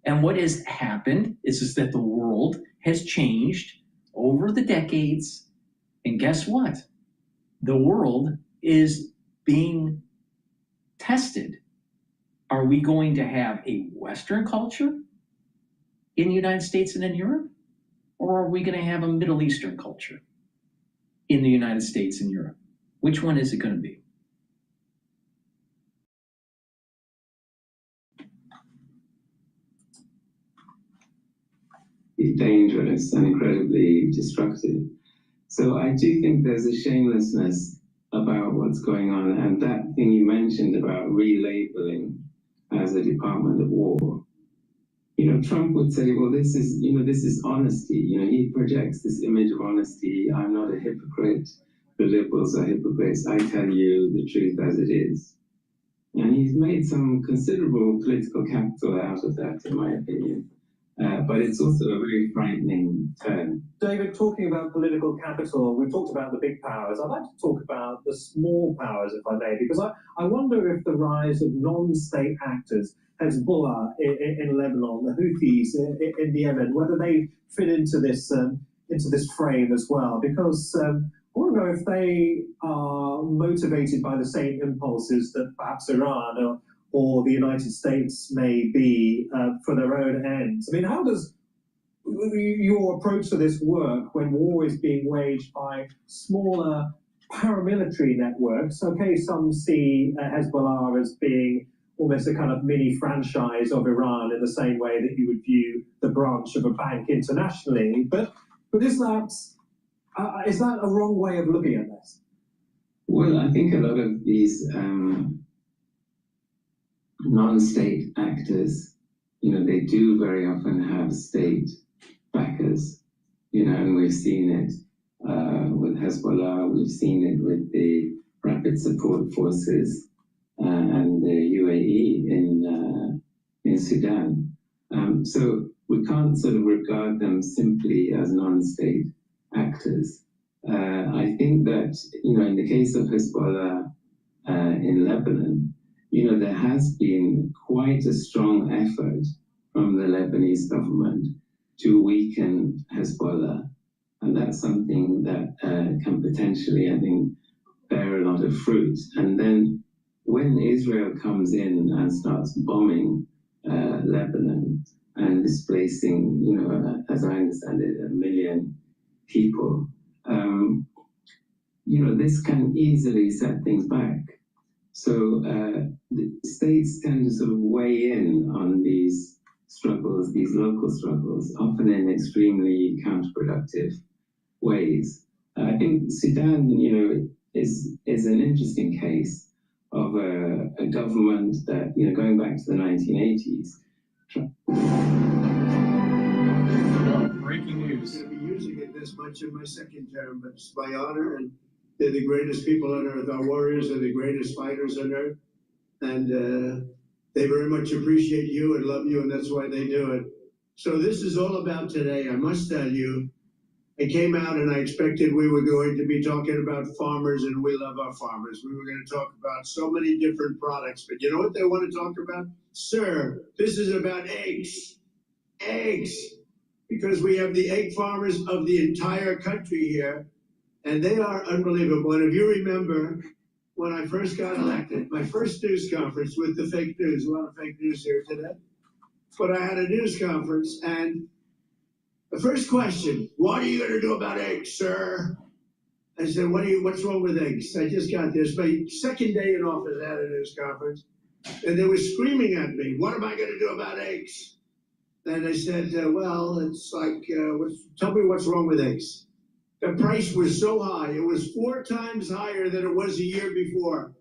And what has happened is that the world has changed over the decades. And guess what? The world is being tested. Are we going to have a Western culture in the United States and in Europe? Or are we going to have a Middle Eastern culture in the United States and Europe? Which one is it going to be? Dangerous and incredibly destructive. So I do think there's a shamelessness about what's going on, and that thing you mentioned about relabeling as a Department of War. Trump would say, well, this is honesty. He projects this image of honesty. I'm not a hypocrite. The liberals are hypocrites. I tell you the truth as it is. And he's made some considerable political capital out of that, in my opinion. But it's also a very frightening turn. David, talking about political capital, we've talked about the big powers. I'd like to talk about the small powers, if I may, because I wonder if the rise of non-state actors, Hezbollah in Lebanon, the Houthis in Yemen, whether they fit into this frame as well. Because I want to know if they are motivated by the same impulses that perhaps Iran or the United States may be for their own ends. How does your approach to this work when war is being waged by smaller paramilitary networks? Okay, some see Hezbollah as being almost a kind of mini franchise of Iran in the same way that you would view the branch of a bank internationally. But is that a wrong way of looking at this? Well, I think a lot of these non-state actors, they do very often have state backers, and we've seen it with Hezbollah, we've seen it with the Rapid Support Forces and the UAE in Sudan. So we can't sort of regard them simply as non-state actors. I think that, in the case of Hezbollah in Lebanon, there has been quite a strong effort from the Lebanese government to weaken Hezbollah. And that's something that can potentially, I think, bear a lot of fruit. And then when Israel comes in and starts bombing Lebanon and displacing, as I understand it, 1 million people, this can easily set things back. So the states tend to sort of weigh in on these struggles, these local struggles, often in extremely counterproductive ways. I think Sudan, is an interesting case of a government that, going back to the 1980s. Breaking news. I'm going to be using it this much in my second term, but it's my honor, and they're the greatest people on earth. Our warriors are the greatest fighters on earth, and they very much appreciate you and love you, and that's why they do it. So this is all about today. I must tell you, I came out and I expected we were going to be talking about farmers, and we love our farmers. We were going to talk about so many different products, but you know what they want to talk about? Sir, this is about eggs. Eggs. Because we have the egg farmers of the entire country here, and they are unbelievable. And if you remember, when I first got elected, my first news conference with the fake news, a lot of fake news here today, but I had a news conference, and the first question, what are you going to do about eggs, sir? I said, what's wrong with eggs? I just got this. My second day in office, I had a news conference, and they were screaming at me, what am I going to do about eggs? And I said, well, it's like, tell me what's wrong with eggs. The price was so high. It was 4 times higher than it was a year before.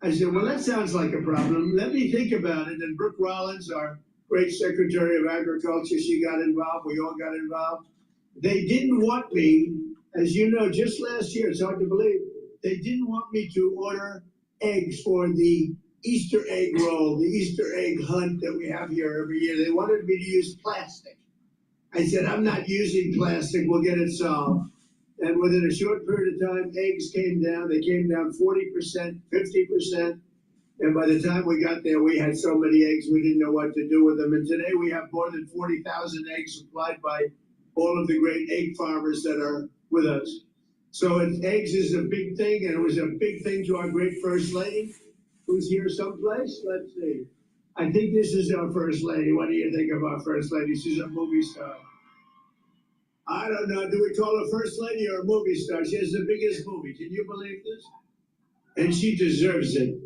I said, well, that sounds like a problem. Let me think about it. And Brooke Rollins, our great Secretary of Agriculture, she got involved. We all got involved. They didn't want me, as you know, just last year, it's hard to believe, they didn't want me to order eggs for the Easter egg roll, the Easter egg hunt that we have here every year. They wanted me to use plastic. I said, I'm not using plastic. We'll get it solved. And within a short period of time, eggs came down. They came down 40%, 50%. And by the time we got there, we had so many eggs, we didn't know what to do with them. And today we have more than 40,000 eggs supplied by all of the great egg farmers that are with us. So eggs is a big thing, and it was a big thing to our great First Lady, who's here someplace. Let's see. I think this is our First Lady. What do you think of our First Lady? She's a movie star. I don't know. Do we call her First Lady or a movie star? She has the biggest movie. Can you believe this? And she deserves it.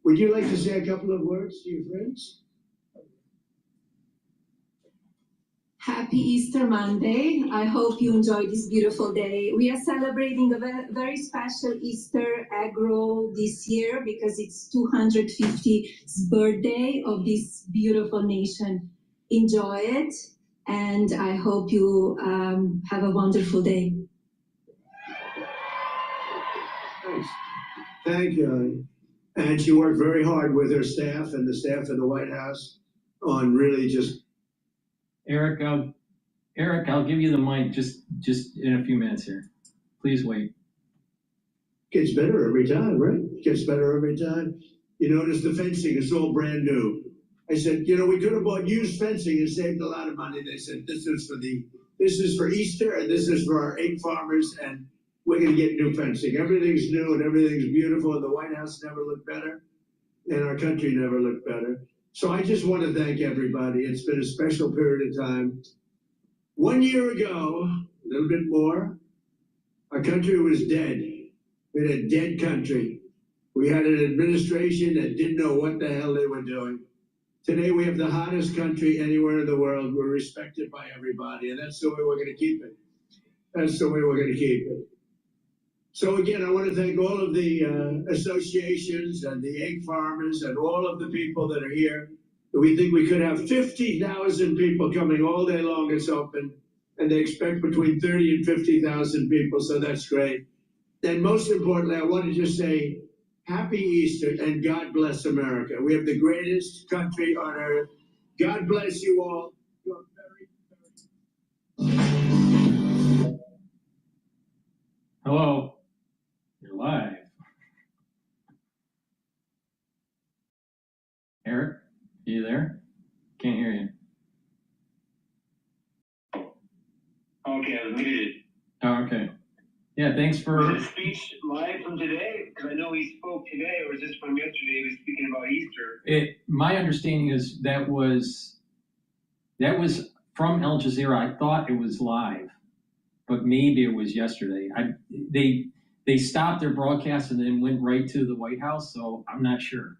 Would you like to say a couple of words to your friends? Happy Easter Monday. I hope you enjoy this beautiful day. We are celebrating a very special Easter egg roll this year because it's 250th birthday of this beautiful nation. Enjoy it, and I hope you have a wonderful day. Thanks. Thank you. And she worked very hard with her staff and the staff of the White House on really just. Eric, I'll give you the mic just in a few minutes here. Please wait. Gets better every time, right? Gets better every time. You notice the fencing is all brand new. I said, we could have bought used fencing and saved a lot of money. They said, this is for Easter, and this is for our egg farmers, and we're going to get new fencing. Everything's new and everything's beautiful, and the White House never looked better, and our country never looked better. So I just want to thank everybody. It's been a special period of time. 1 year ago, a little bit more, our country was dead. We had a dead country. We had an administration that didn't know what the hell they were doing. Today, we have the hottest country anywhere in the world. We're respected by everybody, and that's the way we're going to keep it. That's the way we're going to keep it. So again, I want to thank all of the associations and the egg farmers and all of the people that are here. We think we could have 50,000 people coming all day long. It's open, and they expect between 30 and 50,000 people, so that's great. And most importantly, I want to just say Happy Easter and God bless America. We have the greatest country on earth. God bless you all. You're very. Hello. You're live. Eric, are you there? Can't hear you. Okay, I was muted. Oh, okay. Yeah, thanks for. Was his speech live from today? Because I know he spoke today, or was this from yesterday? He was speaking about Easter. My understanding is that was from Al Jazeera. I thought it was live, but maybe it was yesterday. They stopped their broadcast and then went right to the White House, so I'm not sure.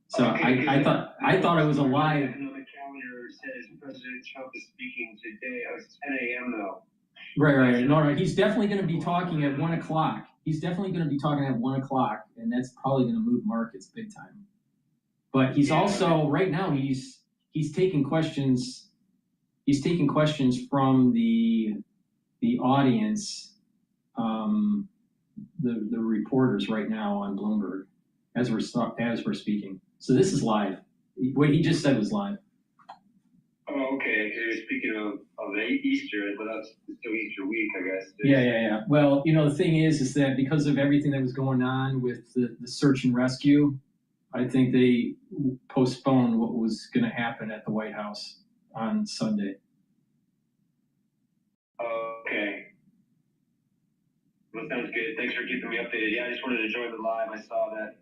So okay, I thought it was a live. On the calendar says President Trump is speaking today. It's 10 a.m. though. Right. No, he's definitely going to be talking at 1 o'clock. He's definitely going to be talking at 1 o'clock, and that's probably going to move markets big time. But he's also right now he's taking questions. He's taking questions from the audience, the reporters right now on Bloomberg as we're speaking. So this is live. What he just said was live. Oh, okay. So you're speaking of Easter, but that's still Easter week, I guess. Yeah. Well, the thing is that because of everything that was going on with the search and rescue, I think they postponed what was going to happen at the White House on Sunday. Okay. Well, sounds good. Thanks for keeping me updated. Yeah, I just wanted to join the live. I saw that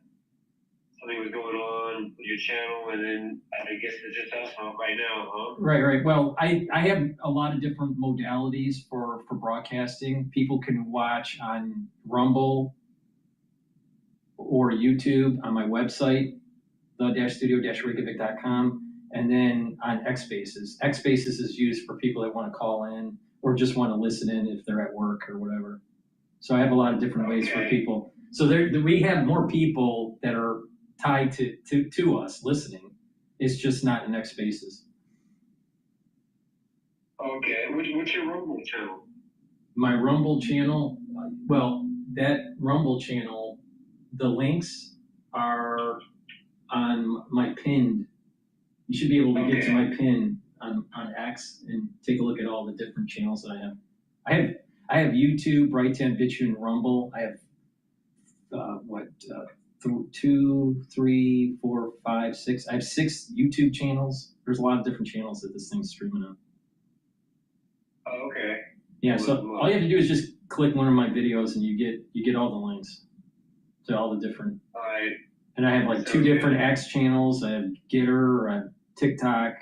something was going on with your channel, and then I guess it's just us right now, huh? Right. Well, I have a lot of different modalities for broadcasting. People can watch on Rumble or YouTube on my website, the-studio-reykjavik.com, and then on X Spaces. X Spaces is used for people that want to call in or just want to listen in if they're at work or whatever. So I have a lot of different ways for people. So we have more people that are tied to us listening. It's just not in X Spaces. Okay. What's your Rumble channel? My Rumble channel, well, that Rumble channel, the links are on my pinned. You should be able to get to my pin on X and take a look at all the different channels that I have. I have YouTube, Brighteon, Bitchute, and Rumble. I have 2, 3, 4, 5, 6. I have 6 YouTube channels. There's a lot of different channels that this thing's streaming on. Oh, okay. Yeah, so all you have to do is just click one of my videos and you get all the links to all the different. All right. And I have like 2 different X channels. I have GETTR, I have TikTok,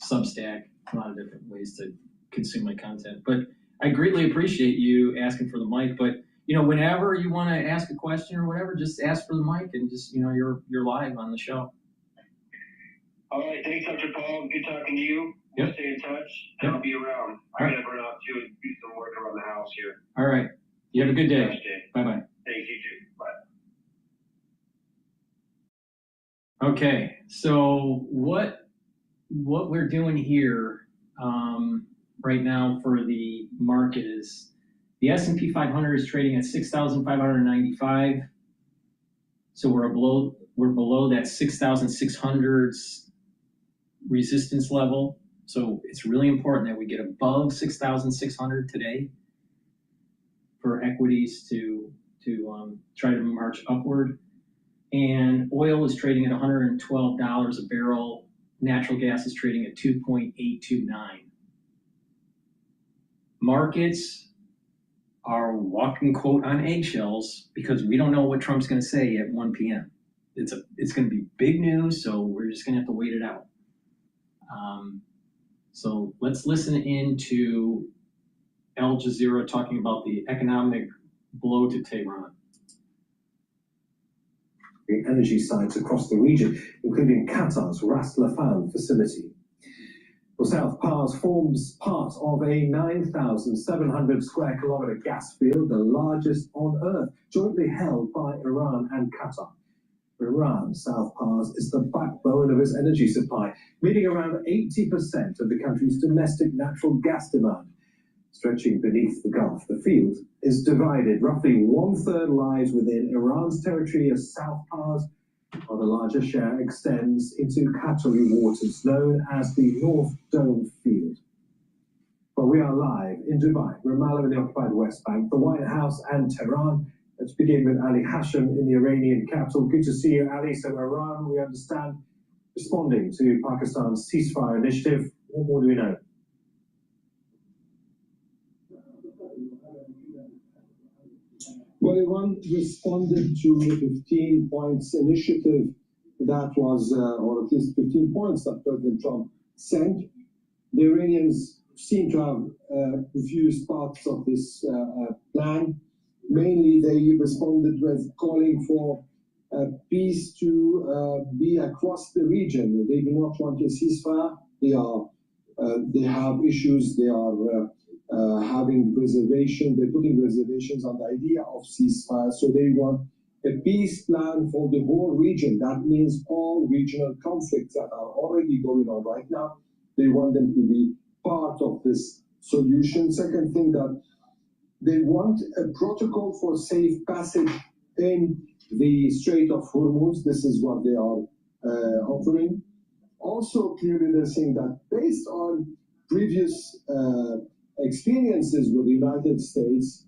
Substack, a lot of different ways to consume my content. But I greatly appreciate you asking for the mic. But whenever you want to ask a question or whatever, just ask for the mic and just you're live on the show. All right, thanks, Dr. Paul. Good talking to you. Yep. We'll stay in touch. Yep. I'll be around. I gotta run out too and do some work around the house here. All right. You have a good day. Bye bye. Thanks, you too. Bye. Okay, so what we're doing here right now for the market is the S&P 500 is trading at 6,595. So we're below that 6,600's resistance level. So it's really important that we get above 6,600 today for equities to try to march upward. And oil is trading at $112 a barrel. Natural gas is trading at 2.829. Markets are walking, quote, on eggshells because we don't know what Trump's going to say at 1 p.m. It's going to be big news, so we're just going to have to wait it out. So let's listen into Al Jazeera talking about the economic blow to Tehran. energy sites across the region, including Qatar's Ras Laffan facility. Well, South Pars forms part of a 9,700 square kilometre gas field, the largest on Earth, jointly held by Iran and Qatar. For Iran, South Pars is the backbone of its energy supply, meeting around 80% of the country's domestic natural gas demand. Stretching beneath the Gulf, the field is divided. Roughly 1/3 lies within Iran's territory as South Pars, while the larger share extends into Qatari waters, known as the North Dome Field. Well, we are live in Dubai, Ramallah in the occupied West Bank, the White House and Tehran. Let's begin with Ali Hashem in the Iranian capital. Good to see you, Ali. So Iran, we understand, responding to Pakistan's ceasefire initiative. What more do we know? Well, Iran responded to the 15 points initiative that was, or at least 15 points that President Trump sent. The Iranians seem to have refused parts of this plan. Mainly, they responded with calling for peace to be across the region. They do not want a ceasefire. They have issues. They are having reservations. They're putting reservations on the idea of ceasefire. So they want a peace plan for the whole region. That means all regional conflicts that are already going on right now. They want them to be part of this solution. Second thing, that they want a protocol for safe passage in the Strait of Hormuz. This is what they are offering. Also, clearly, they're saying that based on previous experiences with the United States,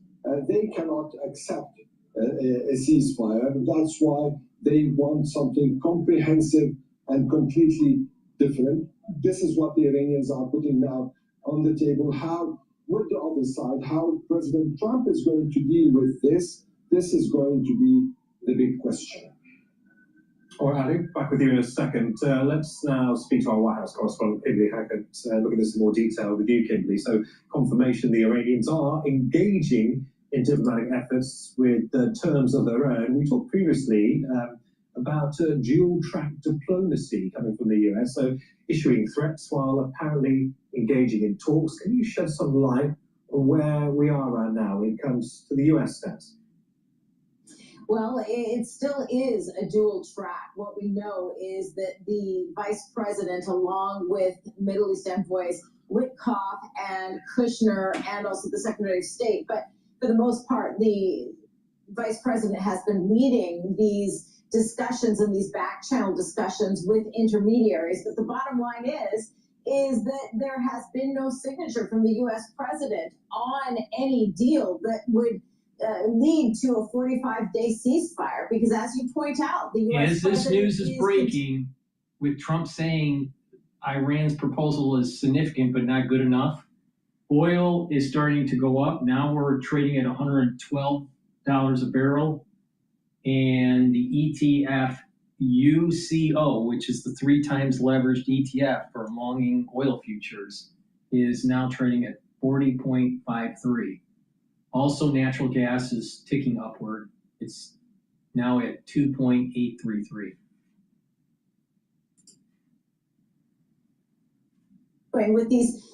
they cannot accept a ceasefire. That's why they want something comprehensive and completely different. This is what the Iranians are putting now on the table. How, with the other side, how President Trump is going to deal with this is going to be the big question. All right, Ali, back with you in a second. Let's now speak to our White House correspondent, Kimberly Hackett, look at this in more detail with you, Kimberly. So, confirmation the Iranians are engaging in diplomatic efforts with terms of their own. We talked previously about dual-track diplomacy coming from the US, so issuing threats while apparently engaging in talks. Can you shed some light on where we are right now when it comes to the US stance? Well, it still is a dual track. What we know is that the vice president, along with Middle East envoys Witkoff and Kushner, and also the Secretary of State, but for the most part, the vice president has been leading these discussions and these back channel discussions with intermediaries. But the bottom line is that there has been no signature from the U.S. president on any deal that would lead to a 45-day ceasefire, because as you point out, the U.S. As this news is breaking, with Trump saying Iran's proposal is significant but not good enough, oil is starting to go up. Now we're trading at $112 a barrel, and the ETF UCO, which is the 3 times leveraged ETF for longing oil futures, is now trading at 40.53. Also, natural gas is ticking upward. It's now at 2.833. With these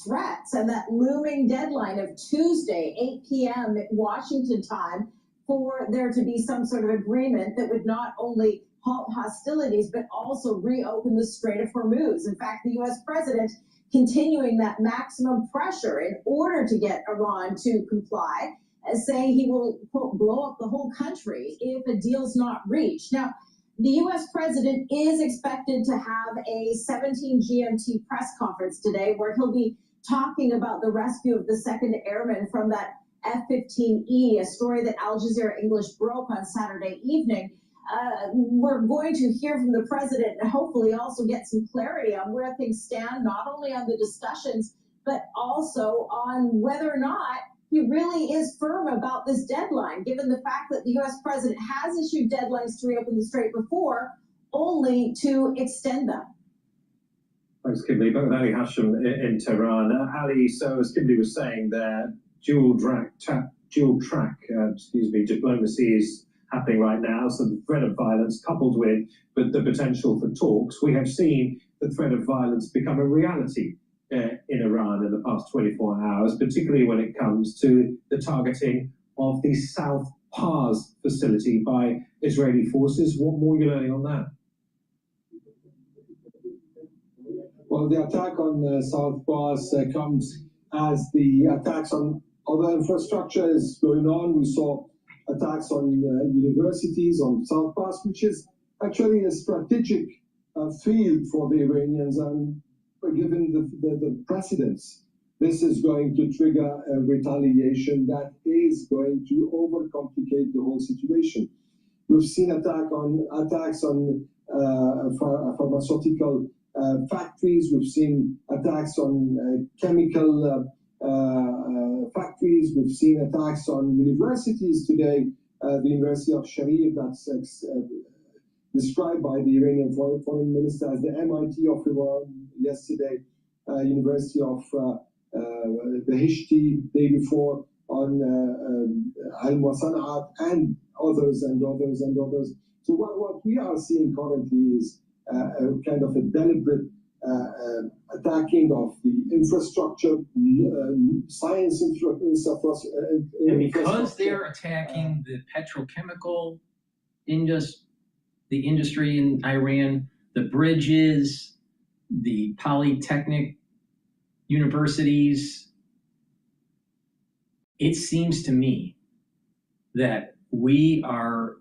threats and that looming deadline of Tuesday, 8 p.m. at Washington time, for there to be some sort of agreement that would not only halt hostilities, but also reopen the Strait of Hormuz. In fact, the U.S. president continuing that maximum pressure in order to get Iran to comply, saying he will, quote, blow up the whole country if a deal's not reached. Now, the U.S. president is expected to have a 17 GMT press conference today where he'll be talking about the rescue of the second airman from that F-15E, a story that Al Jazeera English broke on Saturday evening. We're going to hear from the president and hopefully also get some clarity on where things stand, not only on the discussions, but also on whether or not he really is firm about this deadline, given the fact that the U.S. president has issued deadlines to reopen the strait before, only to extend them. Thanks, Kimberly. Back with Ali Hashem in Tehran. Ali, so as Kimberly was saying there, dual track diplomacy is happening right now, so the threat of violence coupled with the potential for talks. We have seen the threat of violence become a reality in Iran in the past 24 hours, particularly when it comes to the targeting of the South Pars facility by Israeli forces. What more are you learning on that? Well, the attack on South Pars comes as the attacks on other infrastructure is going on. We saw attacks on universities on South Pars, which is actually a strategic field for the Iranians, and given the precedents, this is going to trigger a retaliation that is going to overcomplicate the whole situation. We've seen attacks on pharmaceutical factories. We've seen attacks on chemical factories. We've seen attacks on universities today. The University of Sharif, that's described by the Iranian foreign minister as the MIT of Iran yesterday. University of Ph.D. day before on Al-Musana'at and others and others and others. So what we are seeing currently is a kind of a deliberate attacking of the infrastructure, science infrastructure. And because they're attacking the petrochemical the industry in Iran, the bridges, the polytechnic universities, it seems to me that we are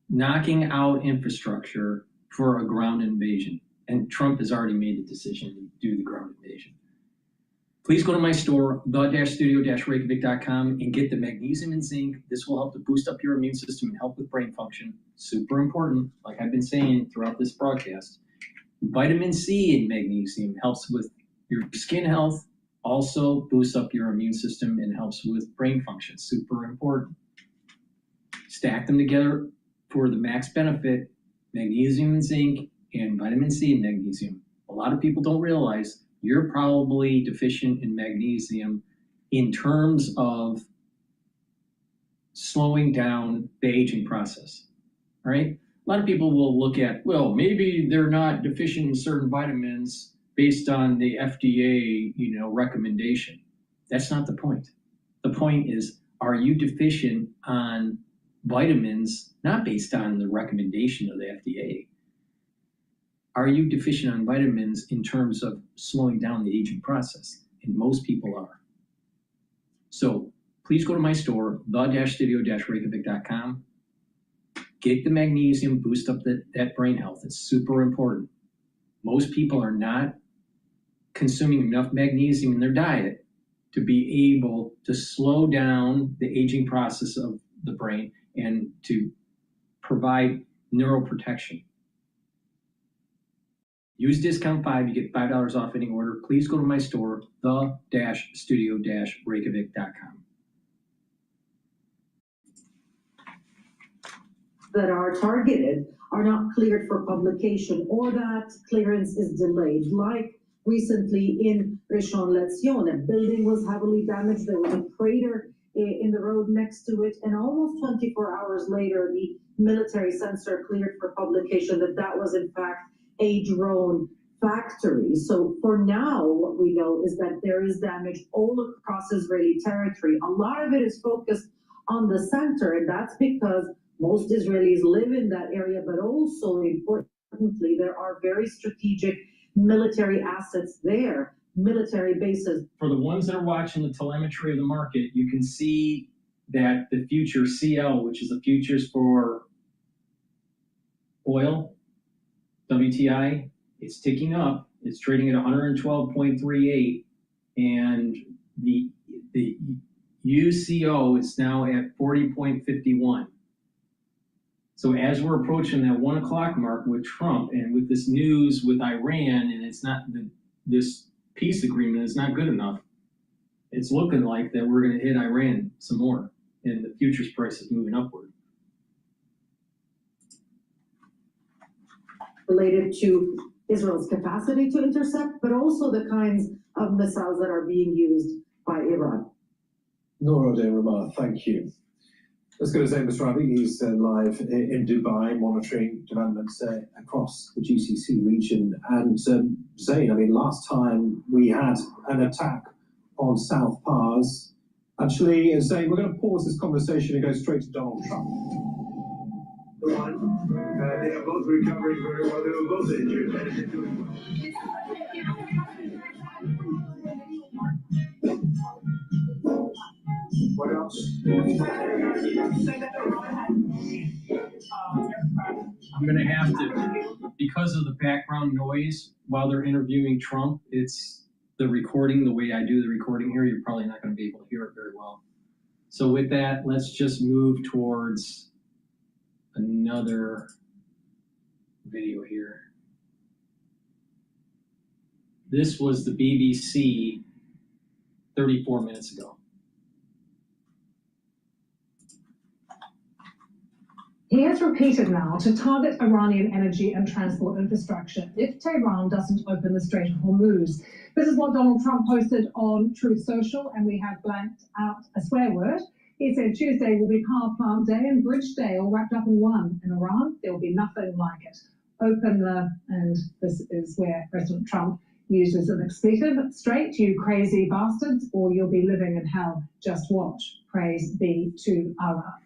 knocking out infrastructure for a ground invasion. And Trump has already made the decision to do the ground invasion. Please go to my store, the-studio-reykjavik.com, and get the magnesium and zinc. This will help to boost up your immune system and help with brain function. Super important, like I've been saying throughout this broadcast. Vitamin C and magnesium helps with your skin health, also boosts up your immune system and helps with brain function. Super important. Stack them together for the max benefit, magnesium and zinc, and vitamin C and magnesium. A lot of people don't realize you're probably deficient in magnesium in terms of slowing down the aging process, all right? A lot of people will look at, well, maybe they're not deficient in certain vitamins based on the FDA, recommendation. That's not the point. The point is, are you deficient on vitamins not based on the recommendation of the FDA? Are you deficient on vitamins in terms of slowing down the aging process? And most people are. So please go to my store, the-studio-reykjavik.com. Get the magnesium, boost up that brain health. It's super important. Most people are not consuming enough magnesium in their diet to be able to slow down the aging process of the brain and to provide neuroprotection. Use discount 5, you get $5 off any order. Please go to my store, the-studio-reykjavik.com. That are targeted are not cleared for publication, or that clearance is delayed. Like recently in Rishon LeZion, a building was heavily damaged. There was a crater in the road next to it, and almost 24 hours later, the military censor cleared for publication that was in fact a drone factory. So for now, what we know is that there is damage all across Israeli territory. A lot of it is focused on the center, and that's because most Israelis live in that area, but also importantly, there are very strategic military assets there, military bases. For the ones that are watching the telemetry of the market, you can see that the future CL, which is the futures for oil, WTI, it's ticking up. It's trading at 112.38, and the UCO is now at 40.51. So as we're approaching that 1 o'clock mark with Trump and with this news with Iran, and it's not this peace agreement is not good enough, it's looking like that we're going to hit Iran some more, and the futures price is moving upward. Related to Israel's capacity to intercept, but also the kinds of missiles that are being used by Iran. Nora de Ramah, thank you. was going to say, Mr. Ravi, he's live in Dubai, monitoring developments across the GCC region. And Zain, I mean, last time we had an attack on South Pars. Actually, Zain, we're going to pause this conversation and go straight to Donald Trump. The one, they are both recovering very well. They were both injured, and they're doing well. What else? I'm going to have to, because of the background noise while they're interviewing Trump, it's the recording, the way I do the recording here, you're probably not going to be able to hear it very well. So with that, let's just move towards another video here. This was the BBC 34 minutes ago. He has repeated now to target Iranian energy and transport infrastructure if Tehran doesn't open the Strait of Hormuz. This is what Donald Trump posted on Truth Social, and we have blanked out a swear word. He said Tuesday will be Power Plant Day and Bridge Day all wrapped up in one. In Iran, there will be nothing like it. Open the, and this is where President Trump uses an expletive, straight, you crazy bastards, or you'll be living in hell. Just watch. Praise be to Allah.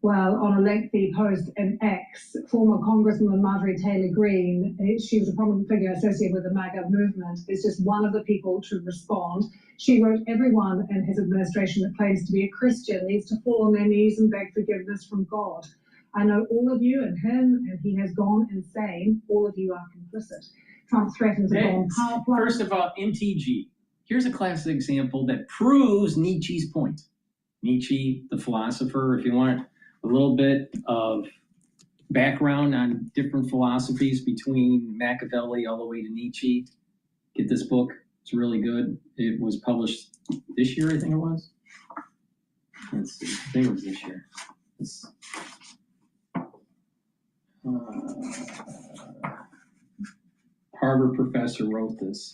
Well, on a lengthy post in X, former Congresswoman Marjorie Taylor Greene, she was a prominent figure associated with the MAGA movement, is just one of the people to respond. She wrote, everyone in his administration that claims to be a Christian needs to fall on their knees and beg forgiveness from God. I know all of you and him, and he has gone insane. All of you are complicit. Trump threatened to bomb power plants. First of all, MTG. Here's a classic example that proves Nietzsche's point. Nietzsche, the philosopher, if you want a little bit of background on different philosophies between Machiavelli all the way to Nietzsche, get this book. It's really good. It was published this year, I think it was. Let's see. I think it was this year. Harvard professor wrote this.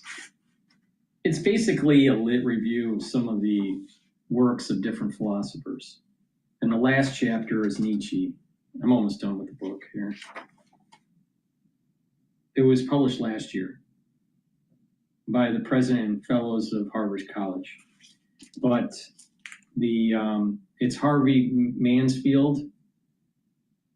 It's basically a lit review of some of the works of different philosophers. And the last chapter is Nietzsche. I'm almost done with the book here. It was published last year by the president and fellows of Harvard College. But it's Harvey Mansfield.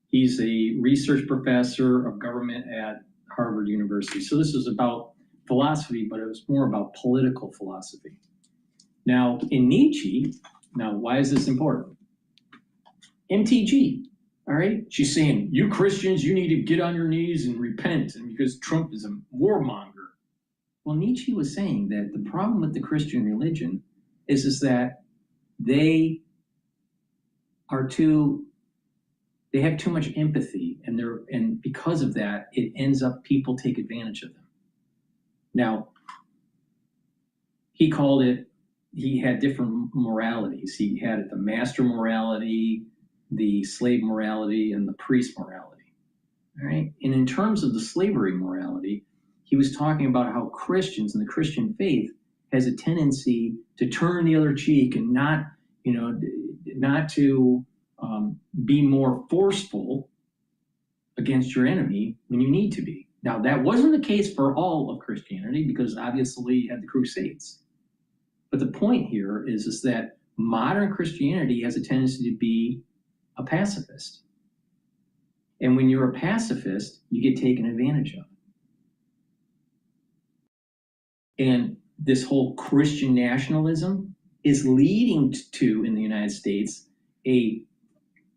He's a research professor of government at Harvard University. So this is about philosophy, but it was more about political philosophy. Now, in Nietzsche, now why is this important? MTG, all right? She's saying, you Christians, you need to get on your knees and repent, and because Trump is a warmonger. Well, Nietzsche was saying that the problem with the Christian religion is that they have too much empathy, and because of that, it ends up people take advantage of them. Now, he had different moralities. He had the master morality, the slave morality, and the priest morality. All right. And in terms of the slavery morality, he was talking about how Christians and the Christian faith has a tendency to turn the other cheek and not to be more forceful against your enemy when you need to be. Now, that wasn't the case for all of Christianity, because obviously you had the Crusades. But the point here is that modern Christianity has a tendency to be a pacifist. And when you're a pacifist, you get taken advantage of. And this whole Christian nationalism is leading to, in the United States, a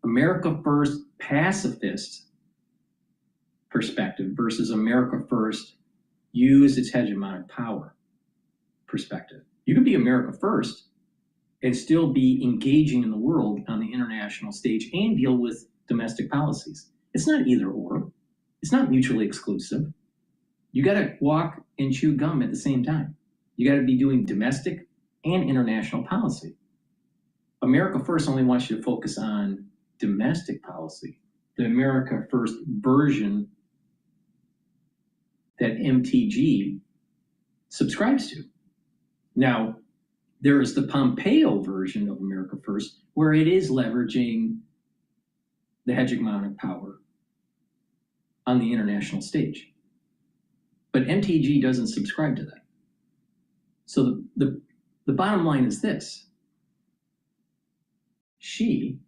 America First pacifist perspective versus America First use its hegemonic power perspective. You can be America First and still be engaging in the world on the international stage and deal with domestic policies. It's not either or. It's not mutually exclusive. You got to walk and chew gum at the same time. You got to be doing domestic and international policy. America First only wants you to focus on domestic policy. The America First version that MTG subscribes to. Now, there is the Pompeo version of America First, where it is leveraging the hegemonic power on the international stage. But MTG doesn't subscribe to that. So the bottom line is this. She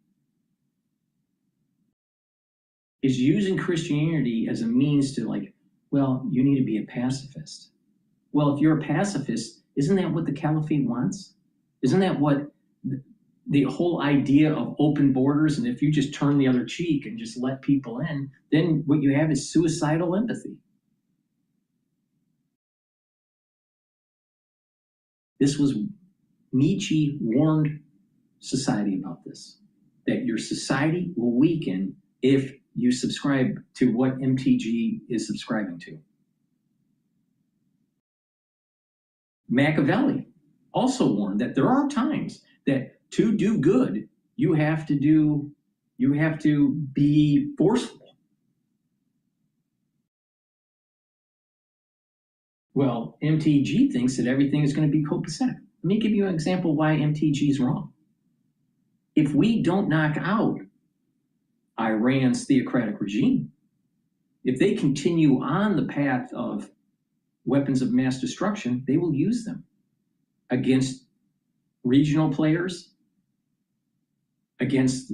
is using Christianity as a means to, like, well, you need to be a pacifist. Well, if you're a pacifist, isn't that what the caliphate wants? Isn't that what the whole idea of open borders, and if you just turn the other cheek and just let people in, then what you have is suicidal empathy. This was, Nietzsche warned society about this, that your society will weaken if you subscribe to what MTG is subscribing to. Machiavelli also warned that there are times that to do good, you have to be forceful. Well, MTG thinks that everything is going to be copacetic. Let me give you an example why MTG is wrong. If we don't knock out Iran's theocratic regime, if they continue on the path of weapons of mass destruction, they will use them against regional players, against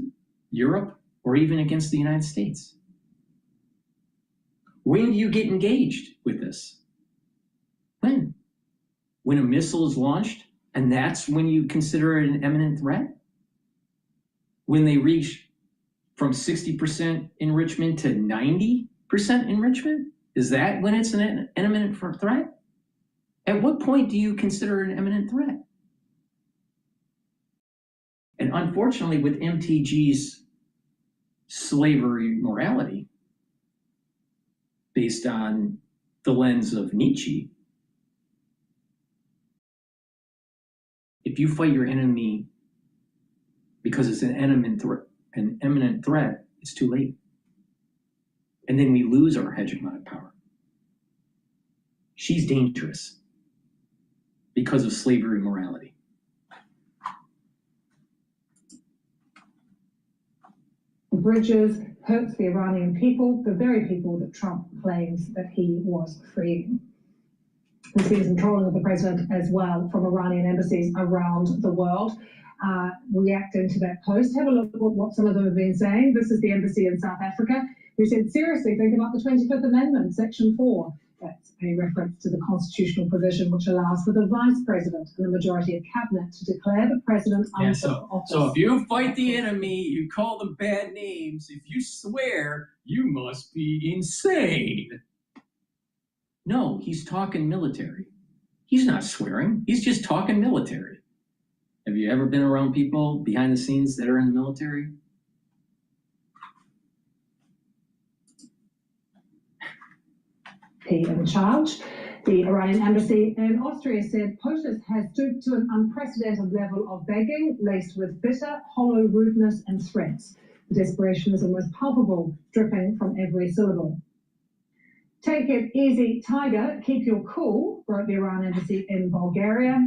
Europe, or even against the United States. When do you get engaged with this? When? When a missile is launched, and that's when you consider it an imminent threat? When they reach from 60% enrichment to 90% enrichment? Is that when it's an imminent threat? At what point do you consider an imminent threat? And unfortunately, with MTG's slavery morality, based on the lens of Nietzsche, if you fight your enemy because it's an imminent threat, it's too late. And then we lose our hegemonic power. She's dangerous because of slavery morality. Bridges hurts the Iranian people, the very people that Trump claims that he was freeing. We've seen some trolling of the president as well from Iranian embassies around the world. Reacting to that post, have a look at what some of them have been saying. This is the embassy in South Africa, who said, seriously, think about the 25th Amendment, Section 4. That's a reference to the constitutional provision which allows for the vice president and the majority of cabinet to declare the president unfit for office. So if you fight the enemy, you call them bad names. If you swear, you must be insane. No, he's talking military. He's not swearing. He's just talking military. Have you ever been around people behind the scenes that are in the military? He in charge. The Iranian embassy in Austria said POTUS has stooped to an unprecedented level of begging, laced with bitter, hollow rudeness and threats. The desperation is almost palpable, dripping from every syllable. Take it easy, tiger, keep your cool, wrote the Iran embassy in Bulgaria.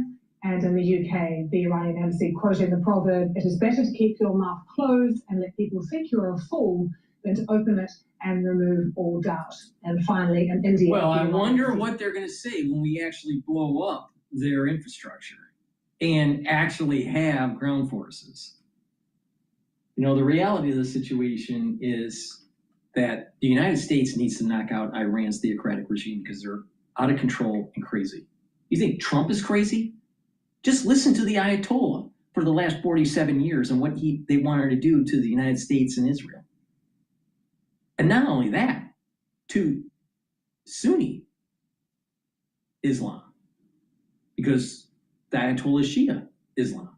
And in the UK, the Iranian embassy quoting the proverb, it is better to keep your mouth closed and let people think you're a fool than to open it and remove all doubt. And finally, in India. Well, I wonder what they're going to say when we actually blow up their infrastructure and actually have ground forces. You know, the reality of the situation is that the United States needs to knock out Iran's theocratic regime because they're out of control and crazy. You think Trump is crazy? Just listen to the Ayatollah for the last 47 years and what they wanted to do to the United States and Israel. And not only that, to Sunni Islam, because the Ayatollah is Shia Islam.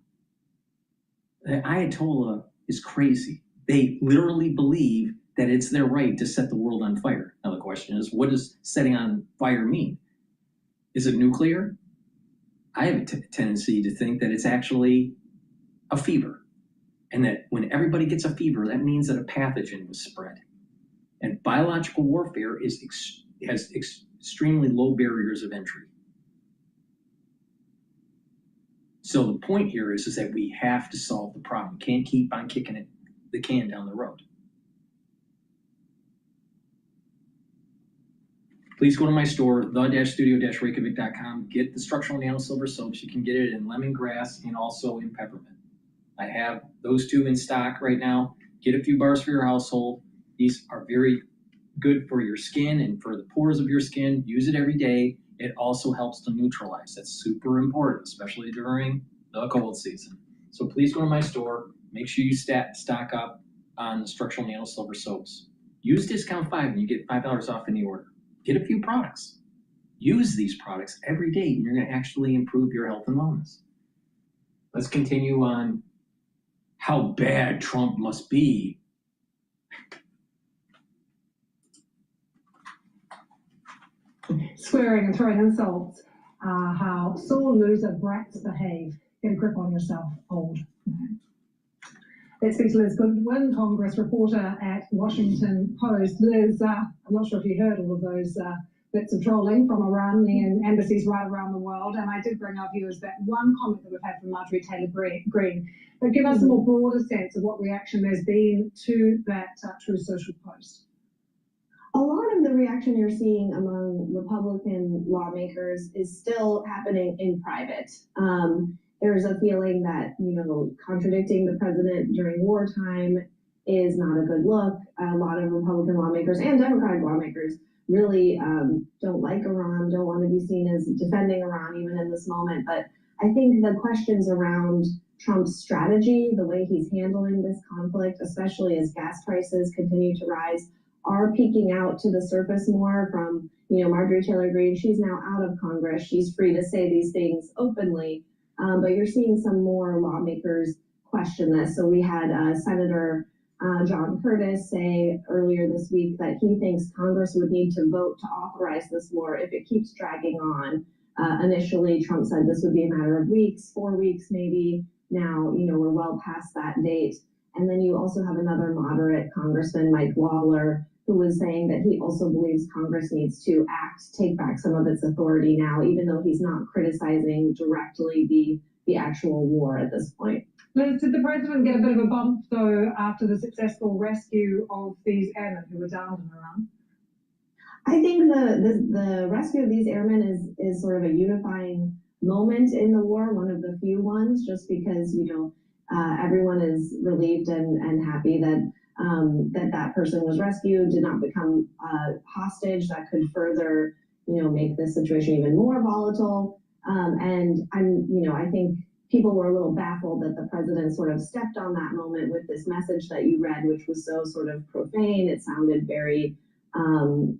The Ayatollah is crazy. They literally believe that it's their right to set the world on fire. Now the question is, what does setting on fire mean? Is it nuclear? I have a tendency to think that it's actually a fever, and that when everybody gets a fever, that means that a pathogen was spread. And biological warfare has extremely low barriers of entry. So the point here is that we have to solve the problem. We can't keep on kicking the can down the road. Please go to my store, the-studio-reykjavik.com. Get the structural nano silver soaps. You can get it in lemongrass and also in peppermint. I have those two in stock right now. Get a few bars for your household. These are very good for your skin and for the pores of your skin. Use it every day. It also helps to neutralize. That's super important, especially during the cold season. So please go to my store. Make sure you stock up on the structural nano silver soaps. Use discount 5 and you get $5 off any order. Get a few products. Use these products every day and you're going to actually improve your health and wellness. Let's continue on how bad Trump must be. Swearing and throwing insults, how sore loser brats behave. Get a grip on yourself, old man. Let's speak to Liz Goodwin, Congress reporter at Washington Post. Liz, I'm not sure if you heard all of those bits of trolling from Iranian embassies right around the world, and I did bring our viewers that one comment that we've had from Marjorie Taylor Greene. But give us a more broader sense of what reaction there's been to that Truth Social post. A lot of the reaction you're seeing among Republican lawmakers is still happening in private. There's a feeling that, contradicting the president during wartime is not a good look. A lot of Republican lawmakers and Democratic lawmakers really don't like Iran, don't want to be seen as defending Iran even in this moment. But I think the questions around Trump's strategy, the way he's handling this conflict, especially as gas prices continue to rise, are peeking out to the surface more from, Marjorie Taylor Greene. She's now out of Congress. She's free to say these things openly. But you're seeing some more lawmakers question this. So we had Senator John Curtis say earlier this week that he thinks Congress would need to vote to authorize this war if it keeps dragging on. Initially, Trump said this would be a matter of weeks, 4 weeks maybe. Now, we're well past that date. And then you also have another moderate Congressman, Mike Lawler, who was saying that he also believes Congress needs to take back some of its authority now, even though he's not criticizing directly the actual war at this point. Liz, did the president get a bit of a bump, though, after the successful rescue of these airmen who were downed in Iran? I think the rescue of these airmen is sort of a unifying moment in the war, one of the few ones, just because, everyone is relieved and happy that that person was rescued, did not become hostage that could further, make this situation even more volatile. And I think people were a little baffled that the president sort of stepped on that moment with this message that you read, which was so sort of profane. It sounded very,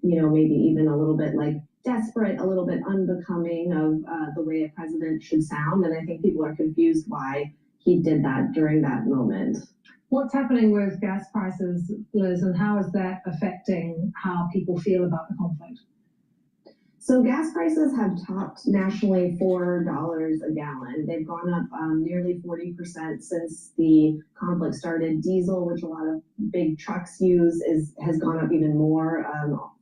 maybe even a little bit like desperate, a little bit unbecoming of the way a president should sound. And I think people are confused why he did that during that moment. What's happening with gas prices, Liz, and how is that affecting how people feel about the conflict? So gas prices have topped nationally $4 a gallon. They've gone up nearly 40% since the conflict started. Diesel, which a lot of big trucks use, has gone up even more,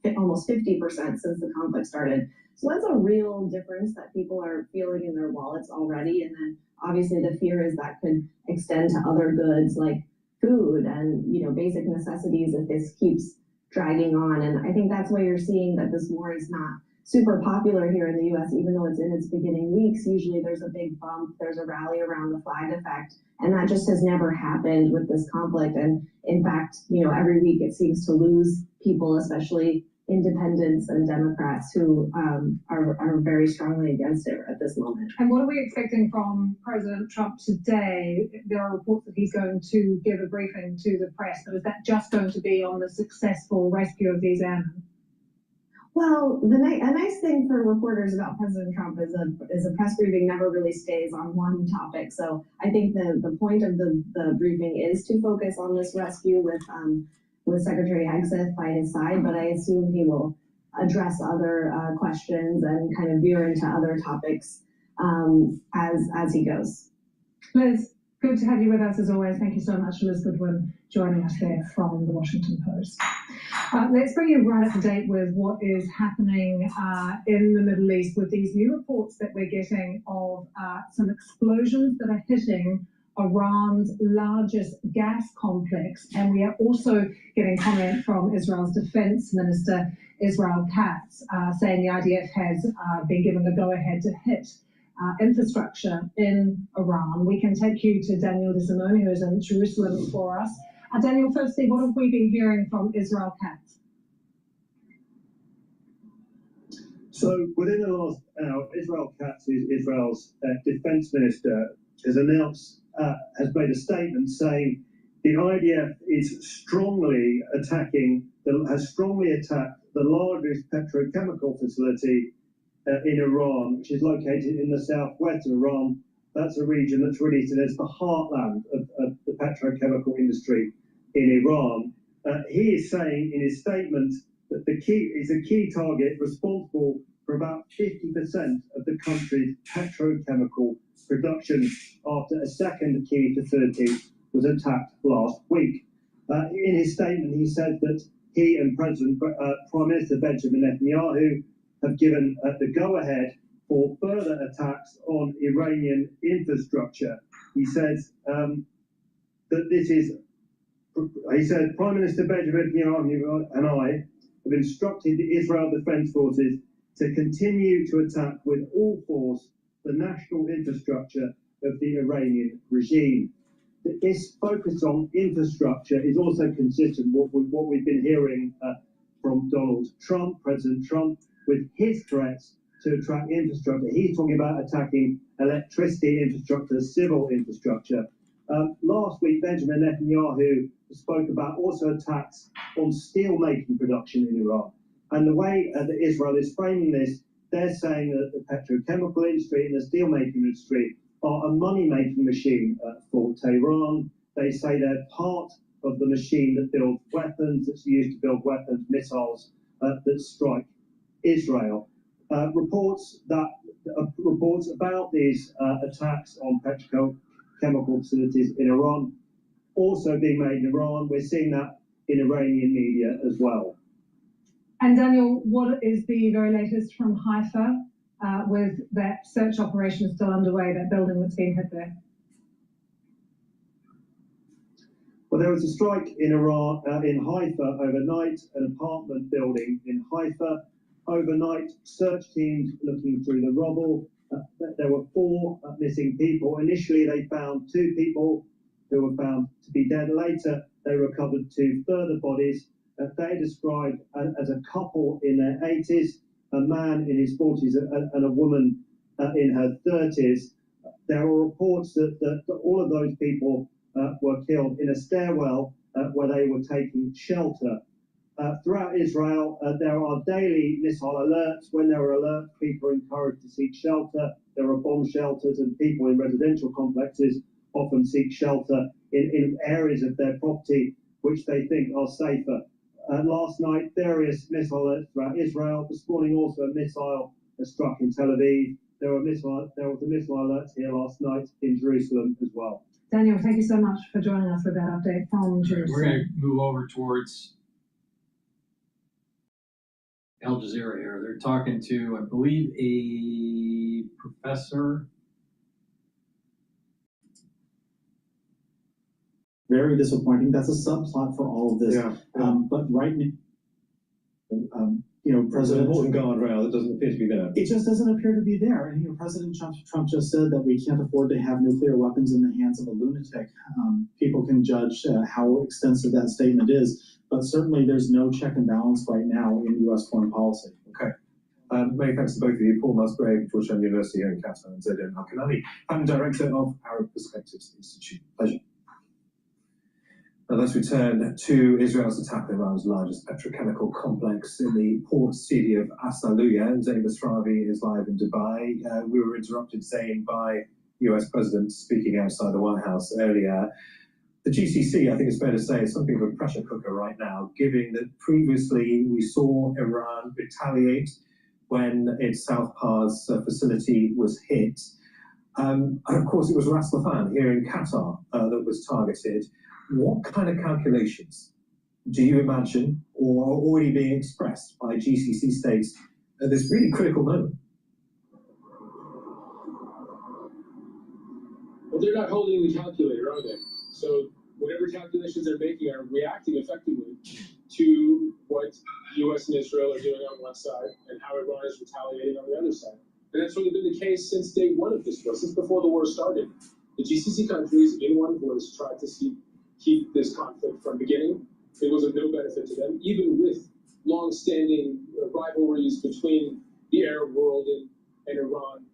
almost 50% since the conflict started. So that's a real difference that people are feeling in their wallets already. And then obviously the fear is that could extend to other goods like food and, basic necessities if this keeps dragging on. And I think that's why you're seeing that this war is not super popular here in the U.S., even though it's in its beginning weeks. Usually there's a big bump, there's a rally around the flag effect, and that just has never happened with this conflict. And in fact, every week it seems to lose people, especially independents and Democrats who are very strongly against it at this moment. And what are we expecting from President Trump today? There are reports that he's going to give a briefing to the press, but is that just going to be on the successful rescue of these airmen? Well, a nice thing for reporters about President Trump is a press briefing never really stays on one topic. So I think the point of the briefing is to focus on this rescue with Secretary Hegseth by his side, but I assume he will address other questions and kind of veer into other topics as he goes. Liz, Good to have you with us as always. Thank you so much, Liz Goodwin, joining us there from the Washington Post. Let's bring you right up to date with what is happening in the Middle East with these new reports that we're getting of some explosions that are hitting Iran's largest gas complex. And we are also getting comment from Israel's Defense Minister, Israel Katz, saying the IDF has been given the go-ahead to hit infrastructure in Iran. We can take you to Daniel DeSimone, who is in Jerusalem for us. Daniel, firstly, what have we been hearing from Israel Katz? So within the last hour, Israel Katz, who's Israel's defense minister, has announced, has made a statement saying the IDF is strongly attacking, has strongly attacked the largest petrochemical facility in Iran, which is located in the southwest of Iran. That's a region that's really seen as the heartland of the petrochemical industry in Iran. He is saying in his statement that the key is a key target responsible for about 50% of the country's petrochemical production after a second key facility was attacked last week. In his statement, he said that he and Prime Minister Benjamin Netanyahu have given the go-ahead for further attacks on Iranian infrastructure. He says that this is, he said, Prime Minister Benjamin Netanyahu and I have instructed the Israel Defense Forces to continue to attack with all force the national infrastructure of the Iranian regime. This focus on infrastructure is also consistent with what we've been hearing from Donald Trump, President Trump, with his threats to attack infrastructure. He's talking about attacking electricity infrastructure, civil infrastructure. Last week, Benjamin Netanyahu spoke about also attacks on steel-making production in Iran. And the way that Israel is framing this, they're saying that the petrochemical industry and the steel-making industry are a money-making machine for Tehran. They say they're part of the machine that builds weapons, that's used to build weapons, missiles that strike Israel. Reports about these attacks on petrochemical facilities in Iran also being made in Iran. We're seeing that in Iranian media as well. And Daniel, what is the very latest from Haifa with that search operation still underway, that building that's been hit there? Well, there was a strike in Iran, in Haifa overnight, an apartment building in Haifa. Overnight, search teams looking through the rubble. There were 4 missing people. Initially, they found 2 people who were found to be dead. Later, they recovered 2 further bodies. They're described as a couple in their 80s, a man in his 40s and a woman in her 30s. There are reports that all of those people were killed in a stairwell where they were taking shelter. Throughout Israel, there are daily missile alerts. When there are alerts, people are encouraged to seek shelter. There are bomb shelters, and people in residential complexes often seek shelter in areas of their property which they think are safer. Last night, various missile alerts throughout Israel. This morning, also a missile struck in Tel Aviv. There was a missile alert here last night in Jerusalem as well. Daniel, thank you so much for joining us with that update from Jerusalem. We're going to move over towards Al Jazeera here. They're talking to, I believe, a professor. Very disappointing. That's a subplot for all of this. Yeah. But right now, President important guardrail that doesn't appear to be there. It just doesn't appear to be there. And President Trump just said that we can't afford to have nuclear weapons in the hands of a lunatic. People can judge how extensive that statement is, but certainly there's no check and balance right now in U.S. foreign policy. Okay. Many thanks to both of you, Paul Musgrave, Georgetown University here in Qatar, and Zedin Hakanani, and Director of Arab Perspectives Institute. Pleasure. Now let's return to Israel's attack on Iran's largest petrochemical complex in the port city of Asaluya. Zain Basravi is live in Dubai. We were interrupted, Zain, by US President speaking outside the White House earlier. The GCC, I think it's fair to say, is something of a pressure cooker right now, given that previously we saw Iran retaliate when its South Pars facility was hit. And of course, it was Ras Laffan here in Qatar that was targeted. What kind of calculations do you imagine or are already being expressed by GCC states at this really critical moment? Well, they're not holding the calculator, are they? So whatever calculations they're making are reacting effectively to what U.S. and Israel are doing on one side and how Iran is retaliating on the other side. And that's really been the case since day one of this war, since before the war started. The GCC countries, in one voice, tried to keep this conflict from beginning. It was of no benefit to them, even with long-standing rivalries between the Arab world and Iran.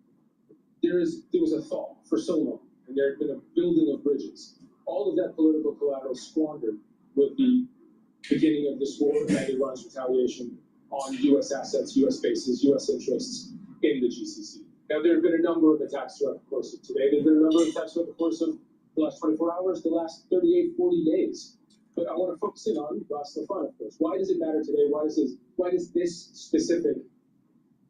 There was a thaw for so long, and there had been a building of bridges. All of that political collateral squandered with the beginning of this war and Iran's retaliation on U.S. assets, U.S. bases, U.S. interests in the GCC. Now, there have been a number of attacks throughout the course of today. There have been a number of attacks throughout the course of the last 24 hours, the last 38, 40 days. But I want to focus in on Ras Laffan, of course. Why does it matter today? Why does this specific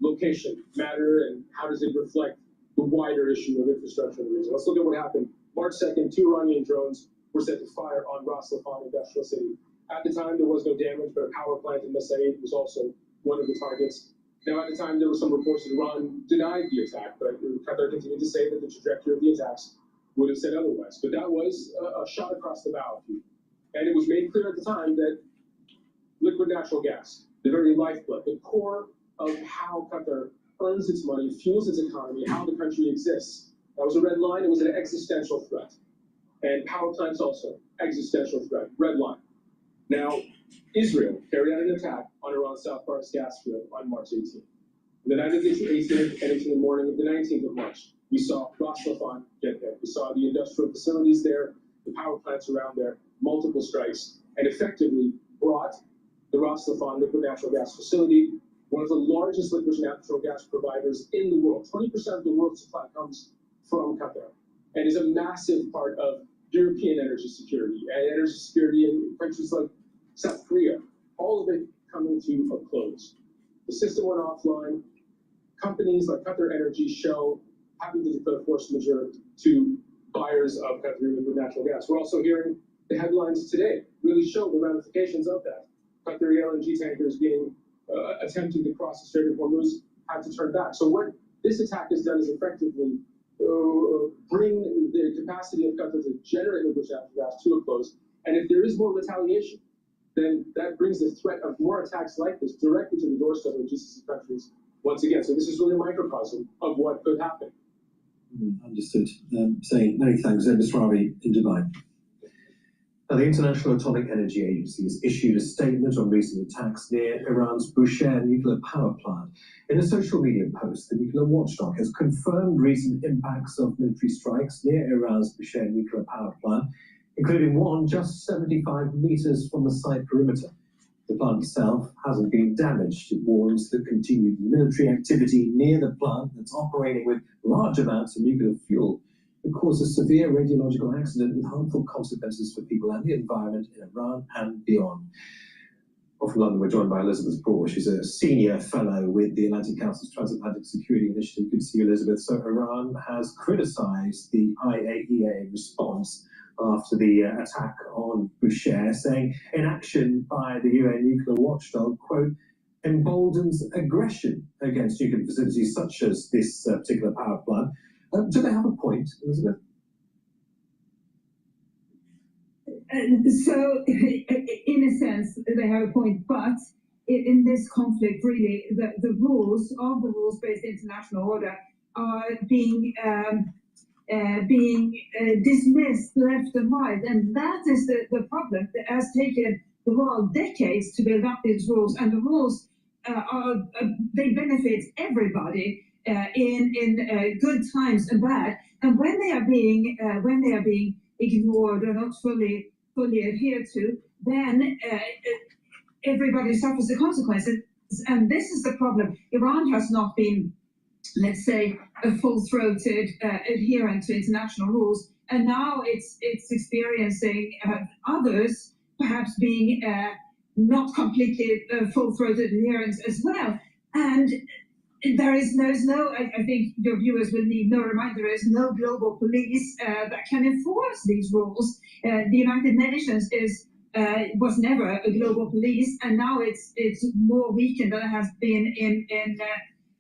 location matter, and how does it reflect the wider issue of infrastructure in the region? Let's look at what happened. March 2nd, 2 Iranian drones were set to fire on Ras Laffan Industrial City. At the time, there was no damage, but a power plant in Massaid was also one of the targets. Now, at the time, there were some reports that Iran denied the attack, but Qatar continued to say that the trajectory of the attacks would have said otherwise. But that was a shot across the bow. And it was made clear at the time that liquid natural gas, the very lifeblood, the core of how Qatar earns its money, fuels its economy, how the country exists. That was a red line. It was an existential threat. And power plants also, existential threat, red line. Now, Israel carried out an attack on Iran's South Pars gas field on March 18th. On the night of the 18th and into the morning of the 19th of March, we saw Ras Laffan get hit. We saw the industrial facilities there, the power plants around there, multiple strikes, and effectively brought the Ras Laffan liquid natural gas facility, one of the largest liquid natural gas providers in the world. 20% of the world's supply comes from Qatar, and is a massive part of European energy security and energy security in countries like South Korea. All of it coming to a close. The system went offline. Companies like Qatar Energy Shell having to declare force majeure to buyers of Qatari liquid natural gas. We're also hearing the headlines today really show the ramifications of that. Qatari LNG tankers being attempting to cross the Strait of Hormuz had to turn back. So what this attack has done is effectively bring the capacity of Qatar to generate liquid natural gas to a close. And if there is more retaliation, then that brings the threat of more attacks like this directly to the doorstep of GCC countries once again. So this is really a microcosm of what could happen. Understood. Saying many thanks, Mr. Ravi in Dubai. Now, the International Atomic Energy Agency has issued a statement on recent attacks near Iran's Bushehr nuclear power plant. In a social media post, the nuclear watchdog has confirmed recent impacts of military strikes near Iran's Bushehr nuclear power plant, including one just 75 meters from the site perimeter. The plant itself hasn't been damaged. It warns that continued military activity near the plant that's operating with large amounts of nuclear fuel could cause a severe radiological accident with harmful consequences for people and the environment in Iran and beyond. Off in London, we're joined by Elizabeth Poor. She's a senior fellow with the Atlantic Council's Transatlantic Security Initiative. Good to see you, Elizabeth. So Iran has criticized the IAEA response after the attack on Bushehr, saying inaction by the UN nuclear watchdog, quote, emboldens aggression against nuclear facilities such as this particular power plant. Do they have a point, Elizabeth? So, in a sense, they have a point, but in this conflict, really, the rules-based international order are being dismissed left and right, and that is the problem. It has taken the world decades to build up these rules, and the rules they benefit everybody in good times and bad. And when they are being ignored or not fully adhered to, then everybody suffers the consequences. And this is the problem. Iran has not been, let's say, a full-throated adherent to international rules, and now it's experiencing others perhaps being not completely full-throated adherents as well. And there is no, I think your viewers will need no reminder, there is no global police that can enforce these rules. The United Nations was never a global police, and now it's more weakened than it has been in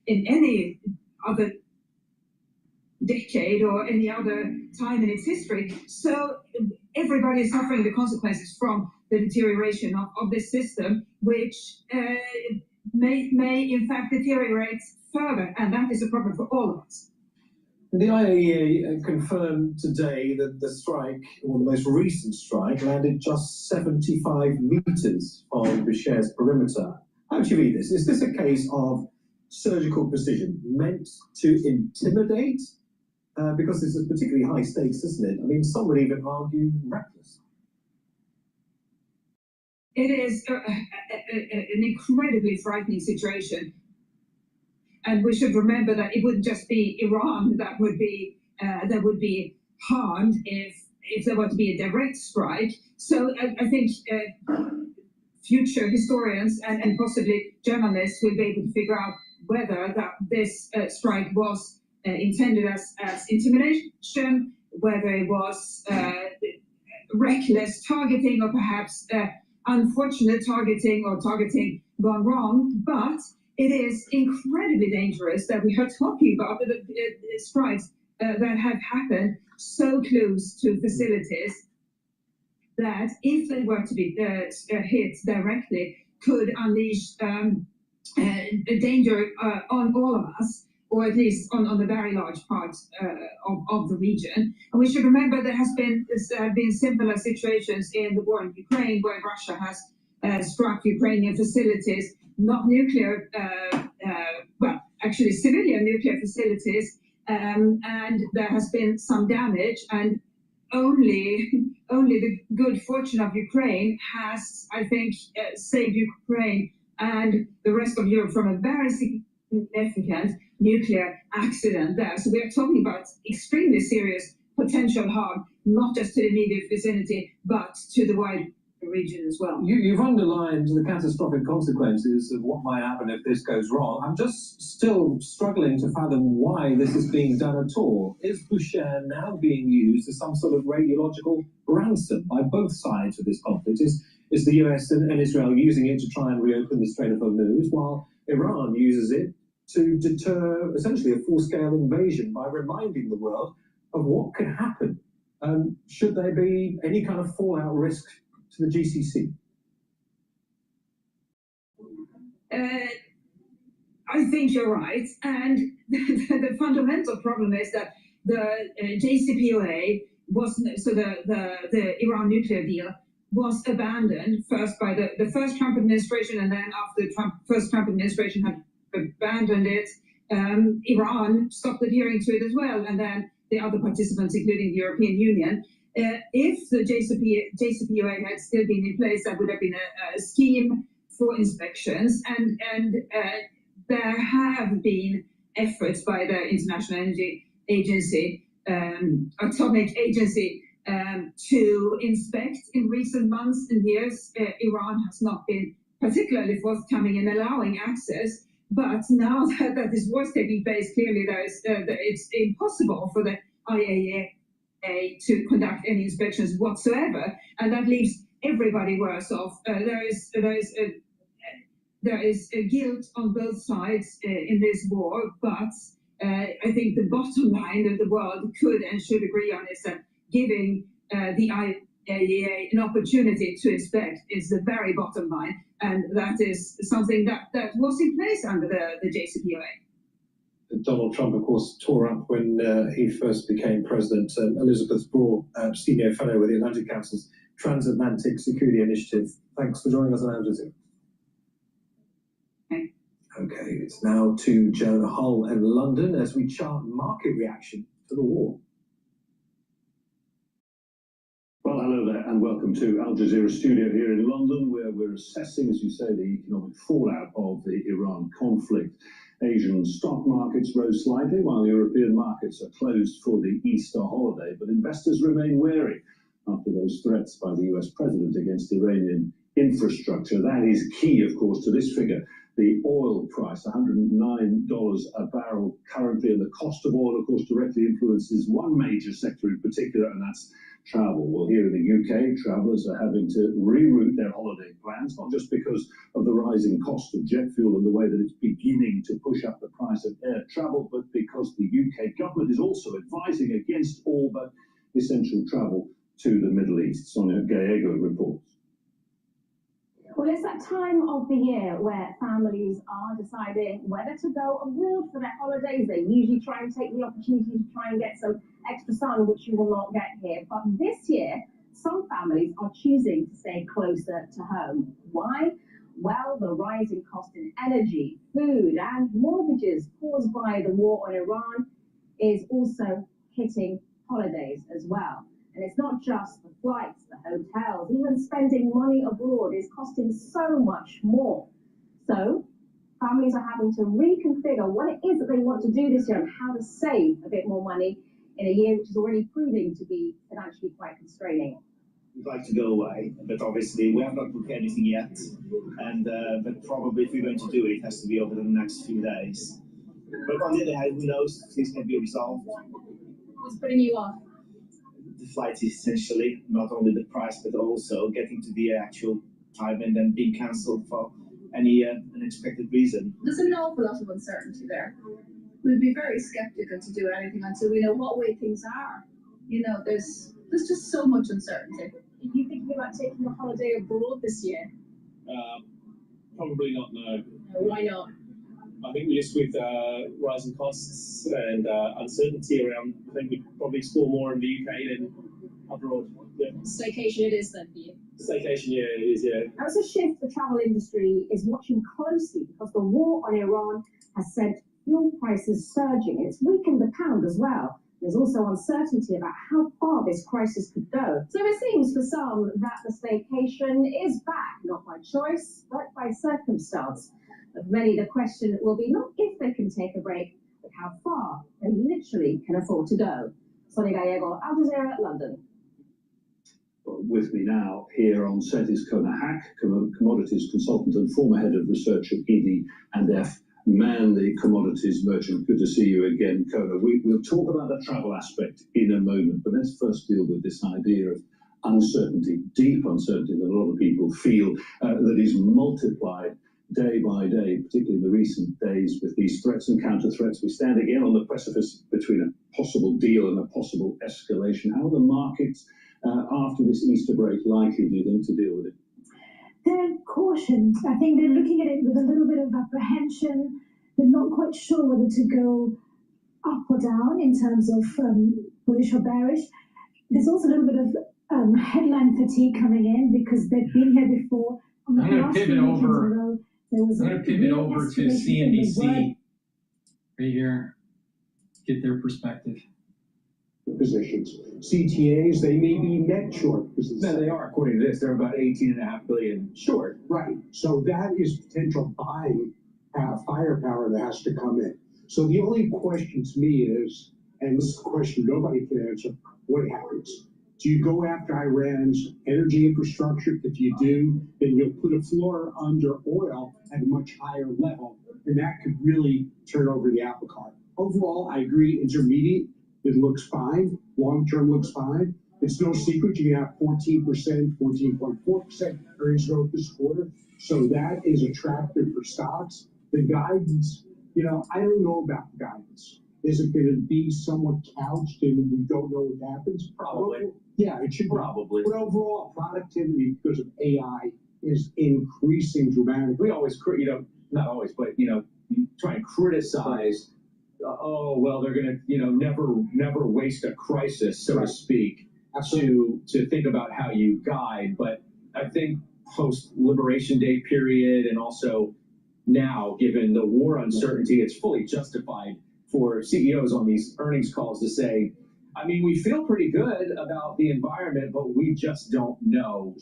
any other decade or any other time in its history. So everybody is suffering the consequences from the deterioration of this system, which may in fact deteriorate further, and that is a problem for all of us. The IAEA confirmed today that the strike, or the most recent strike, landed just 75 meters on Bishare's perimeter. How do you read this? Is this a case of surgical precision meant to intimidate? Because this is particularly high stakes, isn't it? I mean, some would even argue reckless. It is an incredibly frightening situation. And we should remember that it wouldn't just be Iran that would be harmed if there were to be a direct strike. So I think future historians and possibly journalists will be able to figure out whether this strike was intended as intimidation, whether it was reckless targeting, or perhaps unfortunate targeting, or targeting gone wrong. But it is incredibly dangerous that we are talking about the strikes that have happened so close to facilities that, if they were to be hit directly, could unleash a danger on all of us, or at least on the very large part of the region. And we should remember there has been similar situations in the war in Ukraine, where Russia has struck Ukrainian facilities, not nuclear, well, actually civilian nuclear facilities, and there has been some damage, and only the good fortune of Ukraine has, I think, saved Ukraine and the rest of Europe from a very significant nuclear accident there. So we are talking about extremely serious potential harm, not just to the immediate vicinity, but to the wide region as well. You've underlined the catastrophic consequences of what might happen if this goes wrong. I'm just still struggling to fathom why this is being done at all. Is Bushehr now being used as some sort of radiological ransom by both sides of this conflict? Is the US and Israel using it to try and reopen the Strait of Hormuz, while Iran uses it to deter essentially a full-scale invasion by reminding the world of what could happen should there be any kind of fallout risk to the GCC? I think you're right, and the fundamental problem is that the JCPOA was, so the Iran nuclear deal was abandoned first by the first Trump administration, and then after the first Trump administration had abandoned it, Iran stopped adhering to it as well, and then the other participants, including the European Union. If the JCPOA had still been in place, that would have been a scheme for inspections, and there have been efforts by the International Energy Agency, Atomic Agency, to inspect in recent months and years. Iran has not been particularly forthcoming in allowing access, but now that this war is taking place, clearly it's impossible for the IAEA to conduct any inspections whatsoever, and that leaves everybody worse off. There is a guilt on both sides in this war, but I think the bottom line that the world could and should agree on is that giving the IAEA an opportunity to inspect is the very bottom line, and that is something that was in place under the JCPOA. Donald Trump, of course, tore up when he first became president. Elizabeth Braw, senior fellow with the Atlantic Council's Transatlantic Security Initiative. Thanks for joining us on Al Jazeera. Okay, it's now to Jonah Hull in London as we chart market reaction to the war. Well, hello there, and welcome to Al Jazeera studio here in London, where we're assessing, as you say, the economic fallout of the Iran conflict. Asian stock markets rose slightly, while European markets are closed for the Easter holiday, but investors remain wary after those threats by the US president against Iranian infrastructure. That is key, of course, to this figure. the oil price, $109 a barrel currently, and the cost of oil, of course, directly influences one major sector in particular, and that's travel. Well, here in the UK, travellers are having to reroute their holiday plans, not just because of the rising cost of jet fuel and the way that it's beginning to push up the price of air travel, but because the UK government is also advising against all but essential travel to the Middle East. Sonia Gallego reports. Well, it's that time of the year where families are deciding whether to go abroad for their holidays. They usually try and take the opportunity to try and get some extra sun, which you will not get here. But this year, some families are choosing to stay closer to home. Why? Well, the rising cost in energy, food, and mortgages caused by the war on Iran is also hitting holidays as well. And it's not just the flights, the hotels, even spending money abroad is costing so much more. So families are having to reconfigure what it is that they want to do this year and how to save a bit more money in a year which is already proving to be financially quite constraining. We'd like to go away, but obviously we have not booked anything yet. And but probably if we're going to do it, it has to be over the next few days. But on the other hand, who knows, things can be resolved. What's putting you off? The flight is essentially not only the price, but also getting to the actual time and then being cancelled for any unexpected reason. There's an awful lot of uncertainty there. We'd be very skeptical to do anything until we know what way things are. You know, there's just so much uncertainty. Are you thinking about taking a holiday abroad this year? Probably not, no. Why not? I think just with rising costs and uncertainty around, I think we'd probably explore more in the UK than abroad. Yeah. Staycation it is then for you. Staycation, yeah, it is, yeah. As a shift, the travel industry is watching closely because the war on Iran has sent fuel prices surging and it's weakened the pound as well. There's also uncertainty about how far this crisis could go. So it seems for some that the staycation is back, not by choice, but by circumstance. Of many, the question will be not if they can take a break, but how far they literally can afford to go. Sonia Gallego, Al Jazeera, London. With me now here on set is Kona Hack, commodities consultant and former head of research at ED and F. Man, the commodities merchant. Good to see you again, Kona. We'll talk about the travel aspect in a moment, but let's first deal with this idea of uncertainty, deep uncertainty that a lot of people feel that is multiplied day by day, particularly in the recent days with these threats and counter threats. We stand again on the precipice between a possible deal and a possible escalation. How are the markets after this Easter break likely, do you think, to deal with it? They're cautioned. I think they're looking at it with a little bit of apprehension. They're not quite sure whether to go up or down in terms of bullish or bearish. There's also a little bit of headline fatigue coming in because they've been here before. I'm going to pivot over. I'm going to pivot over to CNBC right here, get their perspective. Positions. CTAs, they may be net short. No, they are, according to this. They're about 18.5 billion short. Right. So that is potential buying firepower that has to come in. So the only question to me is, and this is a question nobody can answer, what happens? Do you go after Iran's energy infrastructure? If you do, then you'll put a floor under oil at a much higher level, and that could really turn over the apple cart. Overall, I agree, intermediate, it looks fine. Long-term looks fine. It's no secret you have 14%, 14.4% earnings growth this quarter. So that is attractive for stocks. The guidance, I don't know about the guidance. Is it going to be somewhat couched and we don't know what happens? Probably. Yeah, it should probably. But overall, productivity because of AI is increasing dramatically. We always, not always, but you try and criticize. Oh well, they're going to never waste a crisis, so to speak, to think about how you guide. But I think post Liberation Day period and also now, given the war uncertainty, it's fully justified for CEOs on these earnings calls to say, I mean, we feel pretty good about the environment, but we just don't know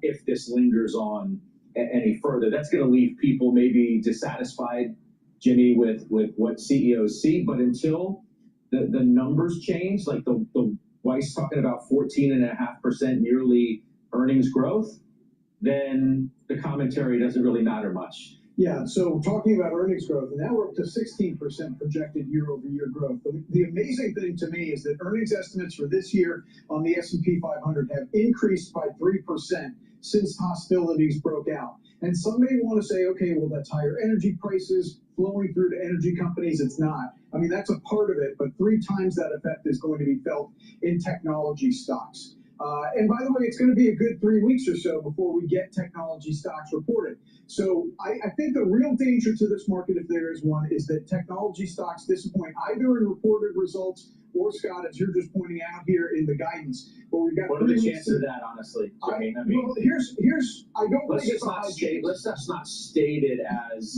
if this lingers on any further. That's going to leave people maybe dissatisfied, Jimmy, with what CEOs see. But until the numbers change, like the Weiss talking about 14.5% yearly earnings growth, then the commentary doesn't really matter much. Yeah, so talking about earnings growth, and now we're up to 16% projected year-over-year growth. The amazing thing to me is that earnings estimates for this year on the S&P 500 have increased by 3% since hostilities broke out. And some may want to say, okay, well, that's higher energy prices flowing through to energy companies. It's not. I mean, that's a part of it, but 3 times that effect is going to be felt in technology stocks. And by the way, it's going to be a good 3 weeks or so before we get technology stocks reported. So I think the real danger to this market, if there is one, is that technology stocks disappoint either in reported results or, Scott, as you're just pointing out here, in the guidance. But we've got what are the chances of that, honestly? Well, here's I don't let's think just it's a high chance. let's just not state it as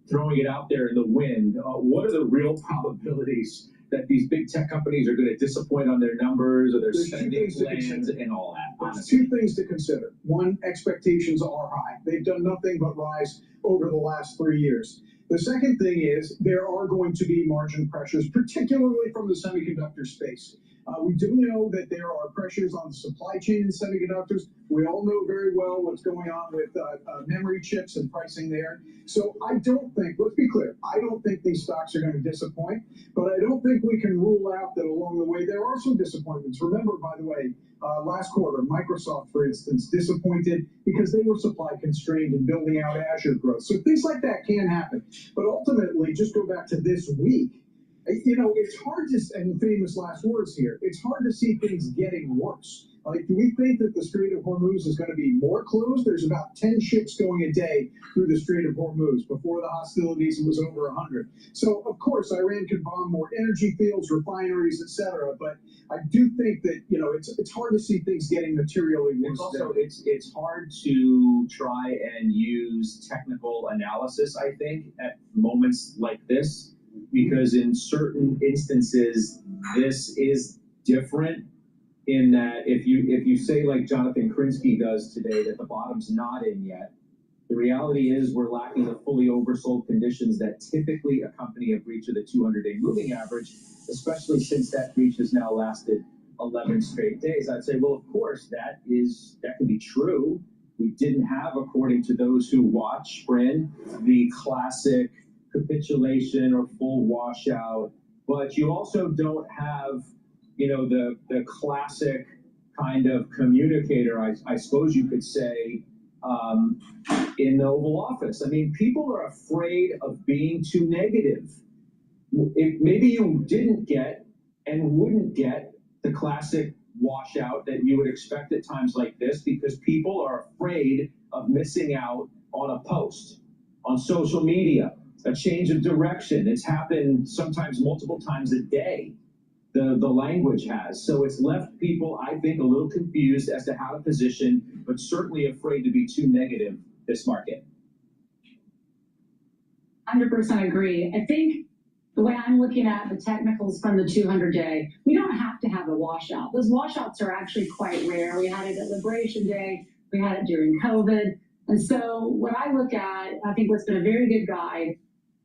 throwing it out there in the wind. What are the real probabilities that these big tech companies are going to disappoint on their numbers or their spending plans and all that? There's Honestly, 2 things to consider. One, expectations are high. They've done nothing but rise over the last 3 years. The second thing is there are going to be margin pressures, particularly from the semiconductor space. We do know that there are pressures on the supply chain in semiconductors. We all know very well what's going on with memory chips and pricing there. So I don't think, let's be clear, I don't think these stocks are going to disappoint, but I don't think we can rule out that along the way there are some disappointments. Remember, by the way, last quarter, Microsoft, for instance, disappointed because they were supply constrained in building out Azure growth. So things like that can happen. But ultimately, just go back to this week. You know, it's hard to, and famous last words here, it's hard to see things getting worse. Like, do we think that the Strait of Hormuz is going to be more closed? There's about 10 ships going a day through the Strait of Hormuz. Before the hostilities, it was over 100. So, of course, Iran could bomb more energy fields, refineries, etc. But I do think that, you know, it's hard to see things getting materially worse. it's hard to try and use technical analysis, I think, at moments like this, because in certain instances, this is different in that if you say, like Jonathan Krinsky does today, that the bottom's not in yet, the reality is we're lacking the fully oversold conditions that typically accompany a breach of the 200-day moving average, especially since that breach has now lasted 11 straight days. I'd say, well, of course, that can be true. We didn't have, according to those who watch, Bryn, the classic capitulation or full washout, but you also don't have, you know, the classic kind of communicator, I suppose you could say, in the Oval Office. I mean, people are afraid of being too negative. Maybe you didn't get and wouldn't get the classic washout that you would expect at times like this because people are afraid of missing out on a post on social media, a change of direction. It's happened sometimes multiple times a day. The language has. So it's left people, I think, a little confused as to how to position, but certainly afraid to be too negative this market. 100% agree. I think the way I'm looking at the technicals from the 200-day, we don't have to have a washout. Those washouts are actually quite rare. We had it at Liberation Day. We had it during COVID. And so what I look at, I think what's been a very good guide,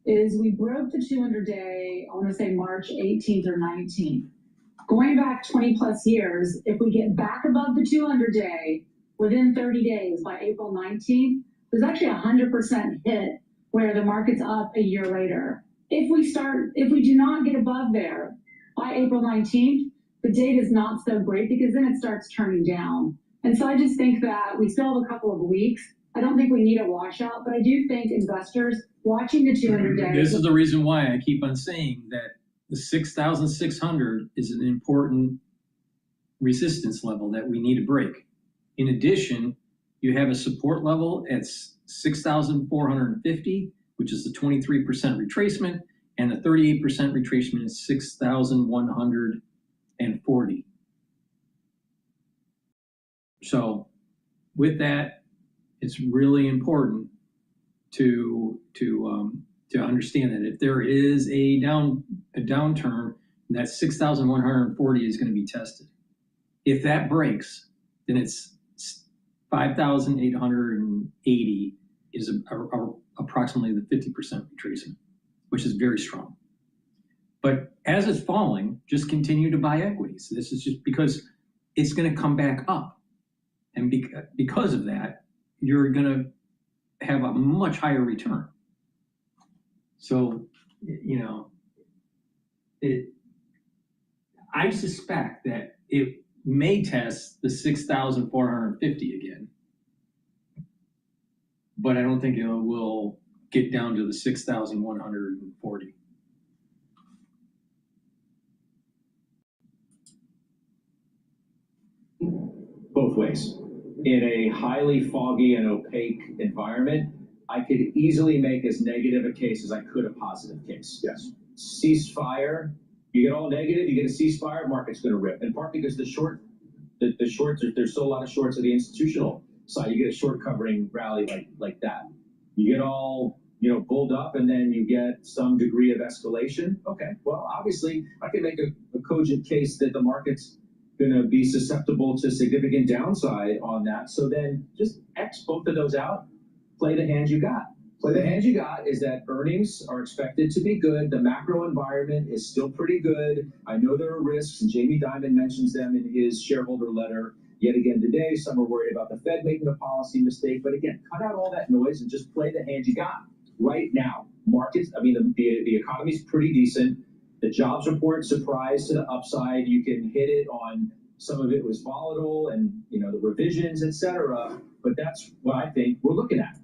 is we broke the 200-day, I want to say March 18th or 19th. Going back 20 plus years, if we get back above the 200-day within 30 days by April 19th, there's actually a 100% hit where the market's up a year later. If we do not get above there by April 19th, the data is not so great because then it starts turning down. And so I just think that we still have a couple of weeks. I don't think we need a washout, but I do think investors watching the 200 days. This is the reason why I keep on saying that the 6,600 is an important resistance level that we need to break. In addition, you have a support level at 6,450, which is the 23% retracement, and the 38% retracement is 6,140. So with that, it's really important to understand that if there is a downturn, that 6,140 is going to be tested. If that breaks, then it's 5,880 is approximately the 50% retracement, which is very strong. But as it's falling, just continue to buy equities. This is just because it's going to come back up. And because of that, you're going to have a much higher return. So, you know, I suspect that it may test the 6,450 again, but I don't think it will get down to the 6,140. Both ways. In a highly foggy and opaque environment, I could easily make as negative a case as I could a positive case. Yes. Ceasefire, you get all negative, you get a ceasefire, market's going to rip. In part because the shorts, there's still a lot of shorts at the institutional side. You get a short covering rally like that. You get all, you know, bulled up, and then you get some degree of escalation. Okay, well, obviously, I can make a cogent case that the market's going to be susceptible to significant downside on that. So then just X both of those out, play the hand you got. The hand you got is that earnings are expected to be good. The macro environment is still pretty good. I know there are risks, and Jamie Dimon mentions them in his shareholder letter. Yet again today, some are worried about the Fed making a policy mistake. But again, cut out all that noise and just play the hand you got right now. Markets, I mean, the economy's pretty decent. The jobs report surprise to the upside. You can hit it on some of it was volatile and, you know, the revisions, et cetera. But that's what I think we're looking at.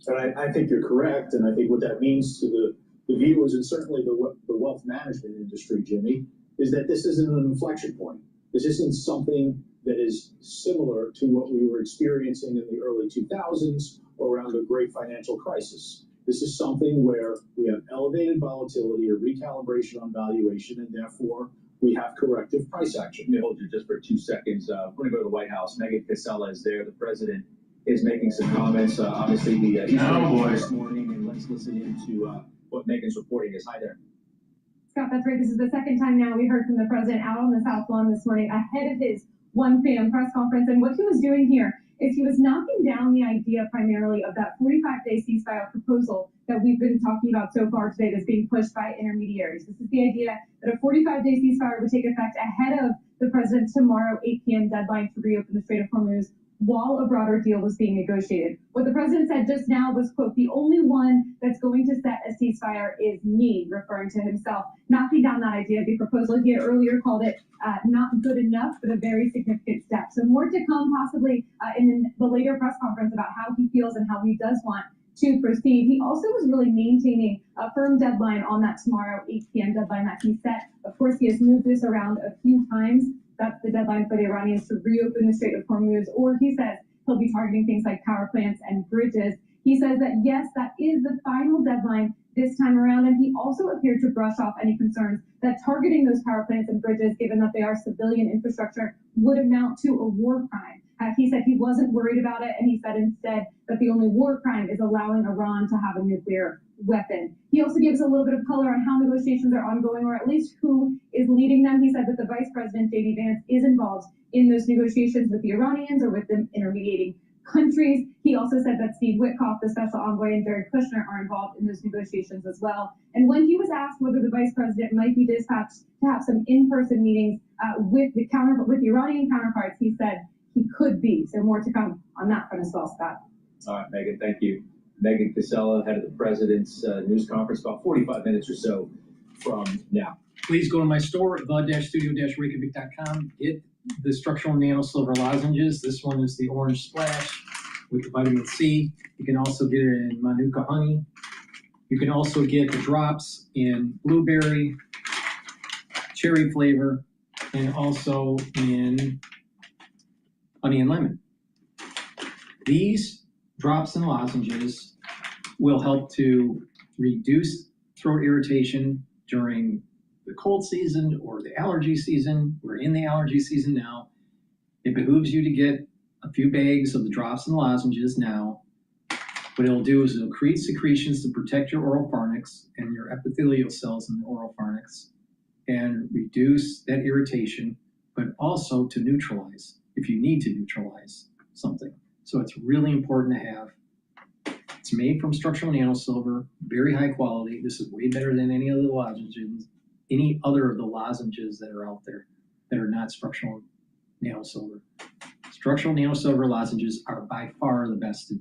And I think you're correct, and I think what that means to the viewers and certainly the wealth management industry, Jimmy, is that this isn't an inflection point. This isn't something that is similar to what we were experiencing in the early 2000s or around the great financial crisis. This is something where we have elevated volatility or recalibration on valuation, and therefore we have corrective price action. Let me hold you just for 2 seconds. We're going to go to the White House. Megan Casella is there. The president is making some comments. Obviously, this morning, and let's listen into what Megan's reporting is. Hi there. Scott, that's right. This is the second time now we heard from the president out on the South Lawn this morning ahead of his 1 p.m. press conference. And what he was doing here is he was knocking down the idea primarily of that 45-day ceasefire proposal that we've been talking about so far today that's being pushed by intermediaries. This is the idea that a 45-day ceasefire would take effect ahead of the president's tomorrow 8 p.m. deadline to reopen the Strait of Hormuz while a broader deal was being negotiated. What the president said just now was, quote, "The only one that's going to set a ceasefire is me," referring to himself, knocking down that idea. The proposal he had earlier called it not good enough, but a very significant step. So more to come possibly in the later press conference about how he feels and how he does want to proceed. He also was really maintaining a firm deadline on that tomorrow 8 p.m. deadline that he set. Of course, he has moved this around a few times. That's the deadline for the Iranians to reopen the Strait of Hormuz, or he says he'll be targeting things like power plants and bridges. He says that, yes, that is the final deadline this time around, and he also appeared to brush off any concerns that targeting those power plants and bridges, given that they are civilian infrastructure, would amount to a war crime. He said he wasn't worried about it, and he said instead that the only war crime is allowing Iran to have a nuclear weapon. He also gives a little bit of color on how negotiations are ongoing, or at least who is leading them. He said that the Vice President, J.D. Vance, is involved in those negotiations with the Iranians or with the intermediating countries. He also said that Steve Witkoff, the special envoy, and Jared Kushner are involved in those negotiations as well. And when he was asked whether the Vice President might be dispatched to have some in-person meetings with the Iranian counterparts, he said he could be. So more to come on that front as well, Scott. All right, Megan, thank you. Megan Casella, head of the president's news conference, about 45 minutes or so from now. Please go to my store at the-studio-reykjavik.com. Get the structural nano silver lozenges. This one is the orange splash with the vitamin C. You can also get it in Manuka honey. You can also get the drops in blueberry, cherry flavor, and also in honey and lemon. These drops and lozenges will help to reduce throat irritation during the cold season or the allergy season. We're in the allergy season now. It behooves you to get a few bags of the drops and lozenges now. What it'll do is it'll create secretions to protect your oral pharynx and your epithelial cells in the oral pharynx and reduce that irritation, but also to neutralize if you need to neutralize something. So it's really important to have. It's made from structural nano silver, very high quality. This is way better than any other lozenges, any other of the lozenges that are out there that are not structural nano silver. Structural nano silver lozenges are by far the best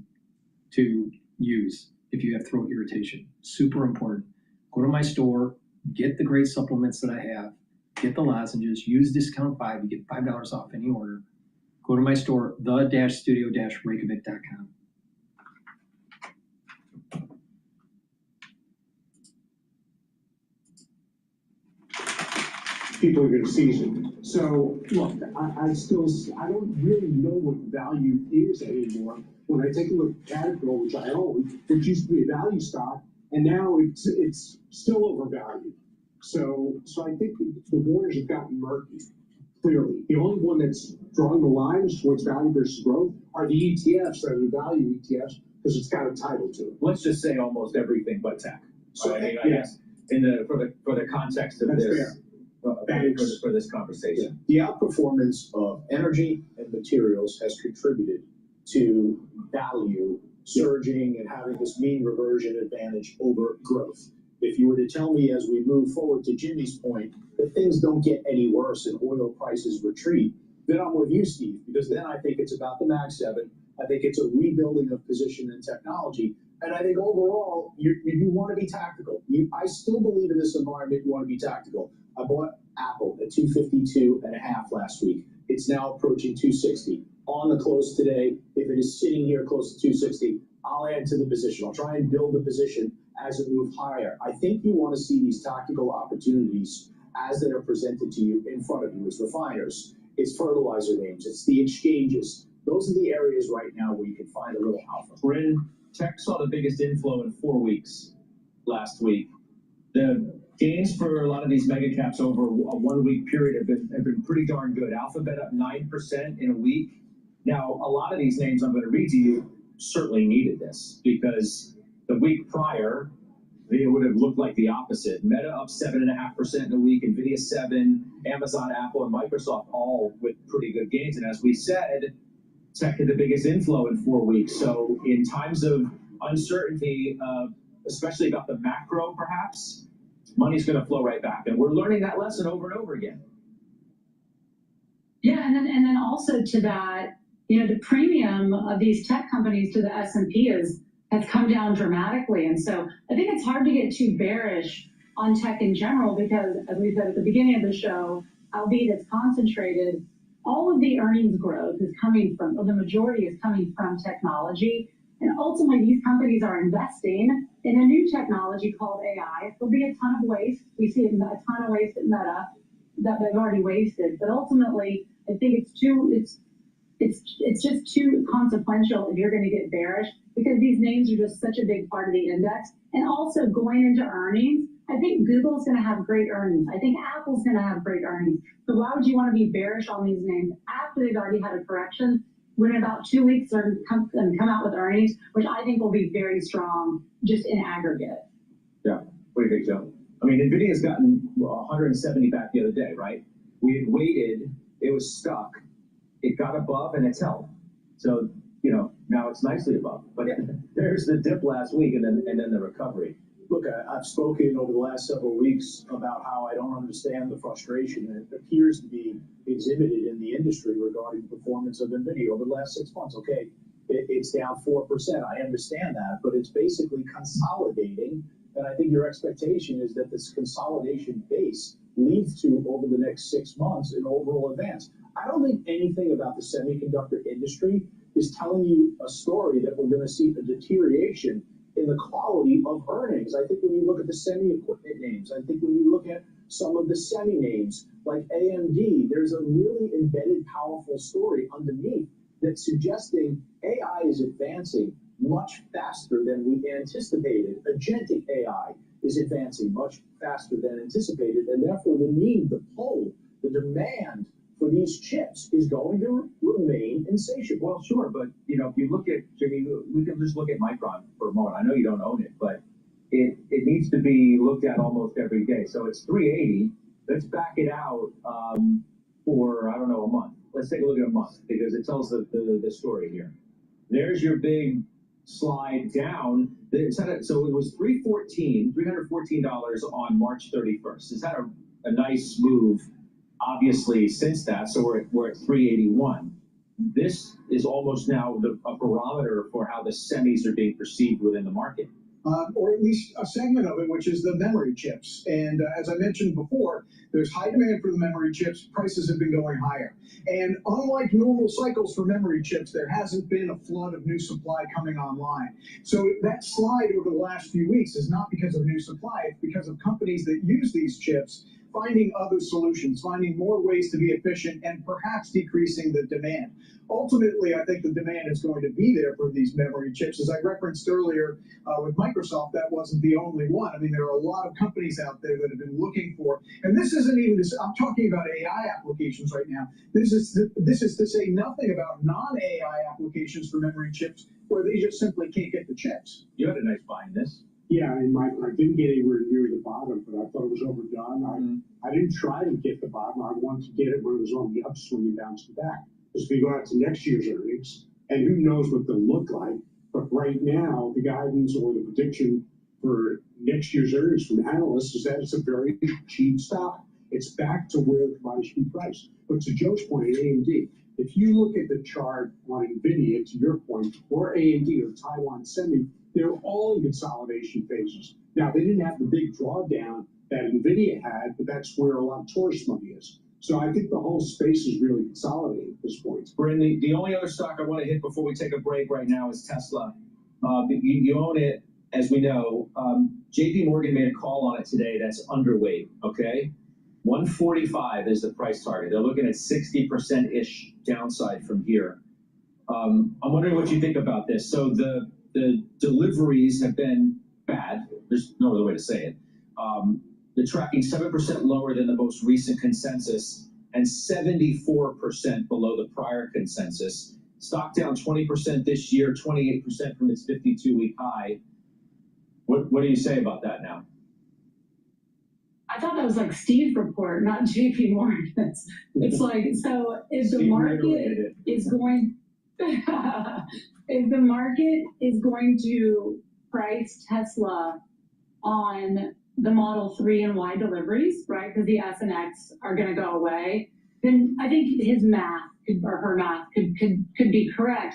to use if you have throat irritation. Super important. Go to my store, get the great supplements that I have, get the lozenges, use discount 5, you get $5 off any order. Go to my store, the-studio-reykjavik.com. People are going to seize it. So, look, I don't really know what value is anymore. When I take a look at Cottrell, which I own, which used to be a value stock, and now it's still overvalued. So I think the waters have gotten murky, clearly. The only one that's drawing the lines towards value versus growth are the ETFs that are the value ETFs, because it's got a title to it. Let's just say almost everything but tech. So, I yes. guess for the context of That's this. fair. For this conversation. The outperformance of energy and materials has contributed to value surging and having this mean reversion advantage over growth. If you were to tell me as we move forward to Jimmy's point that things don't get any worse and oil prices retreat, then I'm with you, Steve, because then I think it's about the Mag 7. I think it's a rebuilding of position and technology. And I think overall, you want to be tactical. I still believe in this environment, you want to be tactical. I bought Apple at 252.5 last week. It's now approaching 260. On the close today, if it is sitting here close to 260, I'll add to the position. I'll try and build the position as it moves higher. I think you want to see these tactical opportunities as they are presented to you in front of you. It's refiners, it's fertilizer names, it's the exchanges. Those are the areas right now where you can find a little alpha. Bryn, tech saw the biggest inflow in 4 weeks last week. The gains for a lot of these mega caps over a 1 week period have been pretty darn good. Alphabet up 9% in a week. Now, a lot of these names I'm going to read to you certainly needed this, because the week prior, it would have looked like the opposite. Meta up 7.5% in a week, Nvidia 7%, Amazon, Apple, and Microsoft all with pretty good gains. And as we said, tech had the biggest inflow in 4 weeks. So in times of uncertainty, especially about the macro, perhaps, money's going to flow right back. And we're learning that lesson over and over again. Yeah, and then also to that, the premium of these tech companies to the S&P has come down dramatically. And so I think it's hard to get too bearish on tech in general, because as we said at the beginning of the show, albeit it's concentrated, all of the earnings growth is coming from, or the majority is coming from technology. And ultimately, these companies are investing in a new technology called AI. There'll be a ton of waste. We see a ton of waste at Meta that they've already wasted. But ultimately, I think it's just too consequential if you're going to get bearish, because these names are just such a big part of the index. And also going into earnings, I think Google's going to have great earnings. I think Apple's going to have great earnings. So why would you want to be bearish on these names after they've already had a correction, when in about 2 weeks they're come out with earnings, which I think will be very strong just in aggregate? Yeah, what do you think, Joe? I mean, Nvidia's gotten 170 back the other day, right? We had waited, it was stuck, it got above, and it's held. So, now it's nicely above. But there's the dip last week, and then the recovery. Look, I've spoken over the last several weeks about how I don't understand the frustration that appears to be exhibited in the industry regarding the performance of NVIDIA over the last 6 months. Okay, it's down 4%. I understand that, but it's basically consolidating. And I think your expectation is that this consolidation base leads to, over the next 6 months, an overall advance. I don't think anything about the semiconductor industry is telling you a story that we're going to see a deterioration in the quality of earnings. I think when you look at the semi-equipment names, I think when you look at some of the semi names like AMD, there's a really embedded, powerful story underneath that's suggesting AI is advancing much faster than we anticipated. Agentic AI is advancing much faster than anticipated, and therefore the need, the pull, the demand for these chips is going to remain insatiable. Well, sure, but if you look at, Jimmy, we can just look at Micron for a moment. I know you don't own it, but it needs to be looked at almost every day. So it's 380. Let's back it out for, I don't know, a month. Let's take a look at a month, because it tells the story here. There's your big slide down. So it was $314 on March 31st. It's had a nice move, obviously, since that. So we're at 381. this is almost now a barometer for how the semis are being perceived within the market. Or at least a segment of it, which is the memory chips. And as I mentioned before, there's high demand for the memory chips. Prices have been going higher. And unlike normal cycles for memory chips, there hasn't been a flood of new supply coming online. So that slide over the last few weeks is not because of new supply. It's because of companies that use these chips finding other solutions, finding more ways to be efficient, and perhaps decreasing the demand. Ultimately, I think the demand is going to be there for these memory chips. As I referenced earlier with Microsoft, that wasn't the only one. I mean, there are a lot of companies out there that have been looking for, and this isn't even, I'm talking about AI applications right now. This is to say nothing about non-AI applications for memory chips where they just simply can't get the chips. You had a nice buy in this. Yeah, and I didn't get anywhere near the bottom, but I thought it was overdone. I didn't try to get the bottom. I wanted to get it when it was on the upswing and bounced back. Because we go out to next year's earnings, and who knows what they'll look like. But right now, the guidance or the prediction for next year's earnings from analysts is that it's a very cheap stock. It's back to where the commodity should be priced. But to Joe's point, at AMD, if you look at the chart on NVIDIA, to your point, or AMD or Taiwan Semi, they're all in consolidation phases. Now, they didn't have the big drawdown that NVIDIA had, but that's where a lot of tourist money is. So I think the whole space is really consolidating at this point. Brandon, the only other stock I want to hit before we take a break right now is Tesla. You own it, as we know. JP Morgan made a call on it today that's underweight, okay? 145 is the price target. They're looking at 60%-ish downside from here. I'm wondering what you think about this. So the deliveries have been bad. There's no other way to say it. They're tracking 7% lower than the most recent consensus and 74% below the prior consensus. Stock down 20% this year, 28% from its 52-week high. What do you say about that now? I thought that was like Steve's report, not JP Morgan's. It's like, so if the market is going, if the market is going to price Tesla on the Model 3 and Y deliveries, right, because the S and X are going to go away, then I think his math or her math could be correct.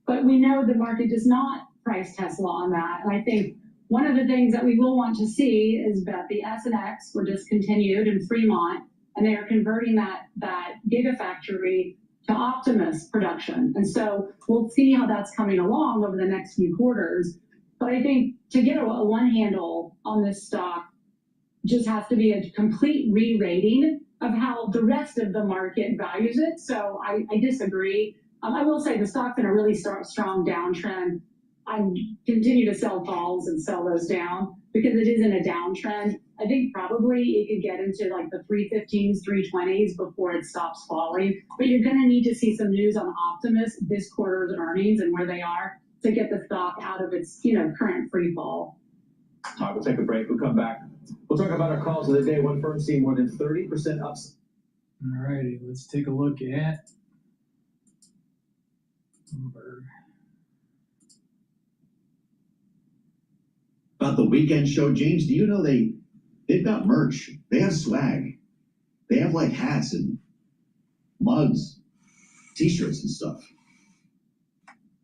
But we know the market does not price Tesla on that. And I think one of the things that we will want to see is that the S and X were discontinued in Fremont, and they are converting that gigafactory to Optimus production. And so we'll see how that's coming along over the next few quarters. But I think to get a one handle on this stock just has to be a complete re-rating of how the rest of the market values it. So I disagree. I will say the stock's in a really strong downtrend. I continue to sell calls and sell those down because it is in a downtrend. I think probably it could get into like the 315s, 320s before it stops falling. But you're going to need to see some news on Optimus, this quarter's earnings and where they are, to get the stock out of its current free fall. All right, we'll take a break. We'll come back. We'll talk about our calls of the day. One firm seeing more than 30% ups. All righty, let's take a look at Bloomberg. About the weekend show, James, do you know they've got merch? They have swag. They have like hats and mugs, t-shirts and stuff.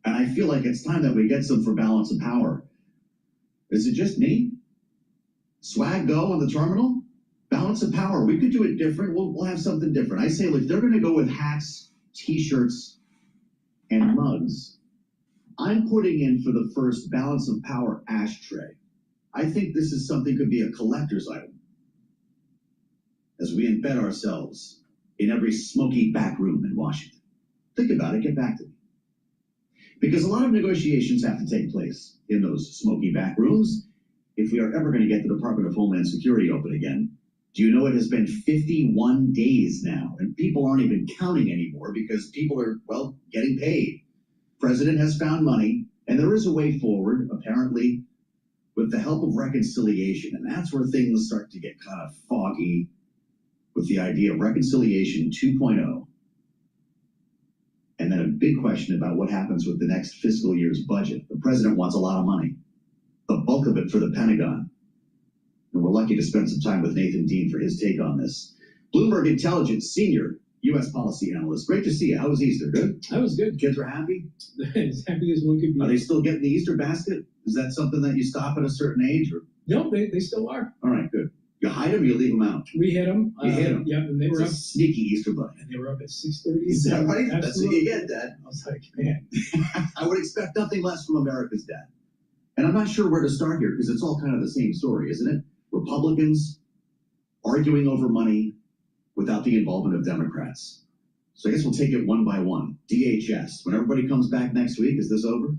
And I feel like it's time that we get some for Balance of Power. Is it just me? Swag go on the terminal? Balance of Power, we could do it different. We'll have something different. I say, if they're going to go with hats, t-shirts, and mugs, I'm putting in for the first Balance of Power ashtray. I think this is something could be a collector's item as we embed ourselves in every smoky back room in Washington. Think about it, get back to me. Because a lot of negotiations have to take place in those smoky back rooms if we are ever going to get the Department of Homeland Security open again. Do you know it has been 51 days now, and people aren't even counting anymore because people are, well, getting paid. President has found money, and there is a way forward, apparently, with the help of reconciliation. And that's where things start to get kind of foggy with the idea of reconciliation 2.0. And then a big question about what happens with the next fiscal year's budget. The president wants a lot of money, the bulk of it for the Pentagon. And we're lucky to spend some time with Nathan Dean for his take on this. Bloomberg Intelligence Senior U.S. policy analyst. Great to see you. How was Easter? Good? That was good. Kids were happy? As happy as one could be. Are they still getting the Easter basket? Is that something that you stop at a certain age? Or? No, they still are. All right, good. You hide them or you leave them out? We hit them. You hit them? Yep, and they were up. It's a sneaky Easter bunny. And they were up at 6:30. Is that right? Absolutely. That's what you get, Dad. I was like, man. I would expect nothing less from America's dad. And I'm not sure where to start here because it's all kind of the same story, isn't it? Republicans arguing over money without the involvement of Democrats. So I guess we'll take it one by one. DHS. When everybody comes back next week, is this over?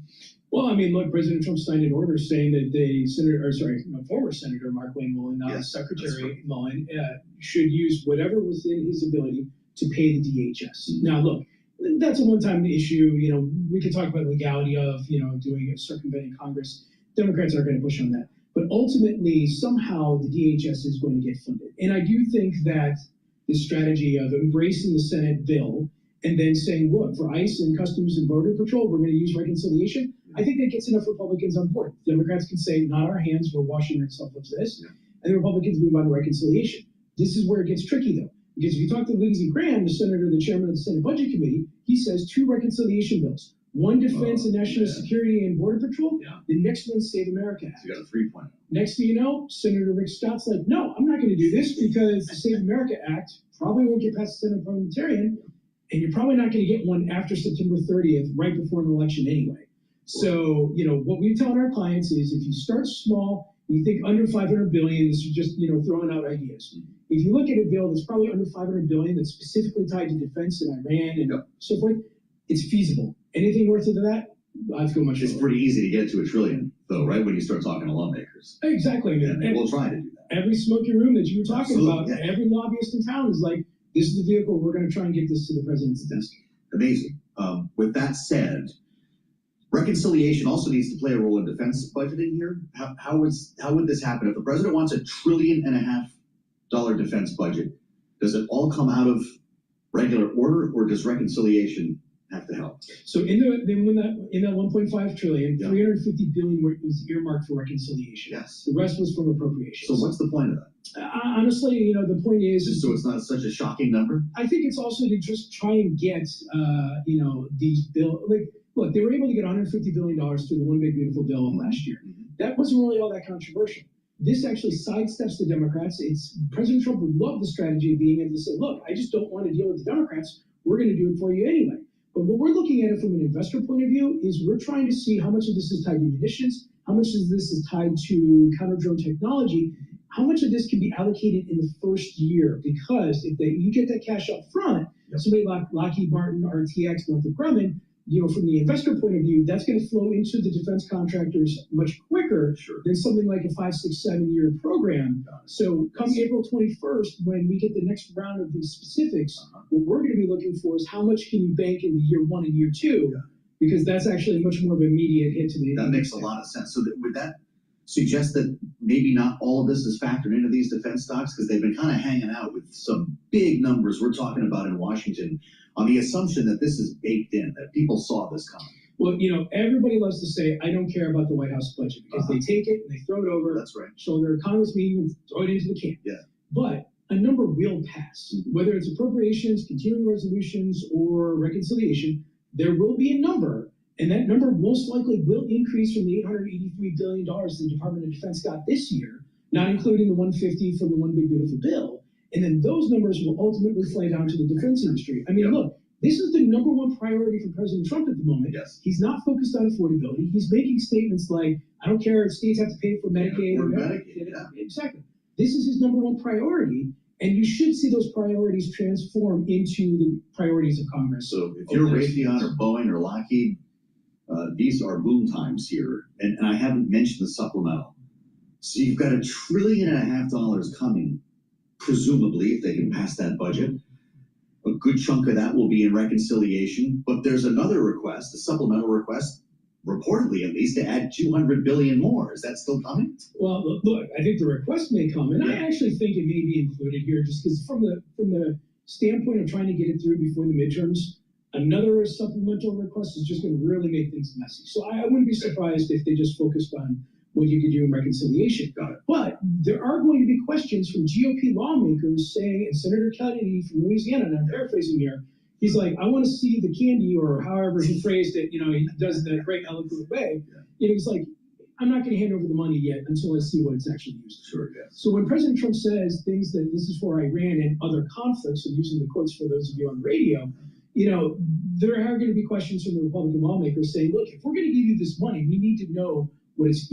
Well, I mean, look, President Trump signed an order saying that former Senator Mark Wayne Mullen, Secretary Mullen, should use whatever was in his ability to pay the DHS. Now, look, that's a one-time issue. You know, we can talk about the legality of, doing circumventing Congress. Democrats aren't going to push on that. But ultimately, somehow the DHS is going to get funded. And I do think that this strategy of embracing the Senate bill and then saying, look, for ICE and Customs and Border Patrol, we're going to use reconciliation. I think that gets enough Republicans on board. Democrats can say, not our hands, we're washing ourselves of this. And the Republicans move on to reconciliation. This is where it gets tricky, though. Because if you talk to Lindsey Graham, the chairman of the Senate Budget Committee, he says 2 reconciliation bills. One defense and national security and border patrol. The next one, Save America Act. So you got a 3-point. Next thing you know, Senator Rick Scott's like, no, I'm not going to do this because the Save America Act probably won't get past the Senate parliamentarian, and you're probably not going to get one after September 30th, right before an election anyway. So, what we're telling our clients is if you start small, you think under 500 billion, this is just, throwing out ideas. If you look at a bill that's probably under 500 billion that's specifically tied to defense in Iran and so forth, it's feasible. Anything north of that, I'd go much It's lower. pretty easy to get to $1 trillion, though, right? When you start talking to lawmakers. Exactly. And we'll try to do that. Every smoking room that you were talking Absolutely, about, every lobbyist in town is like, this is the vehicle, we're going to try and get this to the president's desk. Amazing. With that said, reconciliation also needs to play a role in defense budgeting here. How would this happen? If the president wants $1.5 trillion defense budget, does it all come out of regular order, or does reconciliation have to help? So in that 1.5 trillion, 350 billion was earmarked for reconciliation. Yes. The rest was from appropriations. So what's the point of that? Honestly, the point is just so it's not such a shocking number. I think it's also to just try and get these bills. Like, look, they were able to get $150 billion through the One Big Beautiful Bill of last year. That wasn't really all that controversial. This actually sidesteps the Democrats. President Trump would love the strategy of being able to say, look, I just don't want to deal with the Democrats. We're going to do it for you anyway. But what we're looking at it from an investor point of view is we're trying to see how much of this is tied to munitions, how much of this is tied to counter-drone technology, how much of this can be allocated in the first year. Because if you get that cash up front, somebody like Lockheed Martin, RTX, Northrop Grumman, from the investor point of view, that's going to flow into the defense contractors much quicker than something like a 5, 6, 7 year program. So come April 21st, when we get the next round of these specifics, what we're going to be looking for is how much can you bank in the year 1 and year 2, because that's actually much more of an immediate hit to the. That makes a lot of sense. So would that suggest that maybe not all of this is factored into these defense stocks, because they've been kind of hanging out with some big numbers we're talking about in Washington on the assumption that this is baked in, that people saw this coming? Well, everybody loves to say, I don't care about the White House budget, because they take it and they throw it over. That's right. So their Congress meeting and throw it into the can. Yeah. But a number will pass, whether it's appropriations, continuing resolutions, or reconciliation. There will be a number, and that number most likely will increase from the $883 billion the Department of Defense got this year, not including the $150 from the One Big Beautiful Bill. And then those numbers will ultimately fly down to the defense industry. I mean, look, this is the #1 priority for President Trump at the moment. Yes. He's not focused on affordability. He's making statements like, I don't care if states have to pay for Medicaid. Or Medicaid, Exactly. This is his #1 priority, and you should see those priorities transform into the priorities of Congress. So if you're Raytheon or Boeing or Lockheed, these are boom times here. And I haven't mentioned the supplemental. So you've got $1.5 trillion coming, presumably, if they can pass that budget. A good chunk of that will be in reconciliation. But there's another request, a supplemental request, reportedly at least, to add $200 billion more. Is that still coming? Well, look, I think the request may come, and I actually think it may be included here, just because from the standpoint of trying to get it through before the midterms, another supplemental request is just going to really make things messy. So I wouldn't be surprised if they just focused on what you could do in reconciliation. But there are going to be questions from GOP lawmakers saying, and Senator Kennedy from Louisiana, and I'm paraphrasing here, he's like, I want to see the candy, or however he phrased it, he does it in a great eloquent way. He's like, I'm not going to hand over the money yet until I see what it's actually used. Sure, yeah. So when President Trump says things that this is for Iran and other conflicts, and using the quotes for those of you on the radio, there are going to be questions from the Republican lawmakers saying, look, if we're going to give you this money, we need to know what it's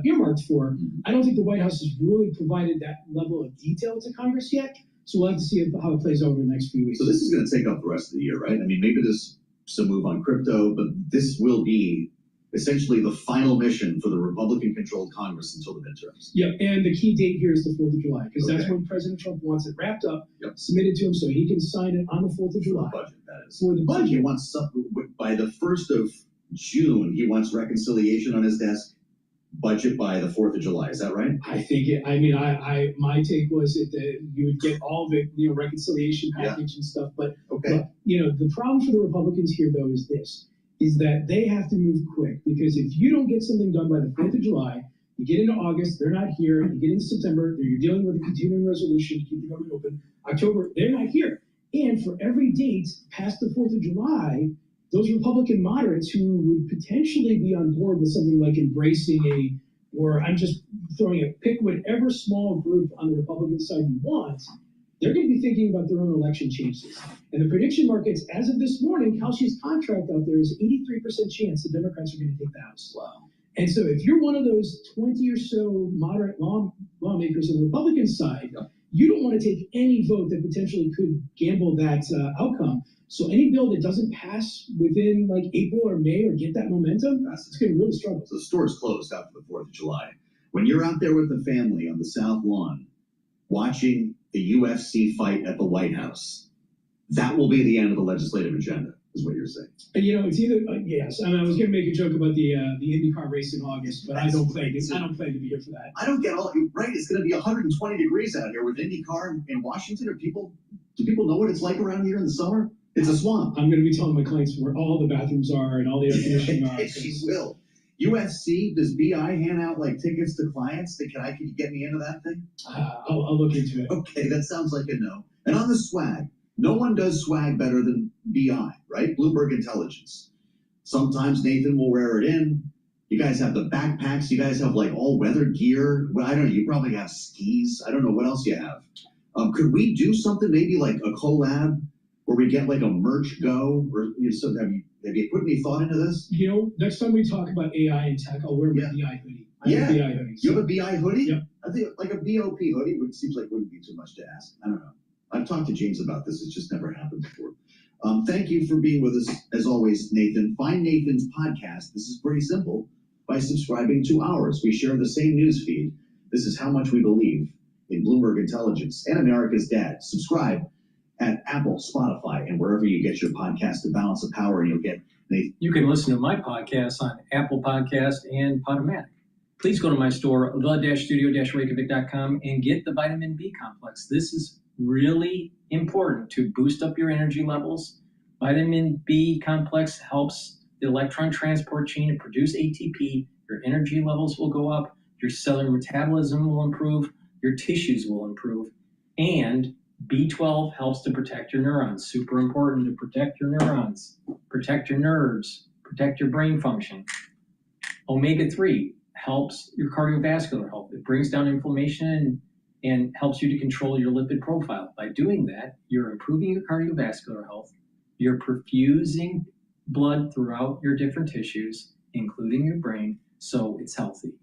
earmarked for. I don't think the White House has really provided that level of detail to Congress yet. So we'll have to see how it plays over the next few weeks. So this is going to take up the rest of the year, right? I mean, maybe there's some move on crypto, but this will be essentially the final mission for the Republican-controlled Congress until the midterms. Yep, and the key date here is the 4th of July, because that's when President Trump wants it wrapped up, submitted to him, so he can sign it on the 4th of July. For the budget, that is. For the budget. So he wants something, by the 1st of June, he wants reconciliation on his desk, budget by the 4th of July. Is that right? I think my take was that you would get all the reconciliation package and stuff, but the problem for the Republicans here though is that they have to move quick, because if you don't get something done by the 4th of July, you get into August, they're not here, you get into September, you're dealing with a continuing resolution to keep the government open, October, they're not here. And for every date past the 4th of July, those Republican moderates who would potentially be on board with something like embracing or I'm just throwing pick whatever small group on the Republican side you want, they're going to be thinking about their own election changes. And the prediction markets, as of this morning, Kalshi's contract out there is 83% chance the Democrats are going to take the House. Wow. And so if you're one of those 20 or so moderate lawmakers on the Republican side, you don't want to take any vote that potentially could gamble that outcome. So any bill that doesn't pass within like April or May or get that momentum, it's going to really struggle. So the store's closed after the 4th of July. When you're out there with the family on the South Lawn, watching the UFC fight at the White House, that will be the end of the legislative agenda, is what you're saying. And it's either yes. I was going to make a joke about the IndyCar race in August, but I don't plan to be here for that. I don't get all right. It's going to be 120 degrees out here with IndyCar in Washington. Do people know what it's like around here in the summer? It's a swamp. I'm going to be telling my clients where all the bathrooms are and all the air conditioning are. She will. UFC, does BI hand out like tickets to clients? Can you get me into that thing? I'll look into it. Okay, that sounds like a no. And on the swag, no one does swag better than BI, right? Bloomberg Intelligence. Sometimes Nathan will wear it in. You guys have the backpacks. You guys have like all weather gear. Well, I don't know. You probably have skis. I don't know what else you have. Could we do something maybe like a collab where we get like a merch go? Or so have you put any thought into this? Next time we talk about AI and tech, I'll wear my BI hoodie. I have a BI hoodie. You have a BI hoodie? Yep. I think like a BOP hoodie seems like wouldn't be too much to ask. I don't know. I've talked to James about this. It's just never happened before. Thank you for being with us, as always, Nathan. Find Nathan's podcast. This is pretty simple. By subscribing to ours. We share the same news feed. This is how much we believe in Bloomberg Intelligence and America's Dad. Subscribe at Apple, Spotify, and wherever you get your podcast, The Balance of Power, and you'll get Nathan. You can listen to my podcast on Apple Podcast and Podomatic. Please go to my store, the-studio-reykjavik.com, and get the vitamin B complex. This is really important to boost up your energy levels. Vitamin B complex helps the electron transport chain to produce ATP. Your energy levels will go up. Your cellular metabolism will improve. Your tissues will improve. And B12 helps to protect your neurons. Super important to protect your neurons, protect your nerves, protect your brain function. Omega-3 helps your cardiovascular health. It brings down inflammation and helps you to control your lipid profile. By doing that, you're improving your cardiovascular health. You're perfusing blood throughout your different tissues, including your brain, so it's healthy.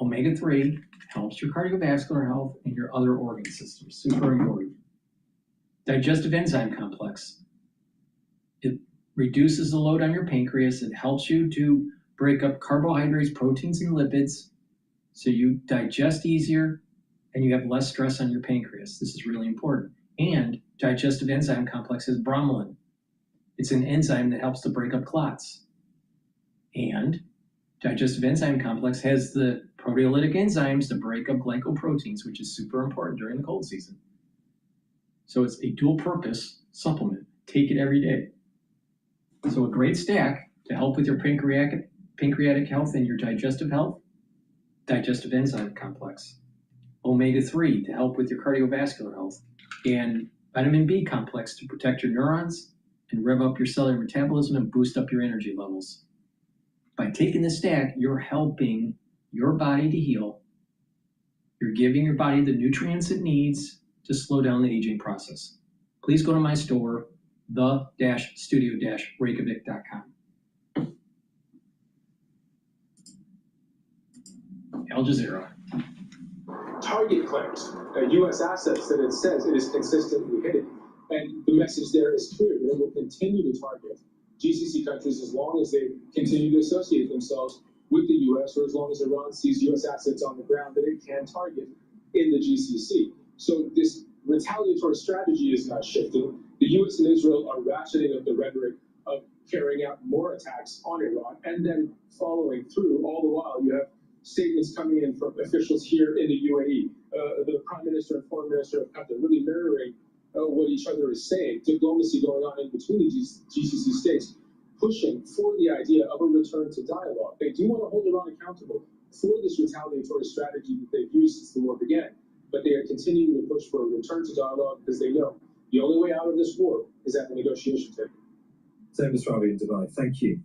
Omega-3 helps your cardiovascular health and your other organ systems. Super important. Digestive enzyme complex. It reduces the load on your pancreas. It helps you to break up carbohydrates, proteins, and lipids so you digest easier and you have less stress on your pancreas. This is really important. And digestive enzyme complex has bromelain. It's an enzyme that helps to break up clots. And digestive enzyme complex has the proteolytic enzymes to break up glycoproteins, which is super important during the cold season. So it's a dual purpose supplement. Take it every day. So a great stack to help with your pancreatic pancreatic health and your digestive health, digestive enzyme complex, omega-3 to help with your cardiovascular health, and vitamin B complex to protect your neurons and rev up your cellular metabolism and boost up your energy levels. By taking this stack, you're helping your body to heal. You're giving your body the nutrients it needs to slow down the aging process. Please go to my store, the-studio-reykjavik.com. Al Jazeera. Target claims U.S. assets that it says it is consistently hitting. And the message there is clear that it will continue to target GCC countries as long as they continue to associate themselves with the U.S. or as long as Iran sees U.S. assets on the ground that it can target in the GCC. So this retaliatory strategy is not shifting. The U.S. and Israel are ratcheting up the rhetoric of carrying out more attacks on Iran and then following through. All the while, you have statements coming in from officials here in the UAE, the Prime Minister and Foreign Minister of Qatar really mirroring what each other is saying, diplomacy going on in between the GCC states, pushing for the idea of a return to dialogue. They do want to hold Iran accountable for this retaliatory strategy that they've used since the war began, but they are continuing to push for a return to dialogue because they know the only way out of this war is at the negotiation table. So, Mr. Ravi in Dubai, thank you.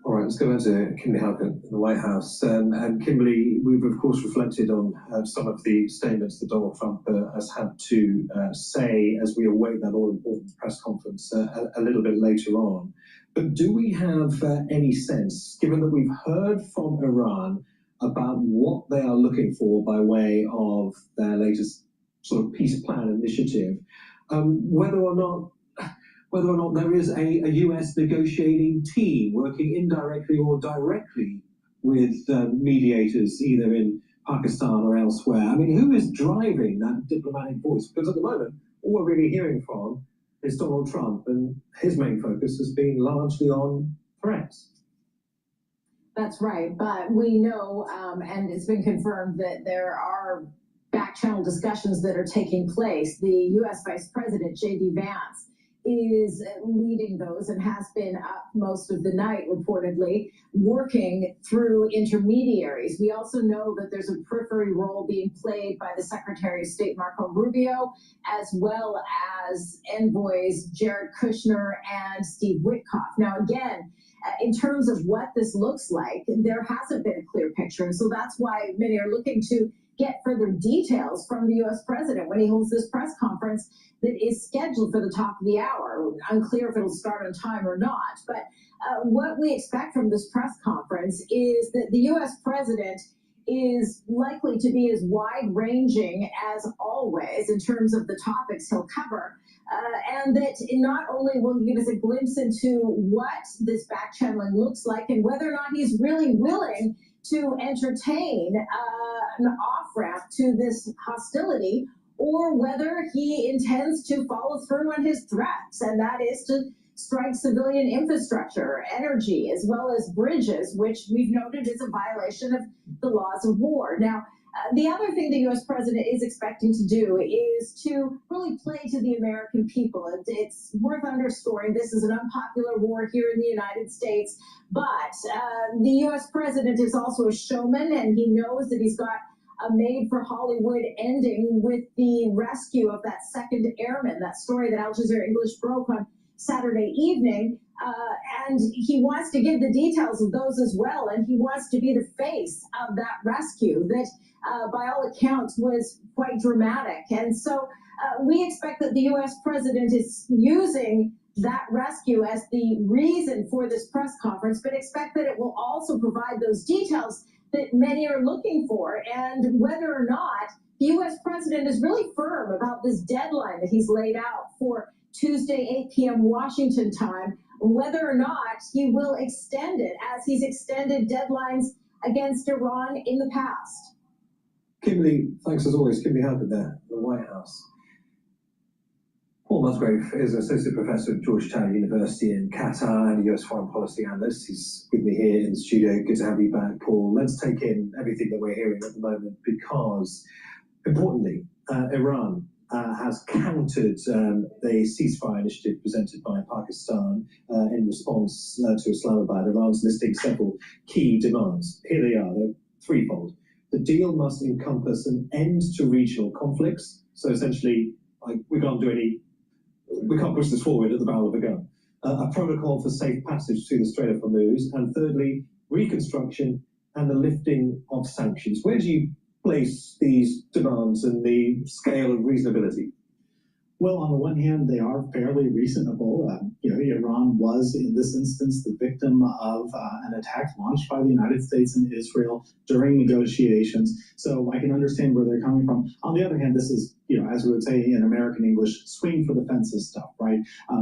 All right, let's go back to Kimberly Halkett in the White House. And Kimberly, we've of course reflected on some of the statements that Donald Trump has had to say as we await that all-important press conference a little bit later on. But do we have any sense, given that we've heard from Iran about what they are looking for by way of their latest sort of peace plan initiative, whether or not there is a US negotiating team working indirectly or directly with mediators either in Pakistan or elsewhere? I mean, who is driving that diplomatic voice? Because at the moment, all we're really hearing from is Donald Trump, and his main focus has been largely on threats. That's right, but we know, and it's been confirmed, that there are back-channel discussions that are taking place. The U.S. Vice President, J.D. Vance, is leading those and has been up most of the night, reportedly, working through intermediaries. We also know that there's a periphery role being played by the Secretary of State, Marco Rubio, as well as envoys Jared Kushner and Steve Witkoff. Now, again, in terms of what this looks like, there hasn't been a clear picture. And so that's why many are looking to get further details from the U.S. president when he holds this press conference that is scheduled for the top of the hour. Unclear if it'll start on time or not. But what we expect from this press conference is that the U.S. president is likely to be as wide-ranging as always in terms of the topics he'll cover. And that not only will he give us a glimpse into what this back-channeling looks like and whether or not he's really willing to entertain an off-ramp to this hostility, or whether he intends to follow through on his threats, and that is to strike civilian infrastructure, energy, as well as bridges, which we've noted is a violation of the laws of war. Now, the other thing the U.S. president is expecting to do is to really play to the American people. It's worth underscoring this is an unpopular war here in the United States, but the U.S. president is also a showman, and he knows that he's got a made-for-Hollywood ending with the rescue of that second airman, that story that Al Jazeera English broke on Saturday evening. And he wants to give the details of those as well, and he wants to be the face of that rescue that, by all accounts, was quite dramatic. And so we expect that the U.S. president is using that rescue as the reason for this press conference, but expect that it will also provide those details that many are looking for, and whether or not the U.S. president is really firm about this deadline that he's laid out for Tuesday, 8 p.m. Washington time, whether or not he will extend it as he's extended deadlines against Iran in the past. Kimberly, thanks as always. Kimberly Halkett there, the White House. Paul Musgrave is an associate professor at Georgetown University in Qatar and a US foreign policy analyst. He's with me here in the studio. Good to have you back, Paul. Let's take in everything that we're hearing at the moment because, importantly, Iran has countered the ceasefire initiative presented by Pakistan in response to Islamabad. Iran's listing several key demands. Here they are. They're threefold. The deal must encompass an end to regional conflicts. So essentially, we can't push this forward at the barrel of a gun. A protocol for safe passage through the Strait of Hormuz. And thirdly, reconstruction and the lifting of sanctions. Where do you place these demands and the scale of reasonability? Well, on the one hand, they are fairly reasonable. Iran was, in this instance, the victim of an attack launched by the United States and Israel during negotiations. So I can understand where they're coming from. On the other hand, this is, as we would say in American English, swing for the fences stuff, right?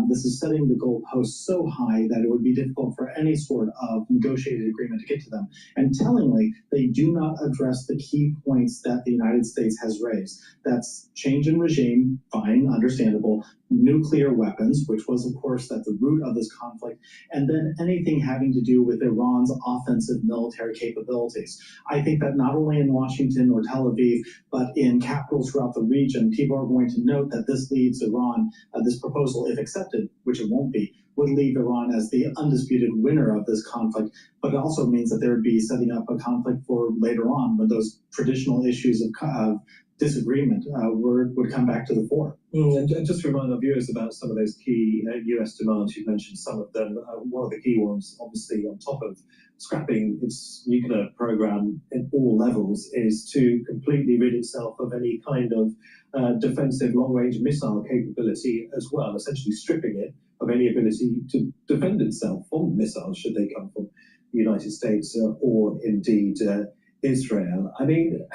This is setting the goalposts so high that it would be difficult for any sort of negotiated agreement to get to them. And tellingly, they do not address the key points that the United States has raised. That's change in regime, fine, understandable, nuclear weapons, which was, of course, at the root of this conflict, and then anything having to do with Iran's offensive military capabilities. I think that not only in Washington or Tel Aviv, but in capitals throughout the region, people are going to note that this leaves Iran, this proposal, if accepted, which it won't be, would leave Iran as the undisputed winner of this conflict, but it also means that there would be setting up a conflict for later on when those traditional issues of disagreement would come back to the fore. And just to remind our viewers about some of those key US demands, you mentioned some of them. One of the key ones, obviously, on top of scrapping its nuclear program at all levels, is to completely rid itself of any kind of defensive long-range missile capability as well, essentially stripping it of any ability to defend itself from missiles should they come from the United States or indeed Israel. I mean,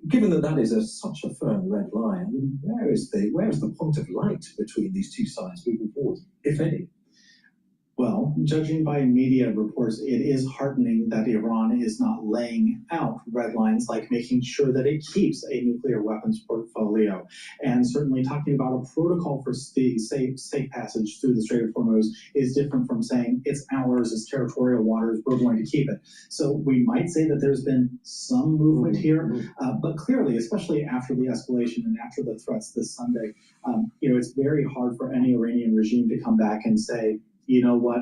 given that that is such a firm red line, I mean, where is the point of light between these two sides moving forward, if any? Well, judging by media reports, it is heartening that Iran is not laying out red lines like making sure that it keeps a nuclear weapons portfolio. And certainly talking about a protocol for safe passage through the Strait of Hormuz is different from saying it's ours, it's territorial waters, we're going to keep it. So we might say that there's been some movement here, but clearly, especially after the escalation and after the threats this Sunday, it's very hard for any Iranian regime to come back and say, you know what,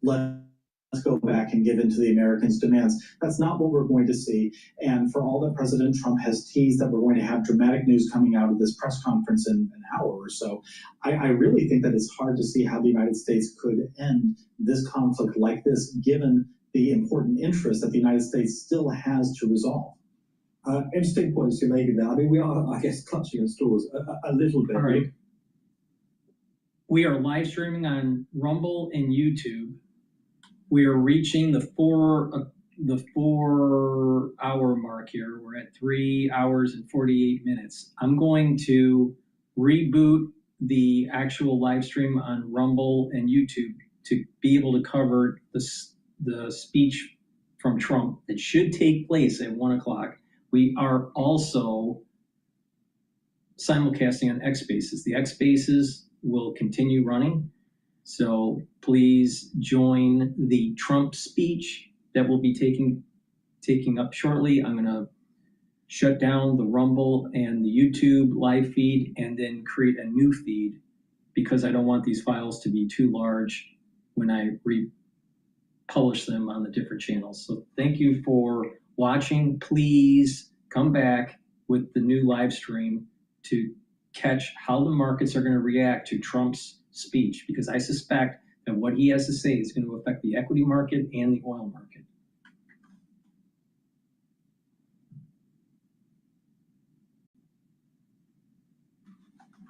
let's go back and give in to the Americans' demands. That's not what we're going to see. And for all that President Trump has teased that we're going to have dramatic news coming out of this press conference in an hour or so, I really think that it's hard to see how the United States could end this conflict like this, given the important interest that the United States still has to resolve. Interesting points you're making there. I mean, we are, I guess, clutching at straws a little bit. All right. We are live streaming on Rumble and YouTube. We are reaching the 4 hour mark here. We're at 3 hours and 48 minutes. I'm going to reboot the actual live stream on Rumble and YouTube to be able to cover the speech from Trump that should take place at 1 o'clock. We are also simulcasting on X Spaces. The X Spaces will continue running. So please join the Trump speech that will be taking up shortly. I'm going to shut down the Rumble and the YouTube live feed and then create a new feed because I don't want these files to be too large when I republish them on the different channels. So thank you for watching. Please come back with the new live stream to catch how the markets are going to react to Trump's speech, because I suspect that what he has to say is going to affect the equity market and the oil market.